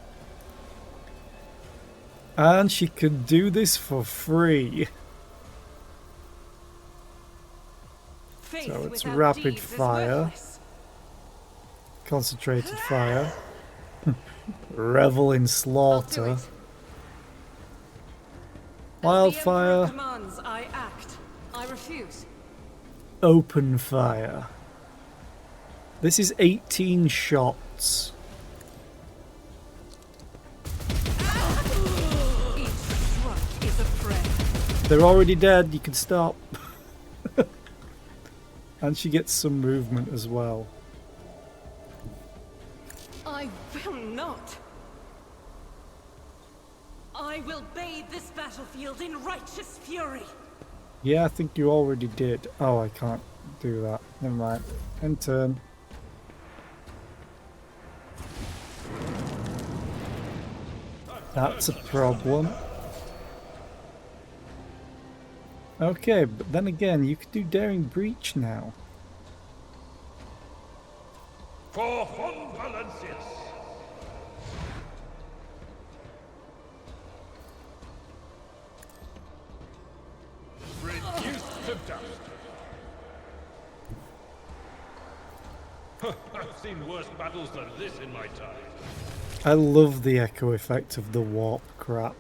And she can do this for free. Faith So it's without rapid deeds is fire. worthless. Concentrated fire. Revel in I'll do slaughter. it. Wildfire. As the Emperor commands, I act. I refuse. Open fire. This is 18 shots. Each shrug is a prayer. They're already dead, you can stop. And she gets some movement as well. I will not. I will bathe this battlefield in righteous fury. Yeah, I think you already did. Oh, I can't do that. Never mind. End turn. That's a problem. Okay, but then again, you could do Daring Breach now. For Von Valencius. Reduced to dust. I've seen worse battles than this in my time. I love the echo effect of the warp crap.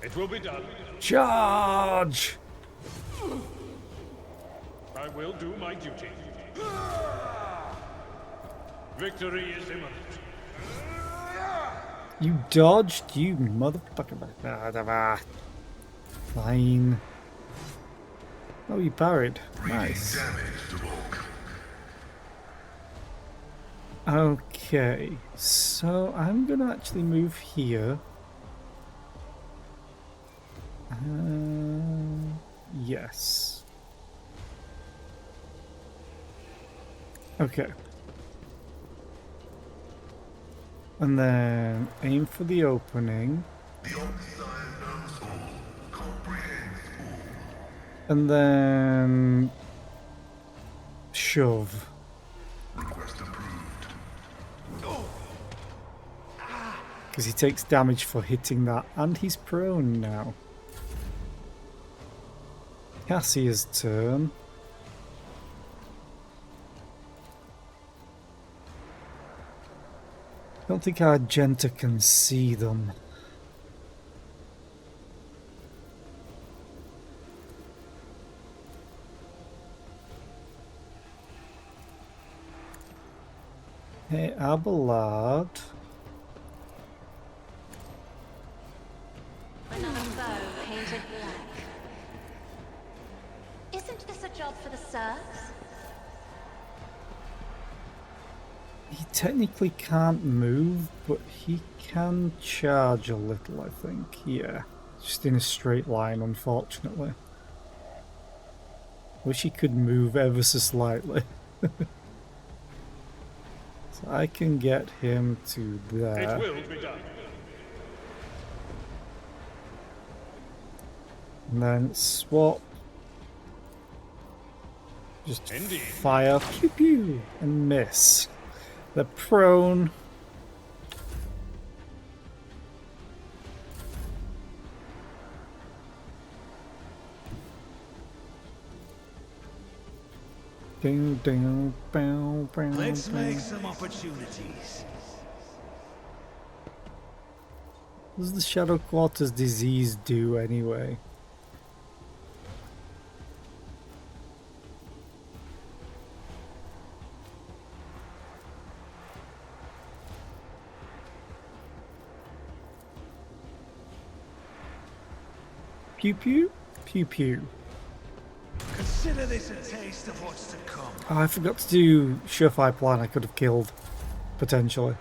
It will be done. Charge! I will do my duty. Victory is imminent. You dodged, you motherfucker. Fine. Oh, you parried. Nice. Damage to Bulk. Okay, so I'm gonna actually move here. Yes. Okay. And then aim for the opening. The Omnissiah knows all, comprehends all. And then shove. Request approved. Because he takes damage for hitting that, and he's prone now. Cassia's turn. I don't think Argenta can see them. Hey, Abelard. Another foe painted black. Isn't this a job for the serfs? He technically can't move, but he can charge a little, I think. Yeah, just in a straight line, unfortunately. Wish he could move ever so slightly. So I can get him to there. It will be done. And then swap. Just Indeed. fire, pew pew, and miss. They're prone. Ding ding bow bow. Let's bow. make some opportunities. What does the Shadow Quarters disease do anyway? Pew pew, pew pew. Consider this a taste of what's to come. Oh, I forgot to do Surefire Plan. I could have killed, potentially.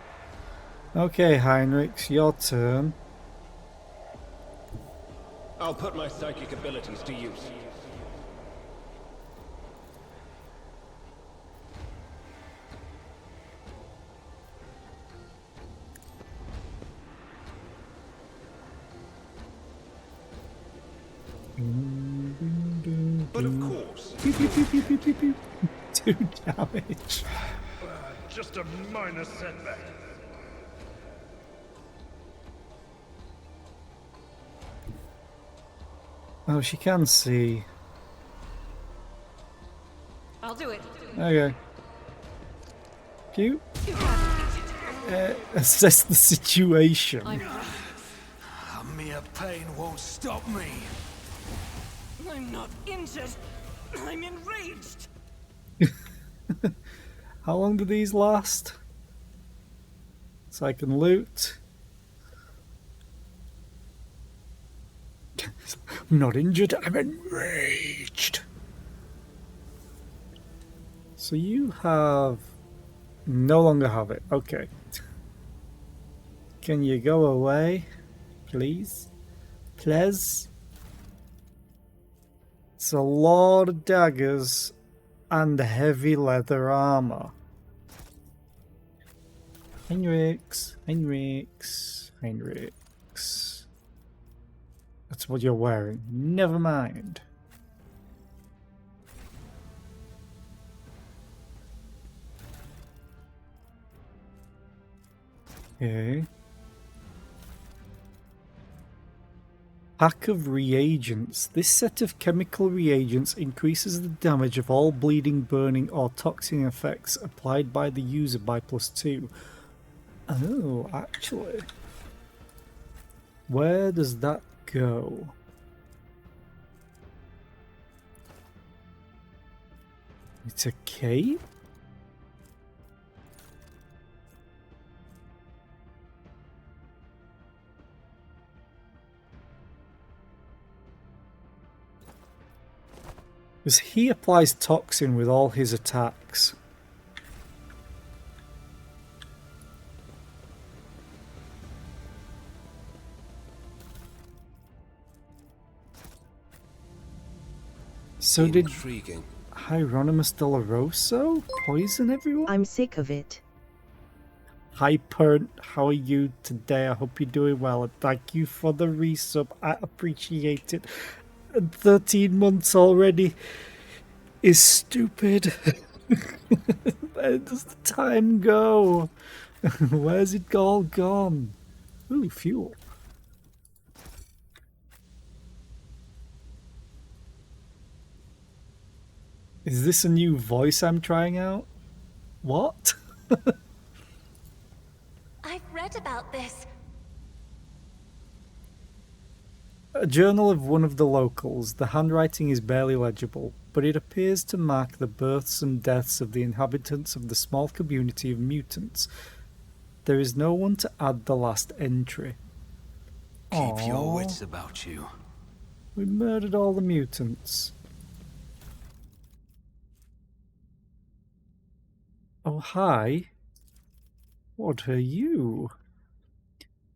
Okay, Heinrichs, your turn. I'll put my psychic abilities to use. But of course, Pew pew pew pew pew pew pew. 2 damage. Just a minor setback. Oh, she can see. I'll do it. Okay. Pew. Assess the situation. A mere pain won't stop me. I'm not injured. I'm enraged. How long do these last? So I can loot. I'm not injured, I'm enraged. So you have... no longer have it. Okay. Can you go away? Please? Please? It's a lot of daggers and heavy leather armor. Heinrichs, Heinrichs, Heinrichs. That's what you're wearing. Never mind. Okay. Pack of reagents. This set of chemical reagents increases the damage of all bleeding, burning, or toxin effects applied by the user by +2. Oh, actually. Where does that go? It's a cape? Because he applies toxin with all his attacks. So intriguing. did Hieronymus Doloroso poison everyone? I'm sick of it. Hi Pernt, how are you today? I hope you're doing well and thank you for the resub. I appreciate it. 13 months already is stupid. Where does the time go? Where's it all gone? Ooh, fuel. Is this a new voice I'm trying out? What? I've read about this. A journal of one of the locals. The handwriting is barely legible, but it appears to mark the births and deaths of the inhabitants of the small community of mutants. There is no one to add the last entry. Keep your Aww. wits about you. We murdered all the mutants. Oh, hi. What are you?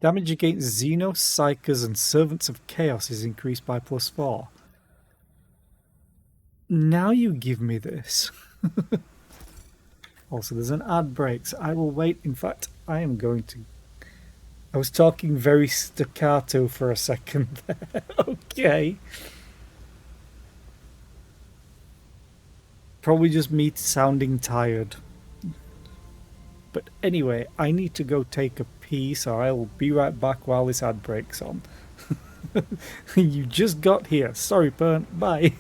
Damage against Xenos, Psychers, and Servants of Chaos is increased by +4. Now you give me this. Also, there's an ad break, so I will wait. In fact, I am going to... I was talking very staccato for a second there. Okay. Probably just me sounding tired. But anyway, I need to go take a pee, so I'll be right back while this ad breaks on. You just got here. Sorry, Pern. Bye.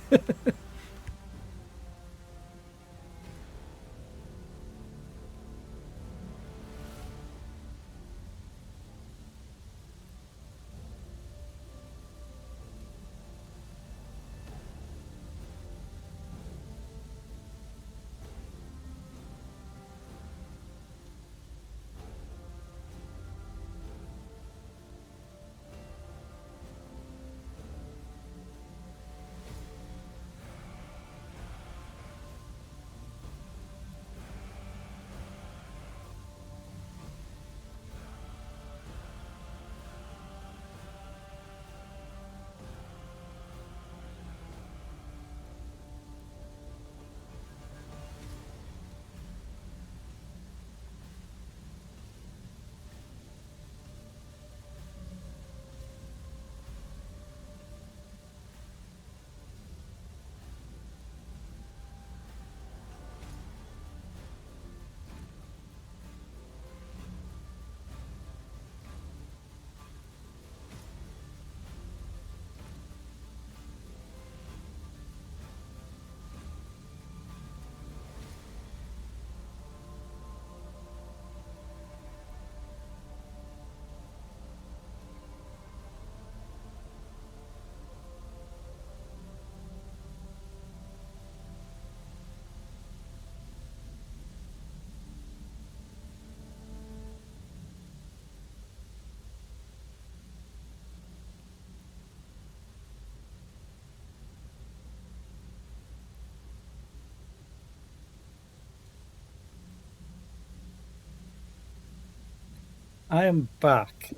I am back.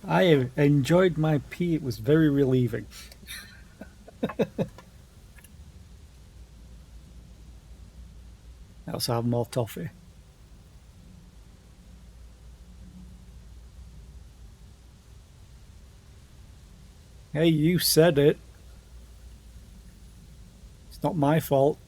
I have enjoyed my pee. It was very relieving. I also have more toffee. Hey, you said it. It's not my fault.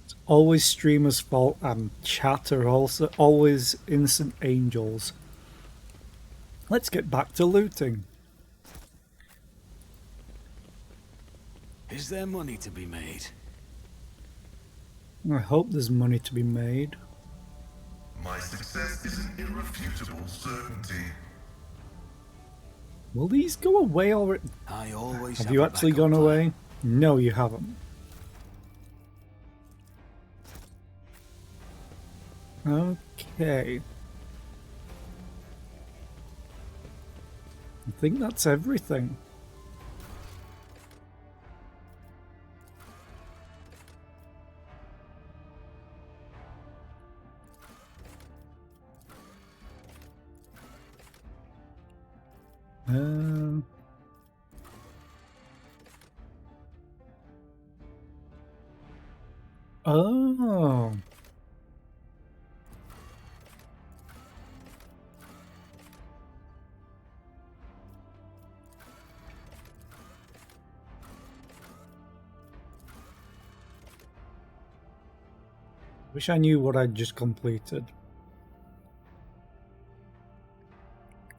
It's always streamers' fault, and chat are also always innocent angels. Let's get back to looting. Is there money to be made? I hope there's money to be made. My success is an irrefutable certainty. Will these go away already? I always Have you a actually backup gone plan. away? No, you haven't. Okay. I think that's everything. Um, oh. Wish I knew what I'd just completed.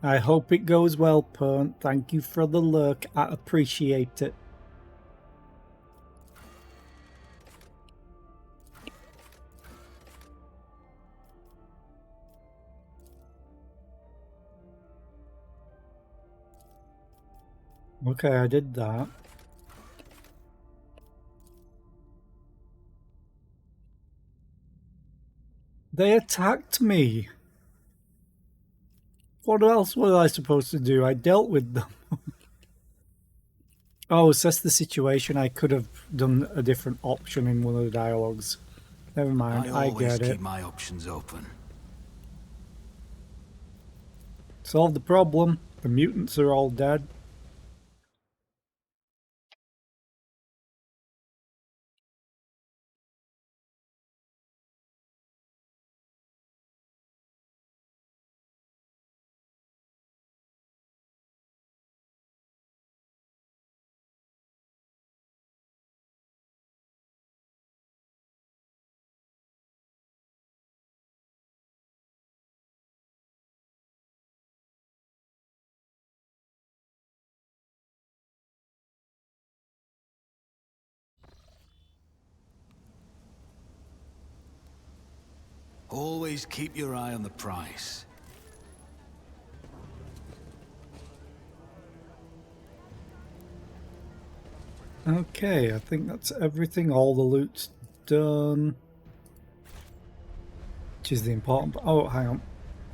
I hope it goes well, Pern. Thank you for the lurk. I appreciate it. Okay, I did that. They attacked me. What else was I supposed to do? I dealt with them. Oh, assess the situation. I could have done a different option in one of the dialogues. Never mind, I always get it. keep my options open. Solve the problem. The mutants are all dead. Always keep your eye on the prize. Okay, I think that's everything. All the loot's done. Which is the important... Oh, hang on.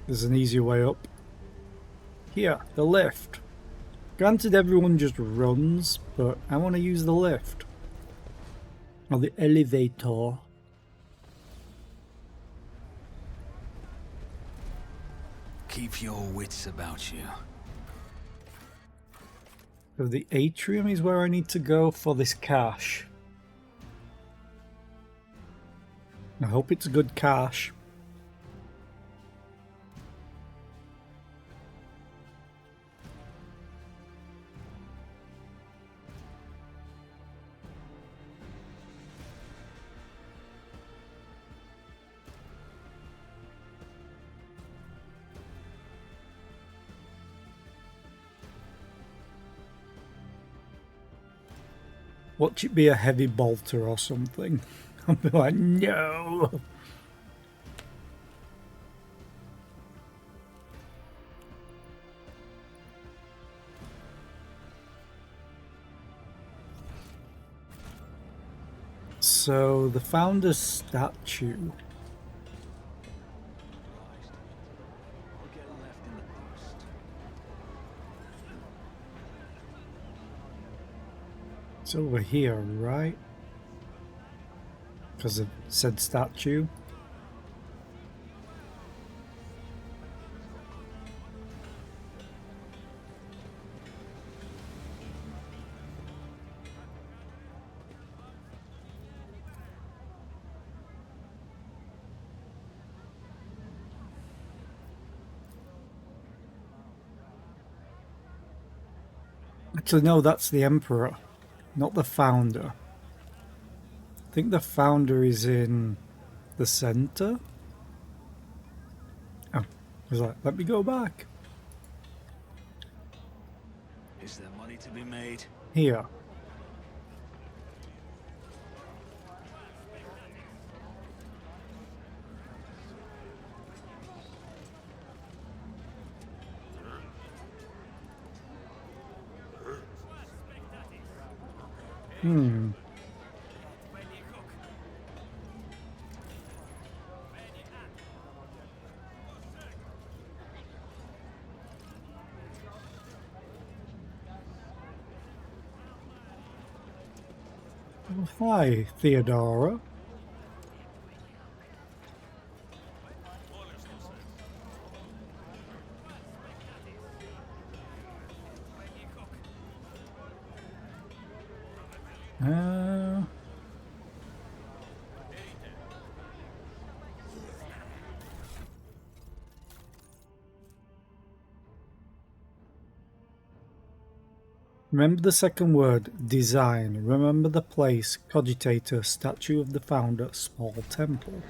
There's an easier way up. Here, the lift. Granted, everyone just runs, but I want to use the lift. Or the elevator. Keep your wits about you. So the atrium is where I need to go for this cache. I hope it's good cache. Watch it be a heavy bolter or something. I'll be like, no! So, the founder's statue. It's over here, right? Because it said statue. Actually, no, that's the Emperor, not the founder. I think the founder is in the center. Oh, I was like, let me go back. Is there money to be made? Here. Oh, hi, Theodora. Remember the second word, design. Remember the place, cogitator, statue of the founder, small temple.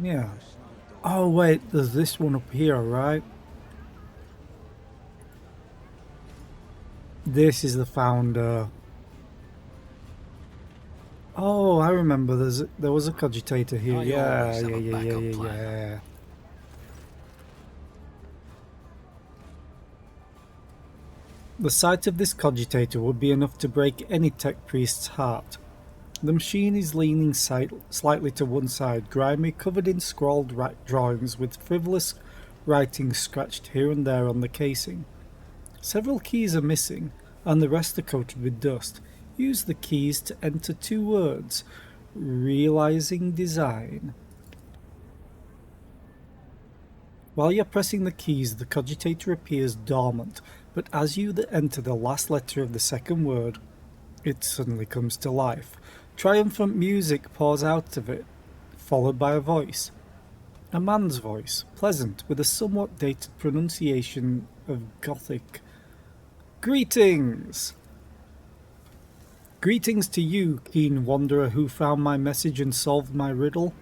Yeah. Oh wait, there's this one up here, right? This is the founder. Oh, I remember. There was a cogitator here. I Yeah, always have yeah, a yeah, yeah, backup yeah, plan. yeah. The sight of this cogitator would be enough to break any tech priest's heart. The machine is leaning slightly to one side, grimy, covered in scrawled drawings with frivolous writing scratched here and there on the casing. Several keys are missing, and the rest are coated with dust. Use the keys to enter 2 words. Realizing design. While you're pressing the keys, the cogitator appears dormant, but as you enter the last letter of the second word, it suddenly comes to life. Triumphant music pours out of it, followed by a voice. A man's voice, pleasant, with a somewhat dated pronunciation of Gothic. Greetings! Greetings to you, keen wanderer who found my message and solved my riddle.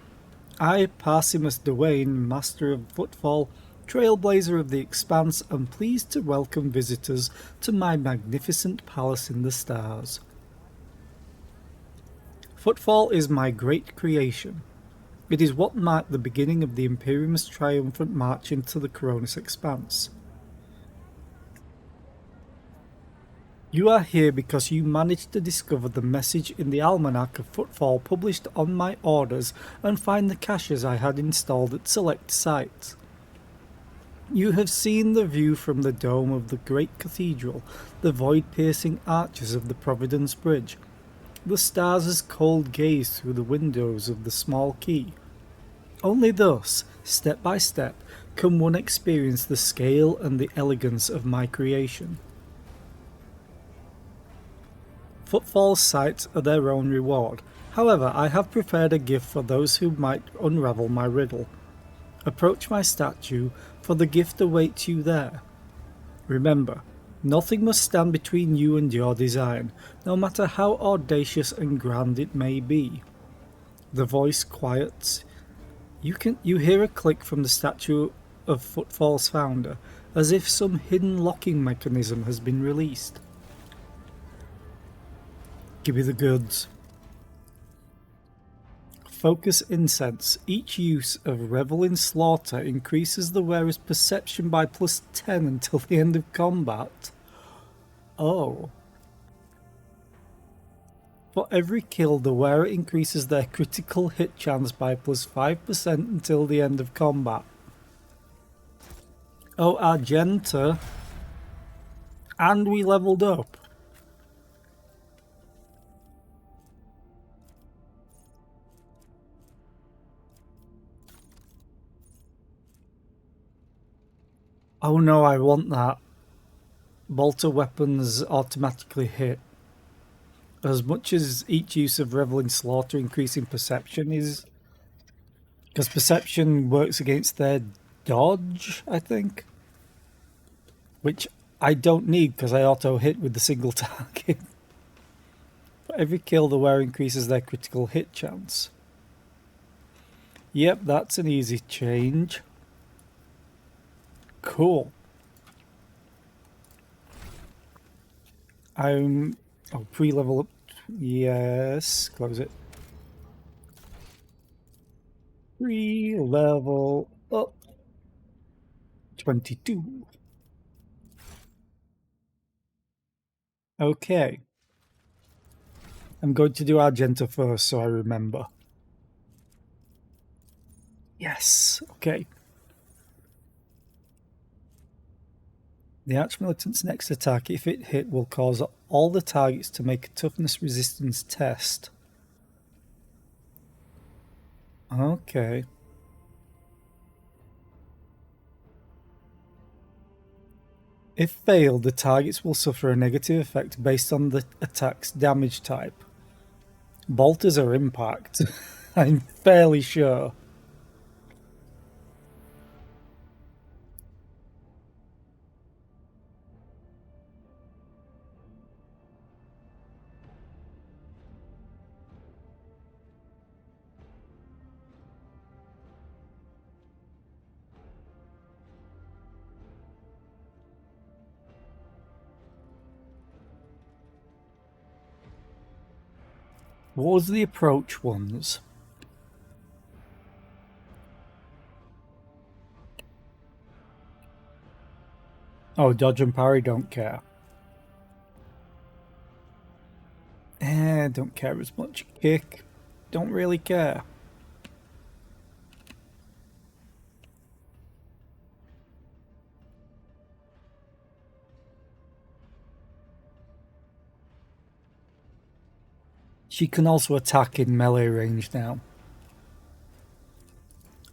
I, Parsimus Dewain, master of footfall, trailblazer of the expanse, am pleased to welcome visitors to my magnificent palace in the stars. Footfall is my great creation. It is what marked the beginning of the Imperium's triumphant march into the Coronis expanse. You are here because you managed to discover the message in the Almanac of Footfall published on my orders and find the caches I had installed at select sites. You have seen the view from the dome of the great cathedral, the void-piercing arches of the Providence Bridge, the stars' cold gaze through the windows of the small key. Only thus, step by step, can one experience the scale and the elegance of my creation. Footfall's sights are their own reward. However, I have prepared a gift for those who might unravel my riddle. Approach my statue, for the gift awaits you there. Remember, nothing must stand between you and your design, no matter how audacious and grand it may be. The voice quiets. You hear a click from the statue of Footfall's founder, as if some hidden locking mechanism has been released. Give me the goods. Focus incense. Each use of Revel in Slaughter increases the wearer's perception by +10 until the end of combat. Oh. For every kill, the wearer increases their critical hit chance by +5% until the end of combat. Oh, Argenta. And we leveled up. Oh no, I want that. Bolter weapons automatically hit. As much as each use of Revel in Slaughter increasing perception is... Because perception works against their dodge, I think. Which I don't need because I auto-hit with the single target. For every kill, the wearer increases their critical hit chance. Yep, that's an easy change. Cool. I'll pre-level up. Yes, close it. Pre-level up. 22. Okay. I'm going to do Argenta first so I remember. Yes, okay. The Arch-Militant's next attack, if it hit, will cause all the targets to make a toughness resistance test. Okay. If failed, the targets will suffer a negative effect based on the attack's damage type. Bolters are impact, I'm fairly sure. What was the approach ones? Oh, dodge and parry, don't care. Don't care as much. Kick, don't really care. She can also attack in melee range now.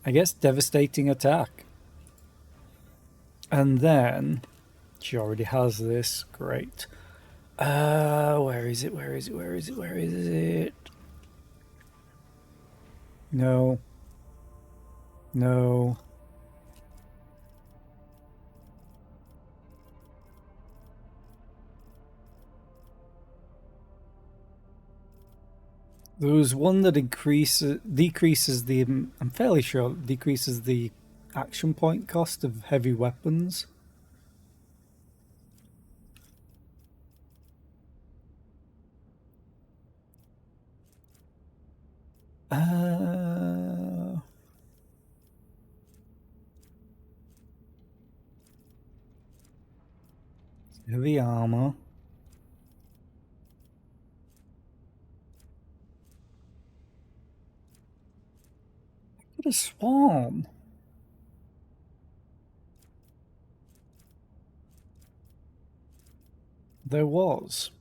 I guess devastating attack. And then she already has this. Great. Where is it? Where is it? Where is it? Where is it? No. No. There was one that decreases the, I'm fairly sure, decreases the action point cost of heavy weapons. Heavy armor. I could have sworn. There was.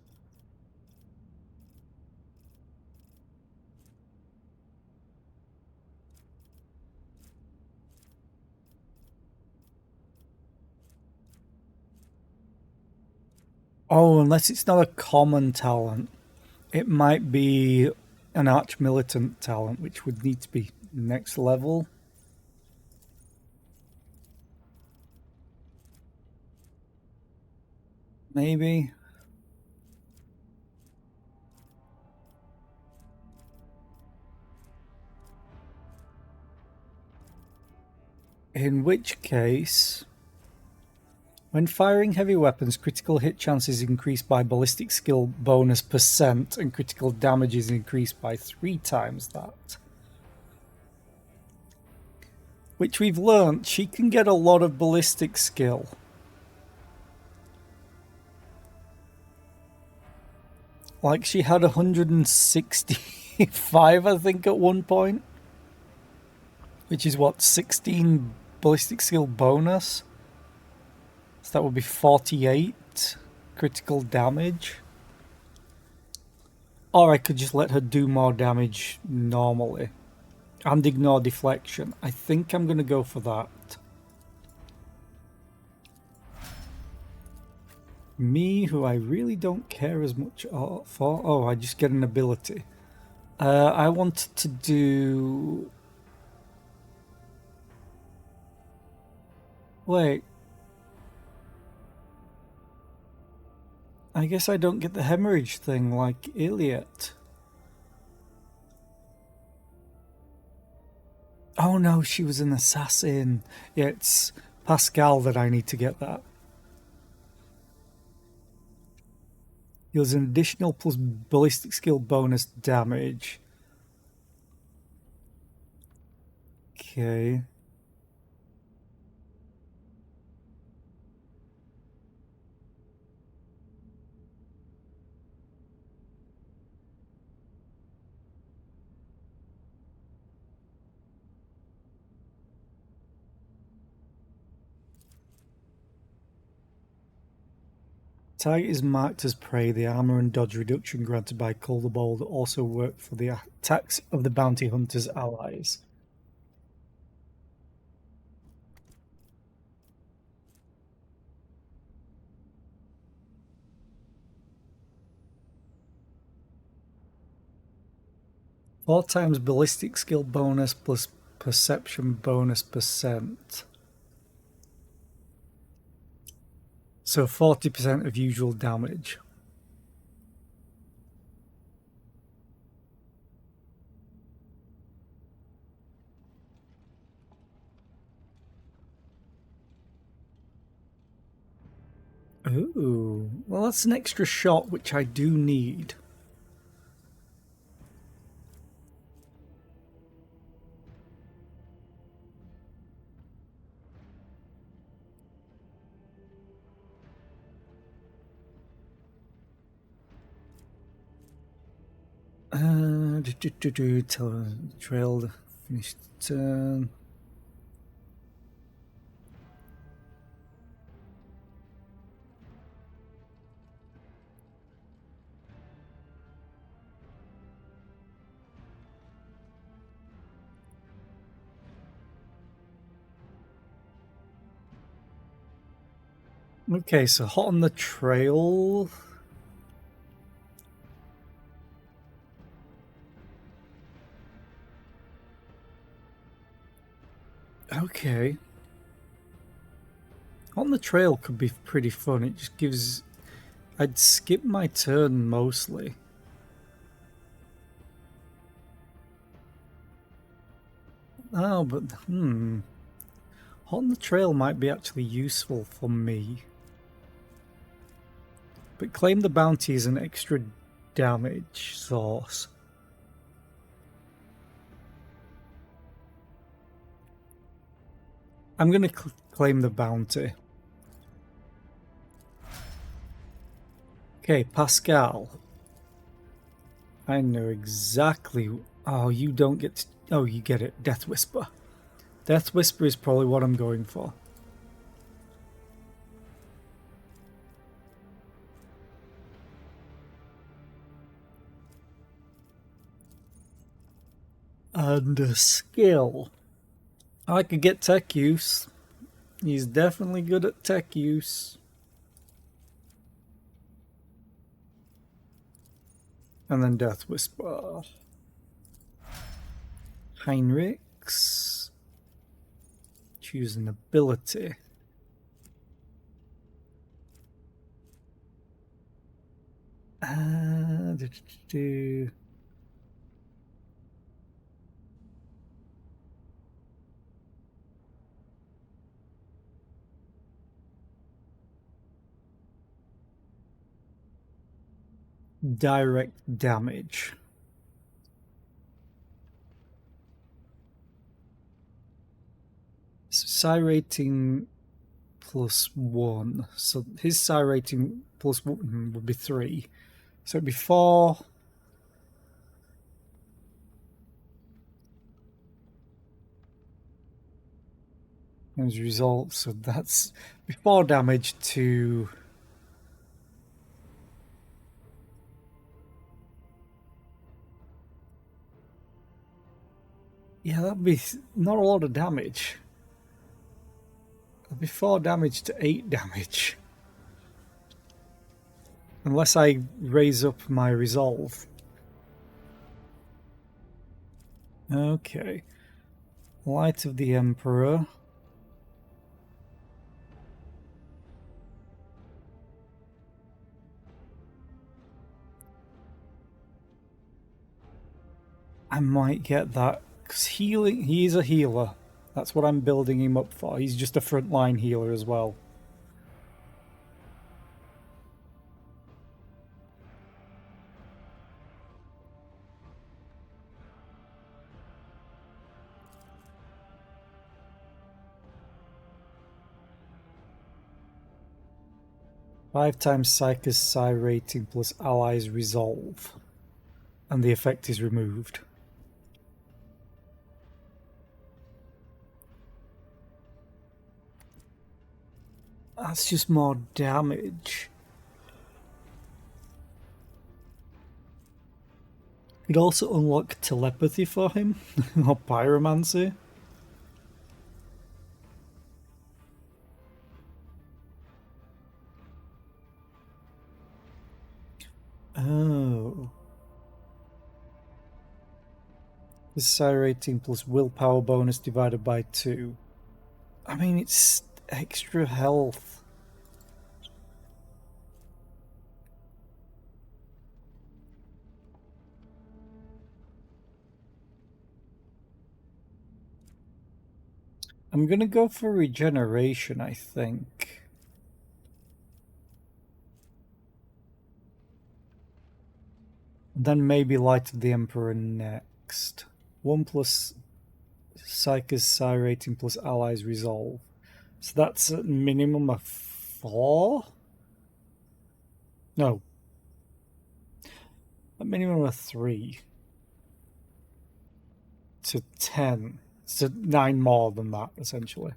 Oh, unless it's not a common talent. It might be an arch-militant talent, which would need to be next level. Maybe. In which case, when firing heavy weapons, critical hit chances increase by ballistic skill bonus % and critical damage is increased by 3 times that. Which we've learnt, she can get a lot of ballistic skill. Like she had 165, I think, at one point. Which is what, 16 ballistic skill bonus? So that would be 48 critical damage. Or I could just let her do more damage normally. And ignore deflection. I think I'm going to go for that. Me, who I really don't care as much for. Oh, I just get an ability. I want to do... Wait. I guess I don't get the hemorrhage thing like Iliet. Oh no, she was an assassin. Yeah, it's Pascal that I need to get that. Deals an additional plus ballistic skill bonus damage. Okay. Target is marked as prey. The armor and dodge reduction granted by Colderbold also work for the attacks of the bounty hunter's allies. Four times ballistic skill bonus plus perception bonus %. So 40% of usual damage. Ooh, well that's an extra shot which I do need. Trailed. Finished turn. Okay, so hot on the trail. Okay. On the trail could be pretty fun. It just gives... I'd skip my turn mostly. Oh, but... Hot on the trail might be actually useful for me. But claim the bounty is an extra damage source. I'm going to claim the bounty. Okay, Pascal. I know exactly... Oh, you don't get to... Oh, you get it. Death Whisper. Death Whisper is probably what I'm going for. And a skill. I could get tech use. He's definitely good at tech use. And then Death Whisper. Heinrichs. Choose an ability. Direct damage. Psi rating +1. So his psi rating +1 would be 3. So it'd be 4. As a result, so that's 4 damage to... Yeah, that'd be not a lot of damage. That'd be 4 damage to 8 damage. Unless I raise up my resolve. Okay. Light of the Emperor. I might get that. Because healing, he's a healer. That's what I'm building him up for. He's just a frontline healer as well. Five times Psyker's Psi rating plus allies resolve. And the effect is removed. That's just more damage. Could also unlock telepathy for him, or pyromancy. Oh. His psi rating plus willpower bonus divided by 2. I mean, it's extra health. I'm gonna go for regeneration, I think. Then maybe Light of the Emperor next. 1 plus Psyker's Psi rating plus allies resolve. So that's a minimum of 4? No. A minimum of 3 to 10. So 9 more than that, essentially.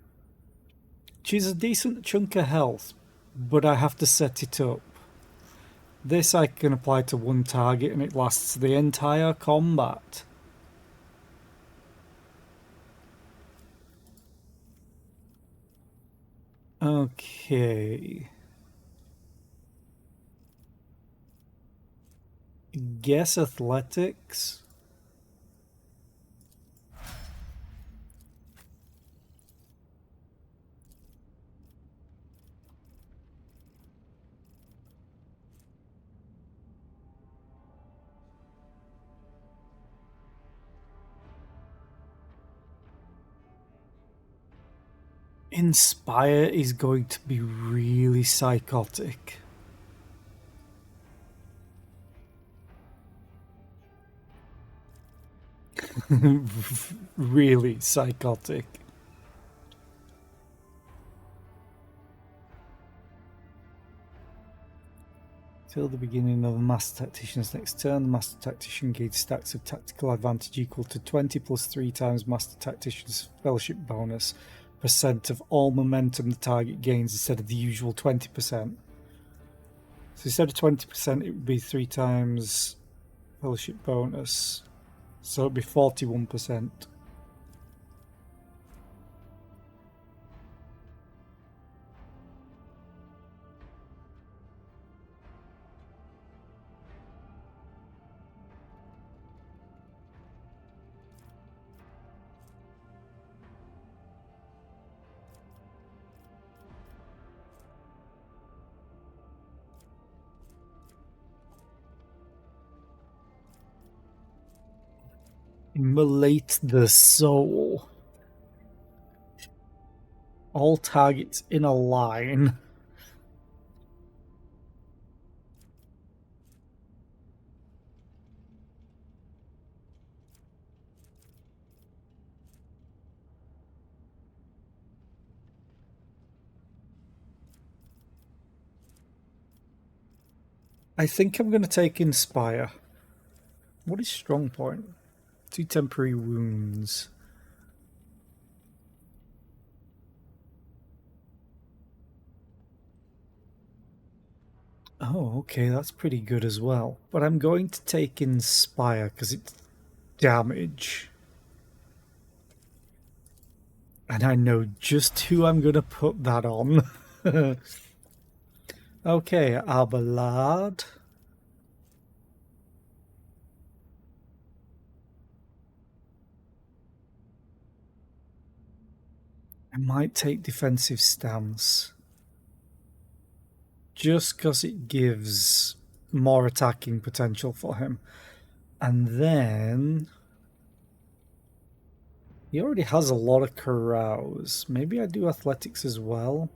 She's a decent chunk of health, but I have to set it up. This I can apply to one target and it lasts the entire combat. Okay. Guess athletics. Inspire is going to be really psychotic. Really psychotic. Till the beginning of the Master Tactician's next turn, the Master Tactician gains stacks of tactical advantage equal to 20 plus 3 times Master Tactician's Fellowship bonus percent of all momentum the target gains instead of the usual 20%. So instead of 20%, it would be 3 times Fellowship bonus. So it'd be 41%. Immolate the soul. All targets in a line. I think I'm going to take Inspire. What is Strong Point? 2 temporary wounds. Oh, okay, that's pretty good as well. But I'm going to take Inspire because it's damage. And I know just who I'm going to put that on. Okay, Abelard. I might take defensive stance. Just because it gives more attacking potential for him. And then... he already has a lot of carouse. Maybe I do athletics as well.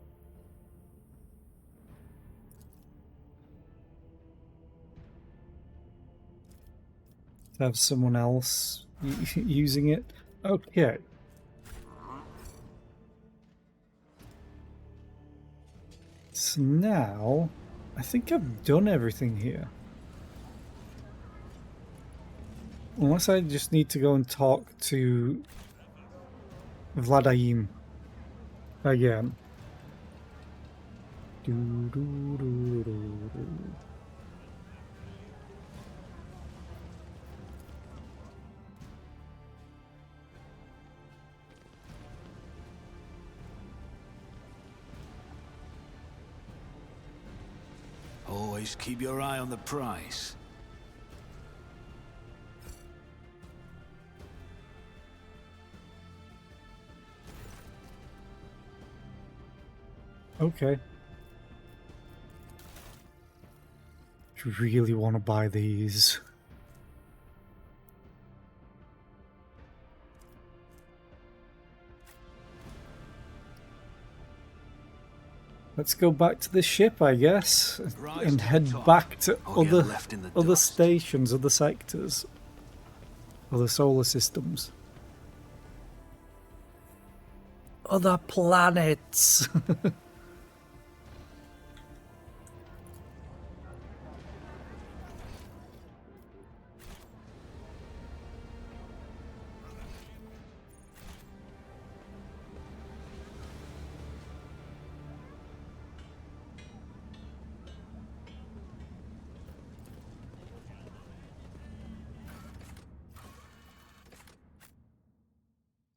To have someone else using it. Okay. So now, I think I've done everything here. Unless I just need to go and talk to Vladaim again. Always keep your eye on the prize. Okay. Do you really want to buy these? Let's go back to the ship, I guess, and head back to other stations, other sectors, other solar systems, other planets.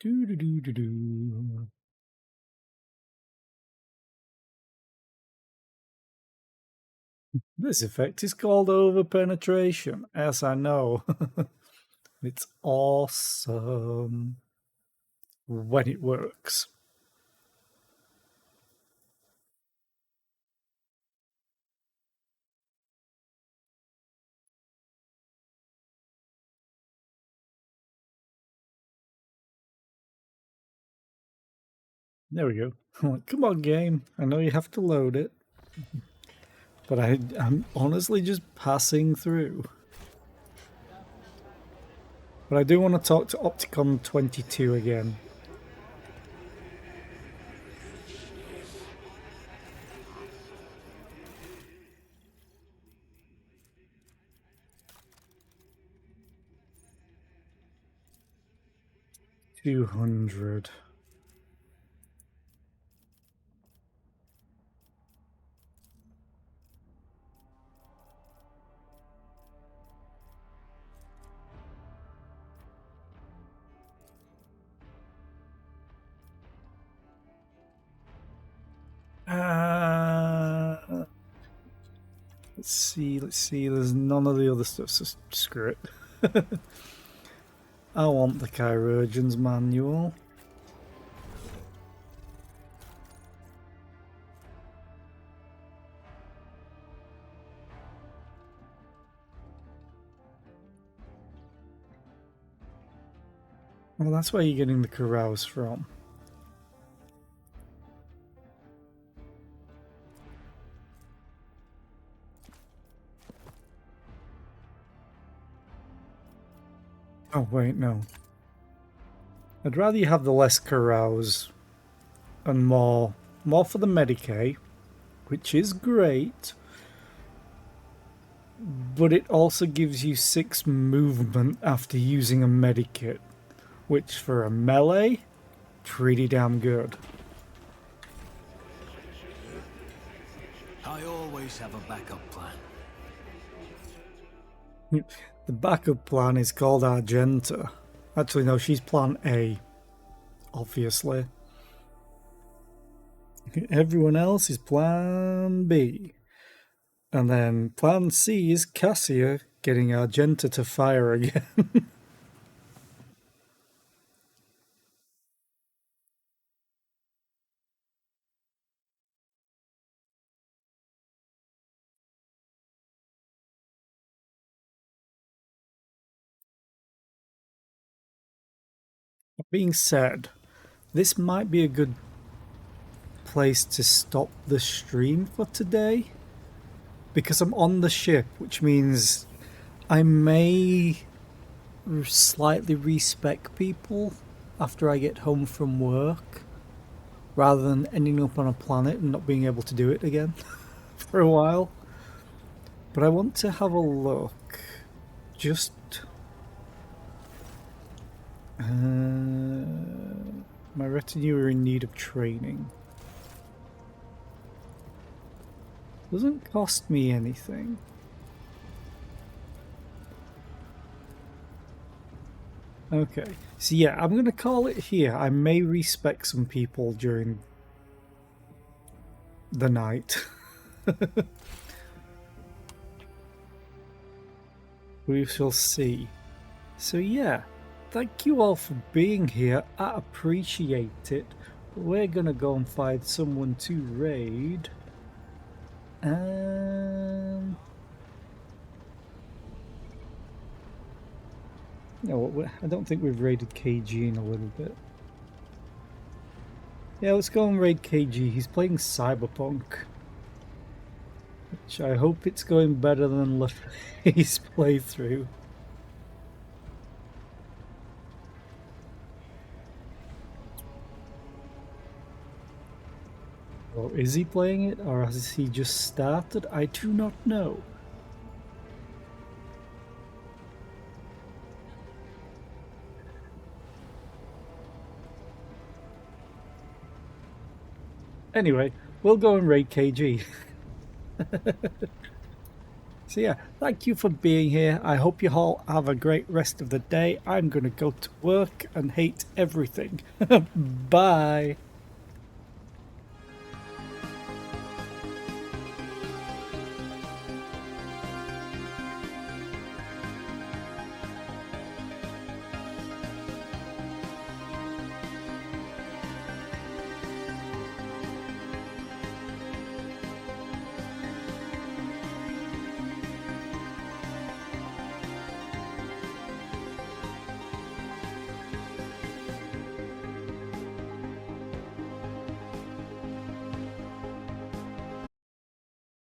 Do do do do do. This effect is called overpenetration. As I know. It's awesome when it works. There we go. Come on, game. I know you have to load it. But I'm honestly just passing through. But I do want to talk to Opticon 22 again. $200. Let's see. There's none of the other stuff, so screw it. I want the Chirurgeon's manual. Well, that's where you're getting the carouse from. Oh, wait, no. I'd rather you have the less carouse and more for the Medicae, which is great, but it also gives you 6 movement after using a Medikit, which for a melee, pretty damn good. I always have a backup plan. The backup plan is called Argenta. Actually, no, she's plan A, obviously. Everyone else is plan B. And then plan C is Cassia getting Argenta to fire again. That being said, this might be a good place to stop the stream for today, because I'm on the ship, which means I may slightly respec people after I get home from work, rather than ending up on a planet and not being able to do it again for a while. But I want to have a look. Just my retinue are in need of training. Doesn't cost me anything. Okay, so yeah, I'm going to call it here. I may respec some people during the night. We shall see. So yeah, thank you all for being here. I appreciate it. We're going to go and find someone to raid. No, I don't think we've raided KG in a little bit. Yeah, let's go and raid KG. He's playing Cyberpunk, which I hope it's going better than LaFay's playthrough. Or is he playing it, or has he just started? I do not know. Anyway, we'll go and raid KG. So yeah, thank you for being here. I hope you all have a great rest of the day. I'm going to go to work and hate everything. Bye.